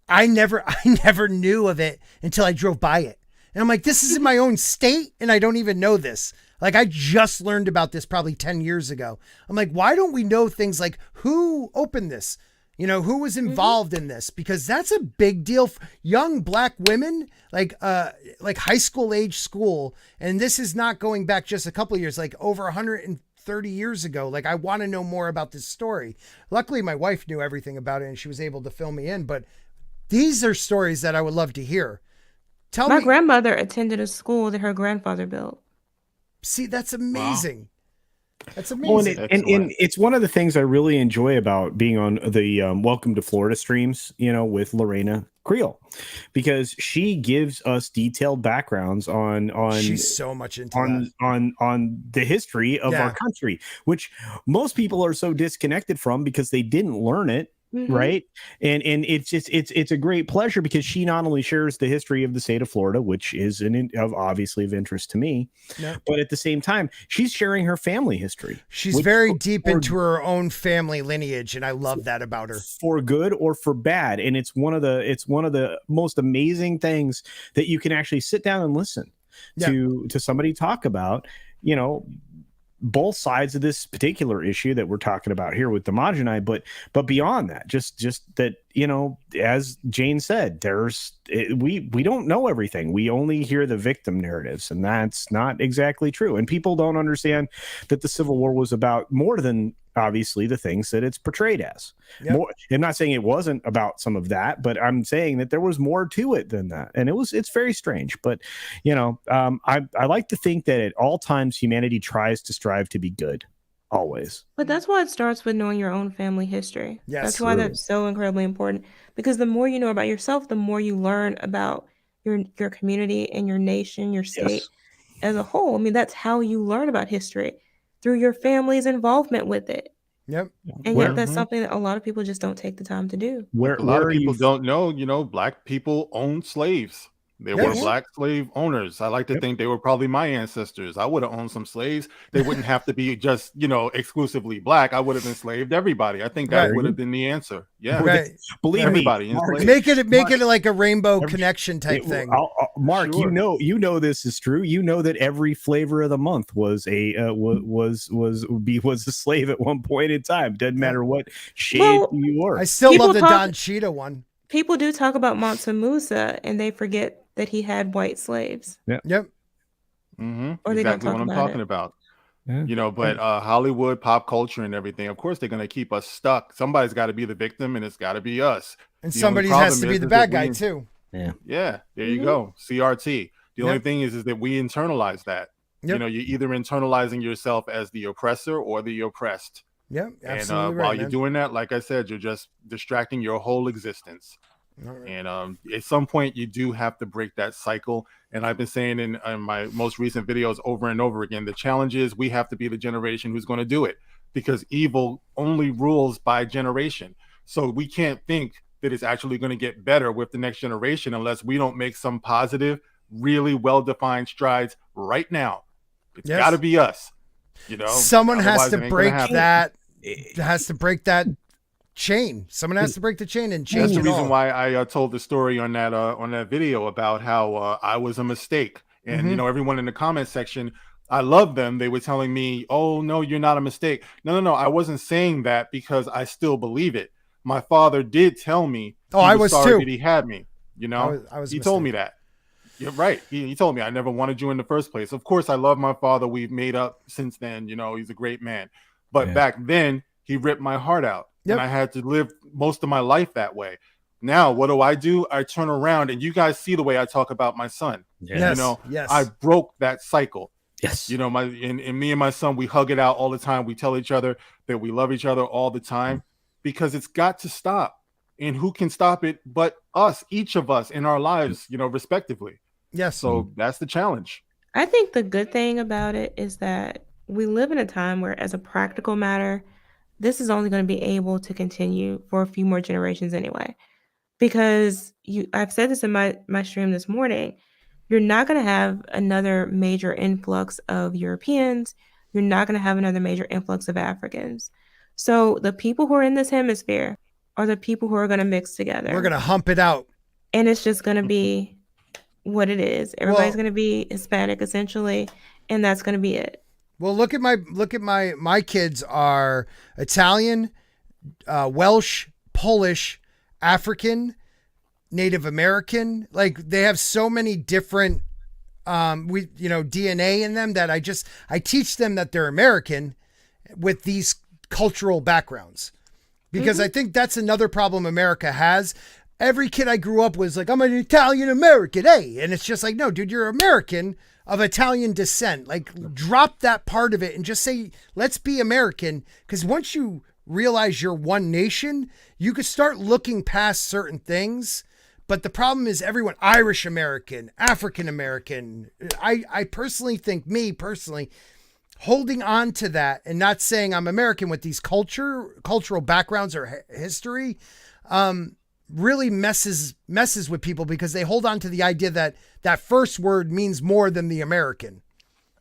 I never knew of it until I drove by it. And I'm like, this is in my own state and I don't even know this. Like, I just learned about this probably 10 years ago. I'm like, why don't we know things like who opened this? Who was involved in this? Because that's a big deal. Young Black women, like high school age school. And this is not going back just a couple of years, like over 130 years ago. Like, I want to know more about this story. Luckily, my wife knew everything about it and she was able to fill me in. But these are stories that I would love to hear. My grandmother attended a school that her grandfather built. See, that's amazing. Wow. That's amazing. Well, and it's one of the things I really enjoy about being on the Welcome to Florida streams, with Lorena Creel, because she gives us detailed backgrounds on she's so much into on the history of our country, which most people are so disconnected from because they didn't learn it. Right. And it's a great pleasure because she not only shares the history of the state of Florida, which is obviously of interest to me, but at the same time, she's sharing her family history. She's very deep into her own family lineage. And I love that about her, for good or for bad. And it's one of the most amazing things that you can actually sit down and listen to somebody talk about, both sides of this particular issue that we're talking about here with Damajanai, but beyond that, just that, as Jane said, we don't know everything. We only hear the victim narratives, and that's not exactly true. And people don't understand that the Civil War was about more than obviously the things that it's portrayed as. I'm not saying it wasn't about some of that, but I'm saying that there was more to it than that. And it's very strange, but I like to think that at all times humanity tries to strive to be good, always. But that's why it starts with knowing your own family history. Yes, that's why that's so incredibly important, because the more you know about yourself, the more you learn about your community and your nation, your state as a whole. I mean, that's how you learn about history, through your family's involvement with it. Yep. And yet that's something that a lot of people just don't take the time to do. A lot of people don't know, Black people owned slaves. They were Black slave owners. I like to think they were probably my ancestors. I would have owned some slaves. They wouldn't have to be just, exclusively Black. I would have enslaved everybody. I think that would have been the answer. Yeah. Right. Believe everybody me. Make it like a rainbow connection type thing. Mark, sure. you know this is true. You know that every flavor of the month was a slave at one point in time. Doesn't matter what shade you were. I still love the Don Cheetah one. People do talk about Mansa Musa and they forget that he had white slaves. Yep. Mm-hmm. Or they exactly don't talk what I'm talking about. Yeah. But Hollywood, pop culture, and everything. Of course, they're going to keep us stuck. Somebody's got to be the victim, and it's got to be us. And somebody has to be the bad guy too. Yeah. Yeah. There you go. CRT. The only thing is that we internalize that. Yep. You're either internalizing yourself as the oppressor or the oppressed. Yeah, absolutely. And while you're doing that, like I said, you're just distracting your whole existence. Right. And at some point, you do have to break that cycle. And I've been saying in my most recent videos over and over again, the challenge is we have to be the generation who's going to do it, because evil only rules by generation. So we can't think that it's actually going to get better with the next generation unless we don't make some positive, really well-defined strides right now. It's got to be us. Someone has to break that. Has to break that chain. Someone has to break the chain and change. That's the reason why I told the story on that video about how I was a mistake. And everyone in the comment section, I love them. They were telling me, "Oh no, you're not a mistake." No. I wasn't saying that because I still believe it. my father did tell me. Oh, I was sorry too. that he had me. You know, I was he told me that. You're right. He told me I never wanted you in the first place. Of course, I love my father. We've made up since then. You know, he's a great man. But back then, he ripped my heart out. And I had to live most of my life that way. Now, what do? I turn around, and you guys see the way I talk about my son. Yes. You know, Yes. I broke that cycle. Yes. You know, and me and my son, we hug it out all the time. We tell each other that we love each other all the time because it's got to stop. And who can stop it but us, each of us in our lives, you know, respectively. Yes. So that's the challenge. I think the good thing about it is that we live in a time where, as a practical matter, this is only going to be able to continue for a few more generations anyway. Because I've said this in my stream this morning, you're not going to have another major influx of Europeans. You're not going to have another major influx of Africans. So the people who are in this hemisphere are the people who are going to mix together. We're going to hump it out. And it's just going to be what it is. Everybody's going to be Hispanic essentially, and that's going to be it. Well, look at my kids are Italian, Welsh, Polish, African, Native American. Like they have so many different DNA in them that I teach them that they're American with these cultural backgrounds. Because I think that's another problem America has. Every kid I grew up was like, I'm an Italian American, hey. And it's just like, no, dude, you're American of Italian descent. Like, drop that part of it and just say, let's be American. Because once you realize you're one nation, you could start looking past certain things. But the problem is everyone, Irish American, African American. I personally think, holding on to that and not saying I'm American with these cultural backgrounds or history, really messes with people because they hold on to the idea that first word means more than the American.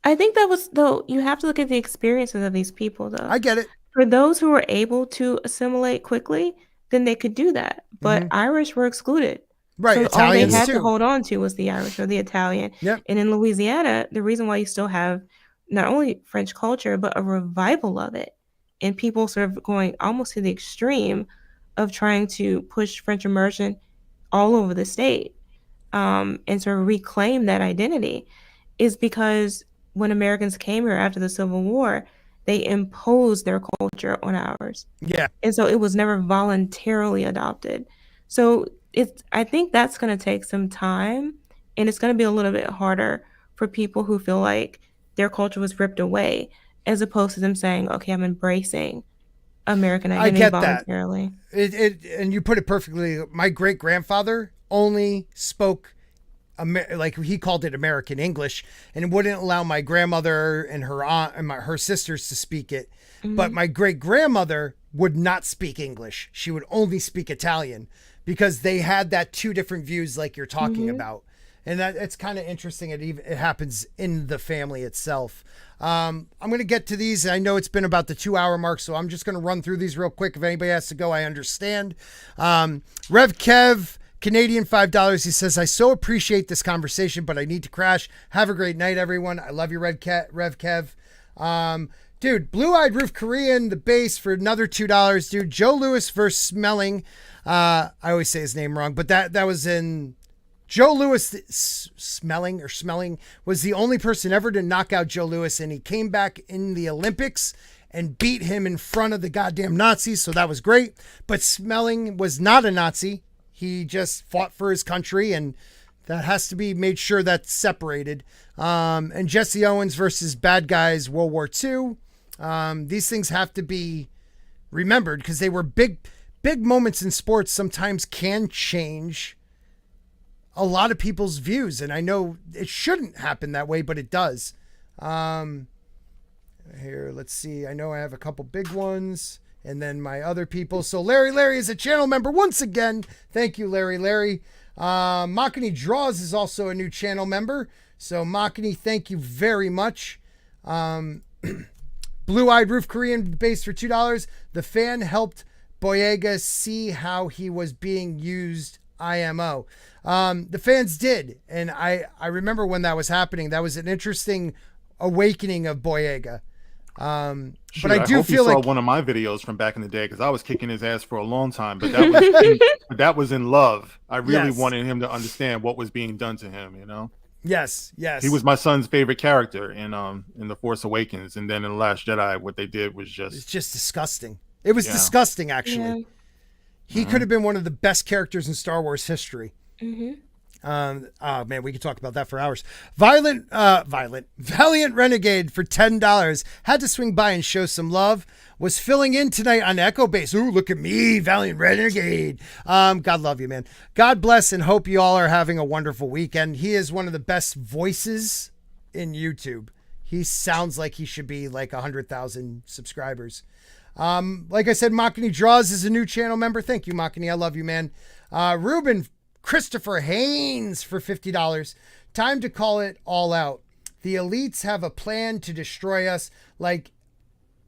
I think you have to look at the experiences of these people though. I get it. For those who were able to assimilate quickly, then they could do that. But Irish were excluded. Right. So Italians all they had too. to hold on to was the Irish or the Italian. Yep. And in Louisiana, the reason why you still have not only French culture, but a revival of it, and people sort of going almost to the extreme of trying to push French immersion all over the state, and sort of reclaim that identity, is because when Americans came here after the Civil War, they imposed their culture on ours. Yeah. And so it was never voluntarily adopted. So I think that's going to take some time, and it's going to be a little bit harder for people who feel like their culture was ripped away, as opposed to them saying, okay, I'm embracing American identity voluntarily. And you put it perfectly. My great grandfather only spoke like he called it American English, and wouldn't allow my grandmother and her aunt and her sisters to speak it. But my great grandmother would not speak English. She would only speak Italian because they had that two different views like you're talking about. And that it's kind of interesting. It happens in the family itself. I'm going to get to these. I know it's been about the 2-hour mark, so I'm just going to run through these real quick. If anybody has to go, I understand. RevKev, Canadian $5. He says, I so appreciate this conversation, but I need to crash. Have a great night, everyone. I love you, RevKev. Dude, Blue-Eyed Roof Korean, the base for another $2. Dude, Joe Louis versus Smelling. I always say his name wrong, but that was in... Joe Louis Smelling was the only person ever to knock out Joe Louis, and he came back in the Olympics and beat him in front of the goddamn Nazis, so that was great. But Smelling was not a Nazi. He just fought for his country, and that has to be made sure that's separated. And Jesse Owens versus Bad Guys World War II. These things have to be remembered because they were big moments in sports. Sometimes can change a lot of people's views, and I know it shouldn't happen that way, but it does. Here, let's see. I know I have a couple big ones, and then my other people. So Larry is a channel member once again. Thank you, Larry. Makani Draws is also a new channel member. So Makani, thank you very much. Blue-Eyed Roof Korean base for $2. The fan helped Boyega see how he was being used. IMO. The fans did, and I remember when that was happening. That was an interesting awakening of Boyega. Shoot, But I do hope feel you saw like one of my videos from back in the day because I was kicking his ass for a long time, but that was in love. I really wanted him to understand what was being done to him. You know. Yes. He was my son's favorite character in The Force Awakens, and then in The Last Jedi, what they did was it's just disgusting. It was disgusting, actually. Yeah. He could have been one of the best characters in Star Wars history. Oh man, we could talk about that for hours. Valiant Renegade for $10 had to swing by and show some love. Was filling in tonight on Echo Base. Ooh, look at me, Valiant Renegade. God love you, man. God bless and hope you all are having a wonderful weekend. He is one of the best voices in YouTube. He sounds like he should be like 100,000 subscribers. Like I said, Macklyn Draws is a new channel member. Thank you, Macklyn. I love you, man. Ruben Christopher Haynes for $50. Time to call it all out. The elites have a plan to destroy us like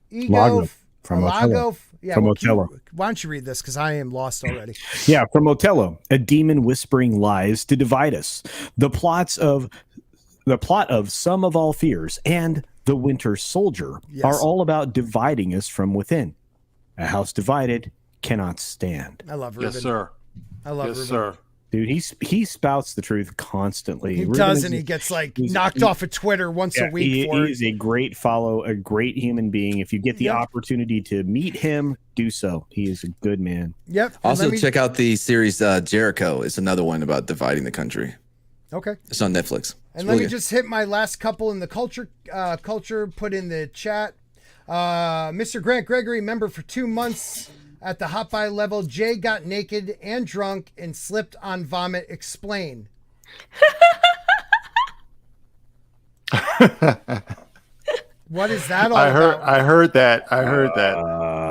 Ego from Lago. Yeah, from Otello. Why don't you read this? Because I am lost already. Yeah, from Otello. A demon whispering lies to divide us. The plot of Sum of All Fears and The Winter Soldier are all about dividing us from within. A house divided cannot stand. I love Ruben. Yes, sir. I love Ruben. Sir. Dude, he spouts the truth constantly. He does, and he gets knocked off of Twitter once a week. He is a great follow, a great human being. If you get the opportunity to meet him, do so. He is a good man. Yep. Also, check out the series Jericho. It's another one about dividing the country. Okay. It's on Netflix. And let me just hit my last couple in the culture put in the chat. Mr. Grant Gregory, member for 2 months. At the hot buy level, Jay got naked and drunk and slipped on vomit. Explain. What is that all about? I heard that.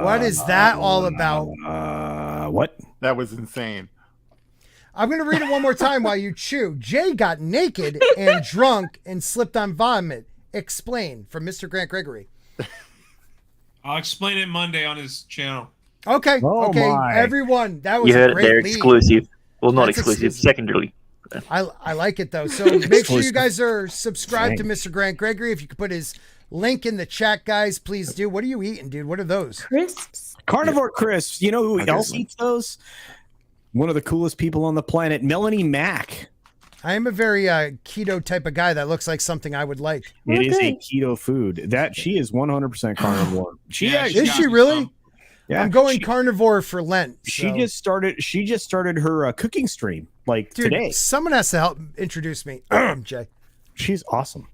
What is that all about? What? That was insane. I'm going to read it one more time while you chew. Jay got naked and drunk and slipped on vomit. Explain, from Mr. Grant Gregory. I'll explain it Monday on his channel. Okay, everyone, that was a great they're lead. Exclusive. Well, not That's exclusive. Secondarily. I like it though. So make sure you guys are subscribed to Mr. Grant Gregory. If you could put his link in the chat, guys, please do. What are you eating, dude? What are those? Crisps. Carnivore crisps. You know who else eats those? One of the coolest people on the planet, Melanie Mack. I am a very keto type of guy. That looks like something I would like. It is a keto food. That she is 100% carnivore. Is she really? Yeah, I'm going carnivore for Lent. So. She just started her cooking stream today. Someone has to help introduce me. Jay. She's awesome.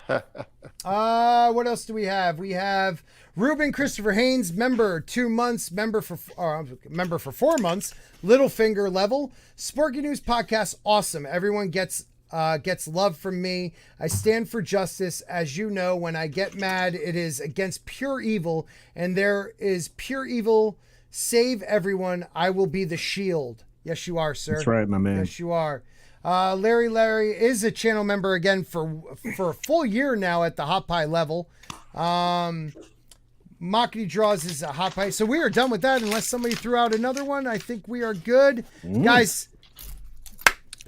What else do we have? We have Ruben Christopher Haynes, member 2 months, member for 4 months, Littlefinger level. Sporking News podcast, awesome. Everyone gets love from me. I stand for justice. As you know, when I get mad, it is against pure evil, and there is pure evil. Save everyone. I will be the shield. Yes, you are, sir. That's right, my man. Yes, you are. Larry is a channel member again for a full year now at the hot pie level. Macklyn Draws is a hot pie. So we are done with that unless somebody threw out another one. I think we are good. Guys,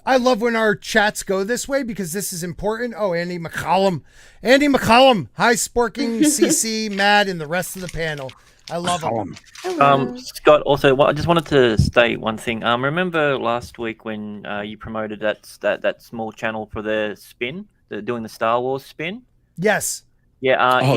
I love when our chats go this way because this is important. Oh, Andy McCallum. Hi, Sporking, CC, Mad, and the rest of the panel. I love them. Scott, also, I just wanted to state one thing. Remember last week when you promoted that small channel for the spin, doing the Star Wars spin? Yes. Yeah.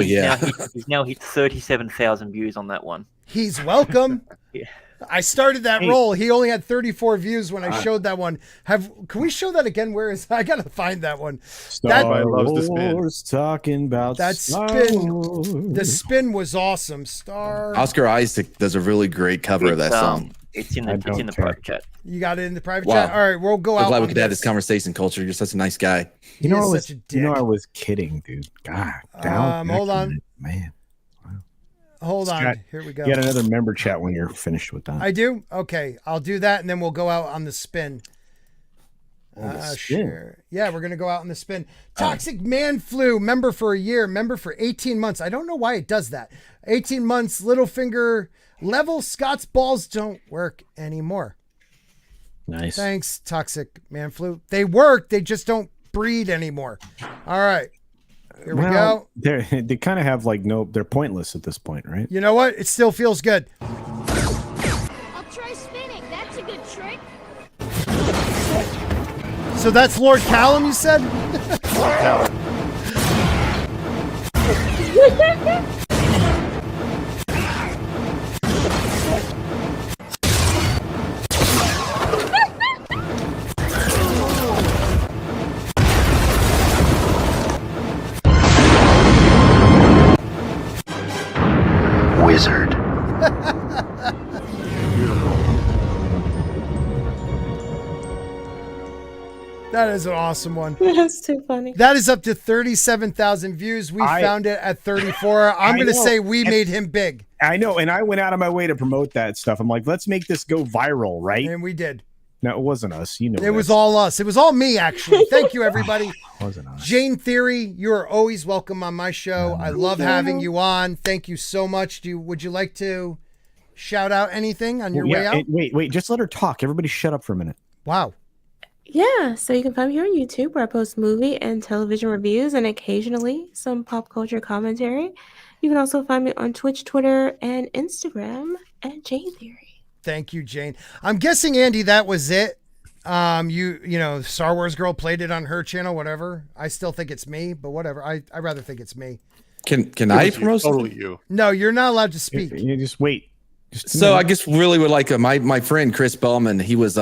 He's now hit 37,000 views on that one. He's welcome. Yeah. I started that roll. He only had 34 views when I showed that one. Can we show that again? Where is I gotta find that one? Star Wars talking about that spin. The spin was awesome. Oscar Isaac does a really great cover of that song. It's in the private chat. You got it in the private chat. All right, we'll go out. I'm glad we could have this conversation, Culture. You're such a nice guy. I was kidding, dude. God, hold on, man. Hold on. Here we go. You got another member chat when you're finished with that. I do? Okay. I'll do that and then we'll go out on the spin. Sure. Yeah, we're going to go out on the spin. Toxic Man Flu, member for a year, member for 18 months. I don't know why it does that. 18 months, Littlefinger level. Scott's balls don't work anymore. Nice. Thanks, Toxic Man Flu. They work. They just don't breed anymore. All right. Here we go. They kind of have like they're pointless at this point, right? You know what? It still feels good. I'll try spinning. That's a good trick. So that's Lord Callum, you said? Wizard. That is an awesome one. That's too funny. That is up to 37,000 views. We found it at 34. I'm going to say we made him big. I know, and I went out of my way to promote that stuff. I'm like, let's make this go viral, right? And we did. No, it wasn't us. You know, it was all us. It was all me, actually. Thank you, everybody. Wasn't us. Jane Theory, you are always welcome on my show. I love having you on. Thank you so much. Would you like to shout out anything on your way out? Wait. Just let her talk. Everybody shut up for a minute. Wow. Yeah, so you can find me on YouTube where I post movie and television reviews and occasionally some pop culture commentary. You can also find me on Twitch, Twitter, and Instagram at Jane Theory. Thank you, Jane. I'm guessing, Andy, that was it. You know, Star Wars Girl played it on her channel, whatever. I still think it's me, but whatever. I rather think it's me. Can I promote totally you? No, you're not allowed to speak. You just wait. So I just really would like my friend Chris Bellman. He was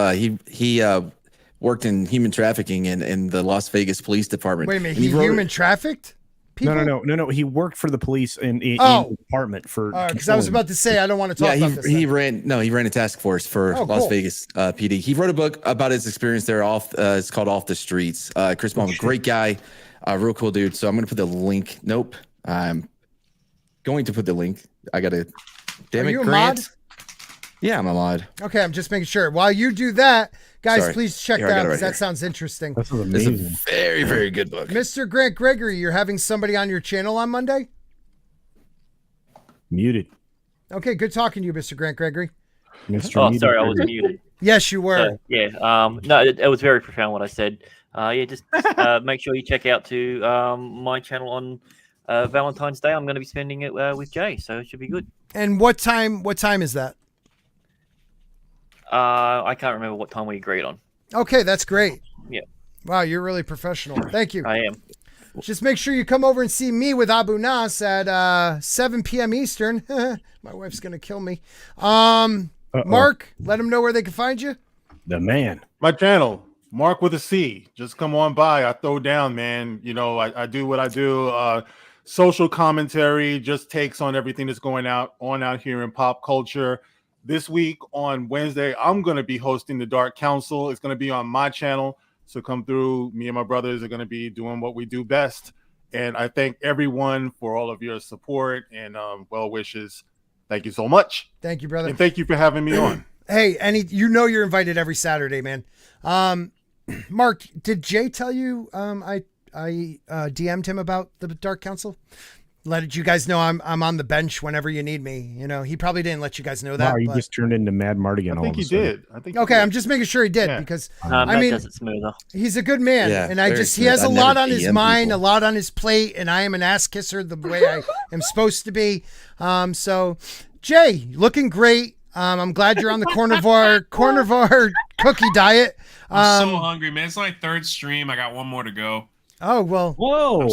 he worked in human trafficking in the Las Vegas Police Department. Wait a minute, he human trafficked people? No. He worked for the police in the department for. Because I was about to say I don't want to talk about this. He ran a task force for Las Vegas PD. He wrote a book about his experience there. It's called Off the Streets. Chris Bellman, great guy, real cool dude. So I'm gonna put the link. Nope, I'm going to put the link. I gotta. Damn Are it, you a Grant. mod? Yeah, I'm a mod. Okay, I'm just making sure. While you do that, guys, Sorry. please check Here, I that got out it right because that here. sounds interesting. This is It's amazing. a very, very good book. Mr. Grant Gregory, you're having somebody on your channel on Monday? Muted. Okay, good talking to you, Mr. Grant Gregory. Mr. Oh, Muted sorry, I was Gregory. muted. Yes, you were. So, yeah. No, it was very profound what I said. Just make sure you check out to my channel on Valentine's Day. I'm going to be spending it with Jay, so it should be good. And what time is that? I can't remember what time we agreed on. Okay, that's great. Yeah. Wow, you're really professional. Thank you. I am. Just make sure you come over and see me with Abu Nas at 7 p.m. Eastern. My wife's going to kill me. Mark, let them know where they can find you. The man. My channel, Mark with a C. Just come on by. I throw down, man. You know, I do what I do. Social commentary, just takes on everything that's going out here in pop culture. This week on Wednesday, I'm going to be hosting the Dark Council. It's going to be on my channel. So come through. Me and my brothers are going to be doing what we do best. And I thank everyone for all of your support and well wishes. Thank you so much. Thank you, brother. And thank you for having me on. Hey, you're invited every Saturday, man. Mark, did Jay tell you I DM'd him about the Dark Council? Let you guys know I'm on the bench whenever you need me. You know, he probably didn't let you guys know that. Wow, you just turned into Mad Martigan. I think he did. Okay, I'm just making sure he did because I mean, does it smoother. He's a good man, Yeah, and he has a lot on his mind, a lot on his plate, and I am an ass kisser the way I am supposed to be. So, Jay, looking great. I'm glad you're on the carnivore cookie diet. I'm so hungry, man. It's my third stream. I got one more to go. Oh well. Whoa.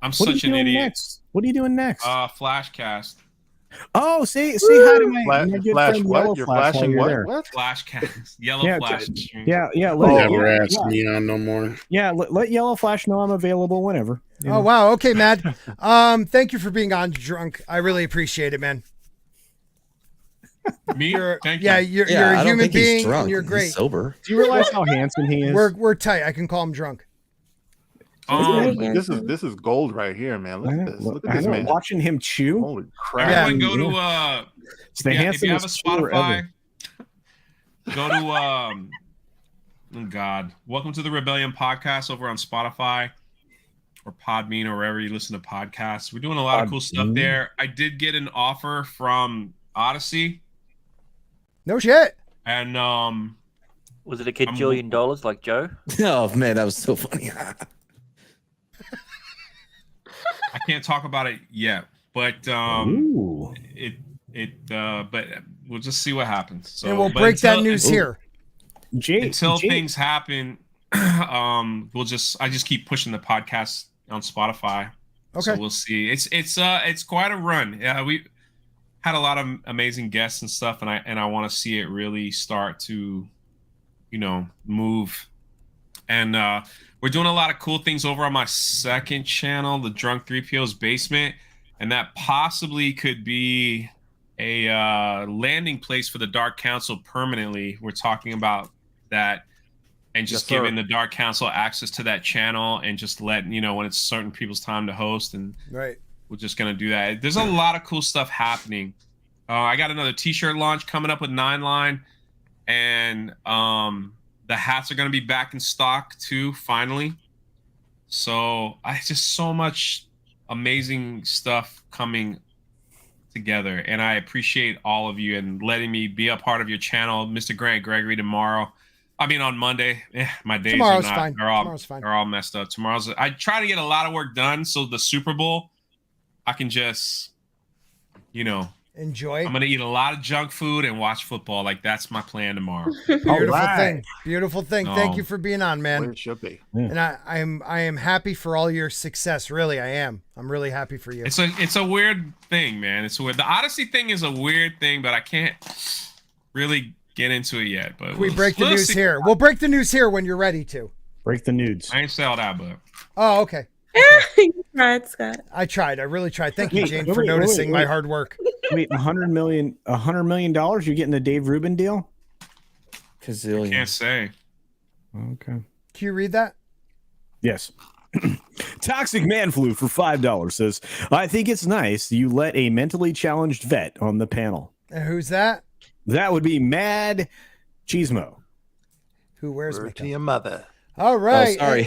I'm such an idiot. Next? What are you doing next? Flashcast. Oh, say hi to my good Flash friend what? Yellow You're Flash flashing while what? you're there. What? Flashcast. Yellow Yeah, Flash stream. Yeah. Never ask me on no more. Yeah, let Yellow Flash know I'm available whenever. You know. Oh wow. Okay, Mad. Thank you for being on Drunk. I really appreciate it, man. Me? Thank you. Yeah, you're a human being. Drunk. And you're great. He's sober. Do you realize how handsome he is? We're tight. I can call him Drunk. This is gold right here, man. Look at this. Look at this man. Watching him chew. Holy crap! Everyone go to It's the if you have a handsomest chewer Spotify, ever. go to oh God, Welcome to the Rebellion podcast over on Spotify or Podbean or wherever you listen to podcasts. We're doing a lot of cool stuff there. I did get an offer from Odyssey. No shit. And was it a $1 like Joe? Oh man, that was so funny. I can't talk about it yet, but but we'll just see what happens. So, and we'll break that news here. Until things happen, I just keep pushing the podcast on Spotify. Okay. So we'll see. It's quite a run. Yeah, we had a lot of amazing guests and stuff, and I want to see it really start to, move. And we're doing a lot of cool things over on my second channel, the Drunk 3PO's Basement, and that possibly could be a landing place for the Dark Council permanently. We're talking about that, and just giving the Dark Council access to that channel, and just letting when it's certain people's time to host, and right. We're just gonna do that. There's a lot of cool stuff happening. I got another T-shirt launch coming up with 9 Line, and the hats are gonna be back in stock too, finally. So just so much amazing stuff coming together, and I appreciate all of you and letting me be a part of your channel, Mr. Grant Gregory. On Monday. My days Tomorrow's are fine. They're all messed up. I try to get a lot of work done, so the Super Bowl, I can just, enjoy. I'm gonna eat a lot of junk food and watch football. Like, that's my plan tomorrow. Beautiful thing. Thank you for being on, man. It should be. And I am happy for all your success. Really, I am. I'm really happy for you. It's a weird thing, man. It's weird. The Odyssey thing is a weird thing, but I can't really get into it yet. But we break the news here. We'll break the news here when you're ready to. Break the nudes. I ain't sell that, but. Oh, okay. You tried, Scott. I tried. I really tried. Thank you, Jane, for noticing my hard work. Wait, $100 million? You're getting the Dave Rubin deal? Gazillion. Can't say. Okay. Can you read that? Yes. Toxic Man Flu for $5 says, I think it's nice you let a mentally challenged vet on the panel. And who's that? That would be Mad Cheesemo. Who wears Word makeup? to your mother. All right. Oh,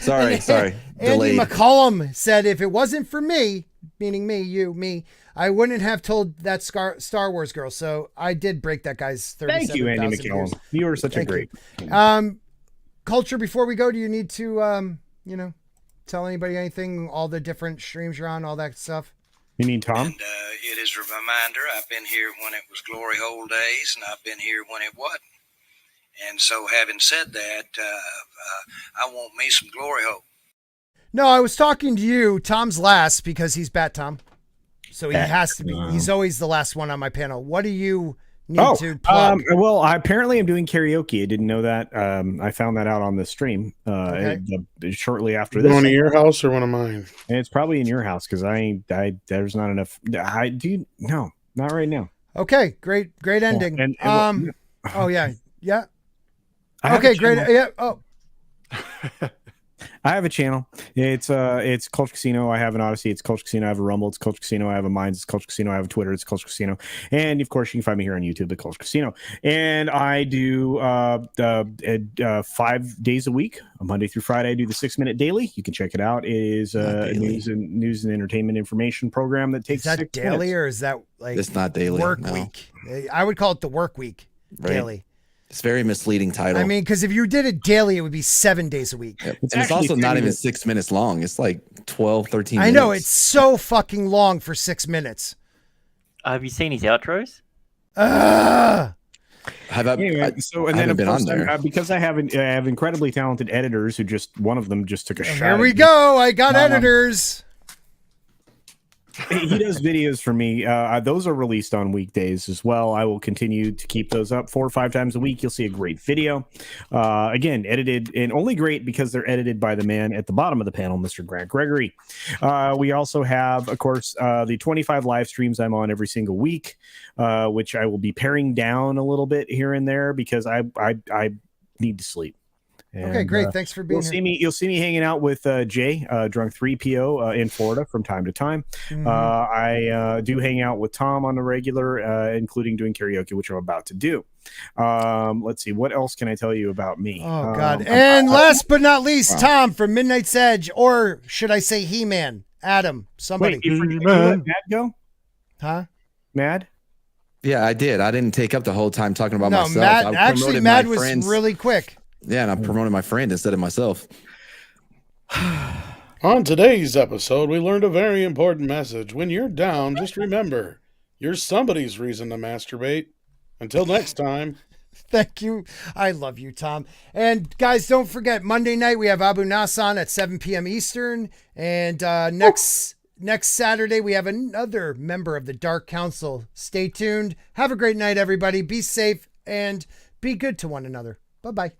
sorry. sorry. Andy Delayed. McCallum said, if it wasn't for me, meaning me, I wouldn't have told that Star Wars girl. So I did break that guy's 37,000 Thank you, Andy McCallum. views. You were such a great. Culture, before we go, do you need to, tell anybody anything, all the different streams you're on, all that stuff? You mean Tom? And it is a reminder, I've been here when it was glory hole days, and I've been here when it wasn't. And so, having said that, I want me some glory hole. No, I was talking to you. Tom's last because he's Bat Tom. So he has to be. He's always the last one on my panel. What do you need to plug? Well, I apparently am doing karaoke. I didn't know that. I found that out on the stream shortly after this. One of your house or one of mine? And it's probably in your house because there's not enough. No, not right now. Okay, great ending. Oh yeah. Okay, great. Channel. Yeah. Oh. I have a channel. It's Culture Casino. I have an Odyssey. It's Culture Casino. I have a Rumble. It's Culture Casino. I have a Minds. It's Culture Casino. I have a Twitter. It's Culture Casino. And of course, you can find me here on YouTube at Culture Casino. And I do 5 days a week, Monday through Friday. I do the 6-minute daily. You can check it out. It is a news and entertainment information program that takes. Is that daily minutes. or is that like? It's not daily. Work week. I would call it the work week daily. It's a very misleading title. I mean, because if you did it daily, it would be 7 days a week. Yep. It's also not even 6 minutes long. It's like 12, 13 minutes. I know. It's so fucking long for 6 minutes. Have you seen his outros? Have I, anyway, I haven't been on there. Because I have incredibly talented editors who one of them just took a shot. Here we go. I got editors. He does videos for me. Those are released on weekdays as well. I will continue to keep those up 4 or 5 times a week. You'll see a great video. Again, edited, and only great because they're edited by the man at the bottom of the panel, Mr. Grant Gregory. We also have, of course, the 25 live streams I'm on every single week, which I will be paring down a little bit here and there because I need to sleep. And, okay, great. Thanks for being here. You'll see me hanging out with Jay, Drunk 3PO in Florida from time to time. Mm-hmm. I do hang out with Tom on the regular, including doing karaoke, which I'm about to do. Let's see. What else can I tell you about me? Oh, God. And last but not least, Tom from Midnight's Edge, or should I say He-Man? Adam, somebody. Wait, you let Mad go? Huh? Mad? Yeah, I did. I didn't take up the whole time talking about myself. Mad was really quick. Yeah, and I promoted my friend instead of myself. On today's episode, we learned a very important message. When you're down, just remember, you're somebody's reason to masturbate. Until next time. Thank you. I love you, Tom. And guys, don't forget, Monday night we have Abu Nassan at 7 p.m. Eastern. And next Saturday we have another member of the Dark Council. Stay tuned. Have a great night, everybody. Be safe and be good to one another. Bye-bye.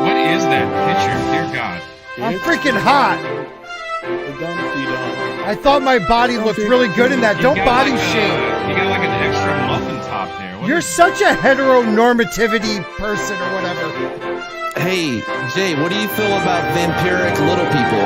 What is that picture? Dear God. I'm freaking hot. I thought my body looked really good in that. Don't body shame. You got like an extra muffin top there. You're such a heteronormativity person or whatever. Hey, Jay, what do you feel about vampiric little people?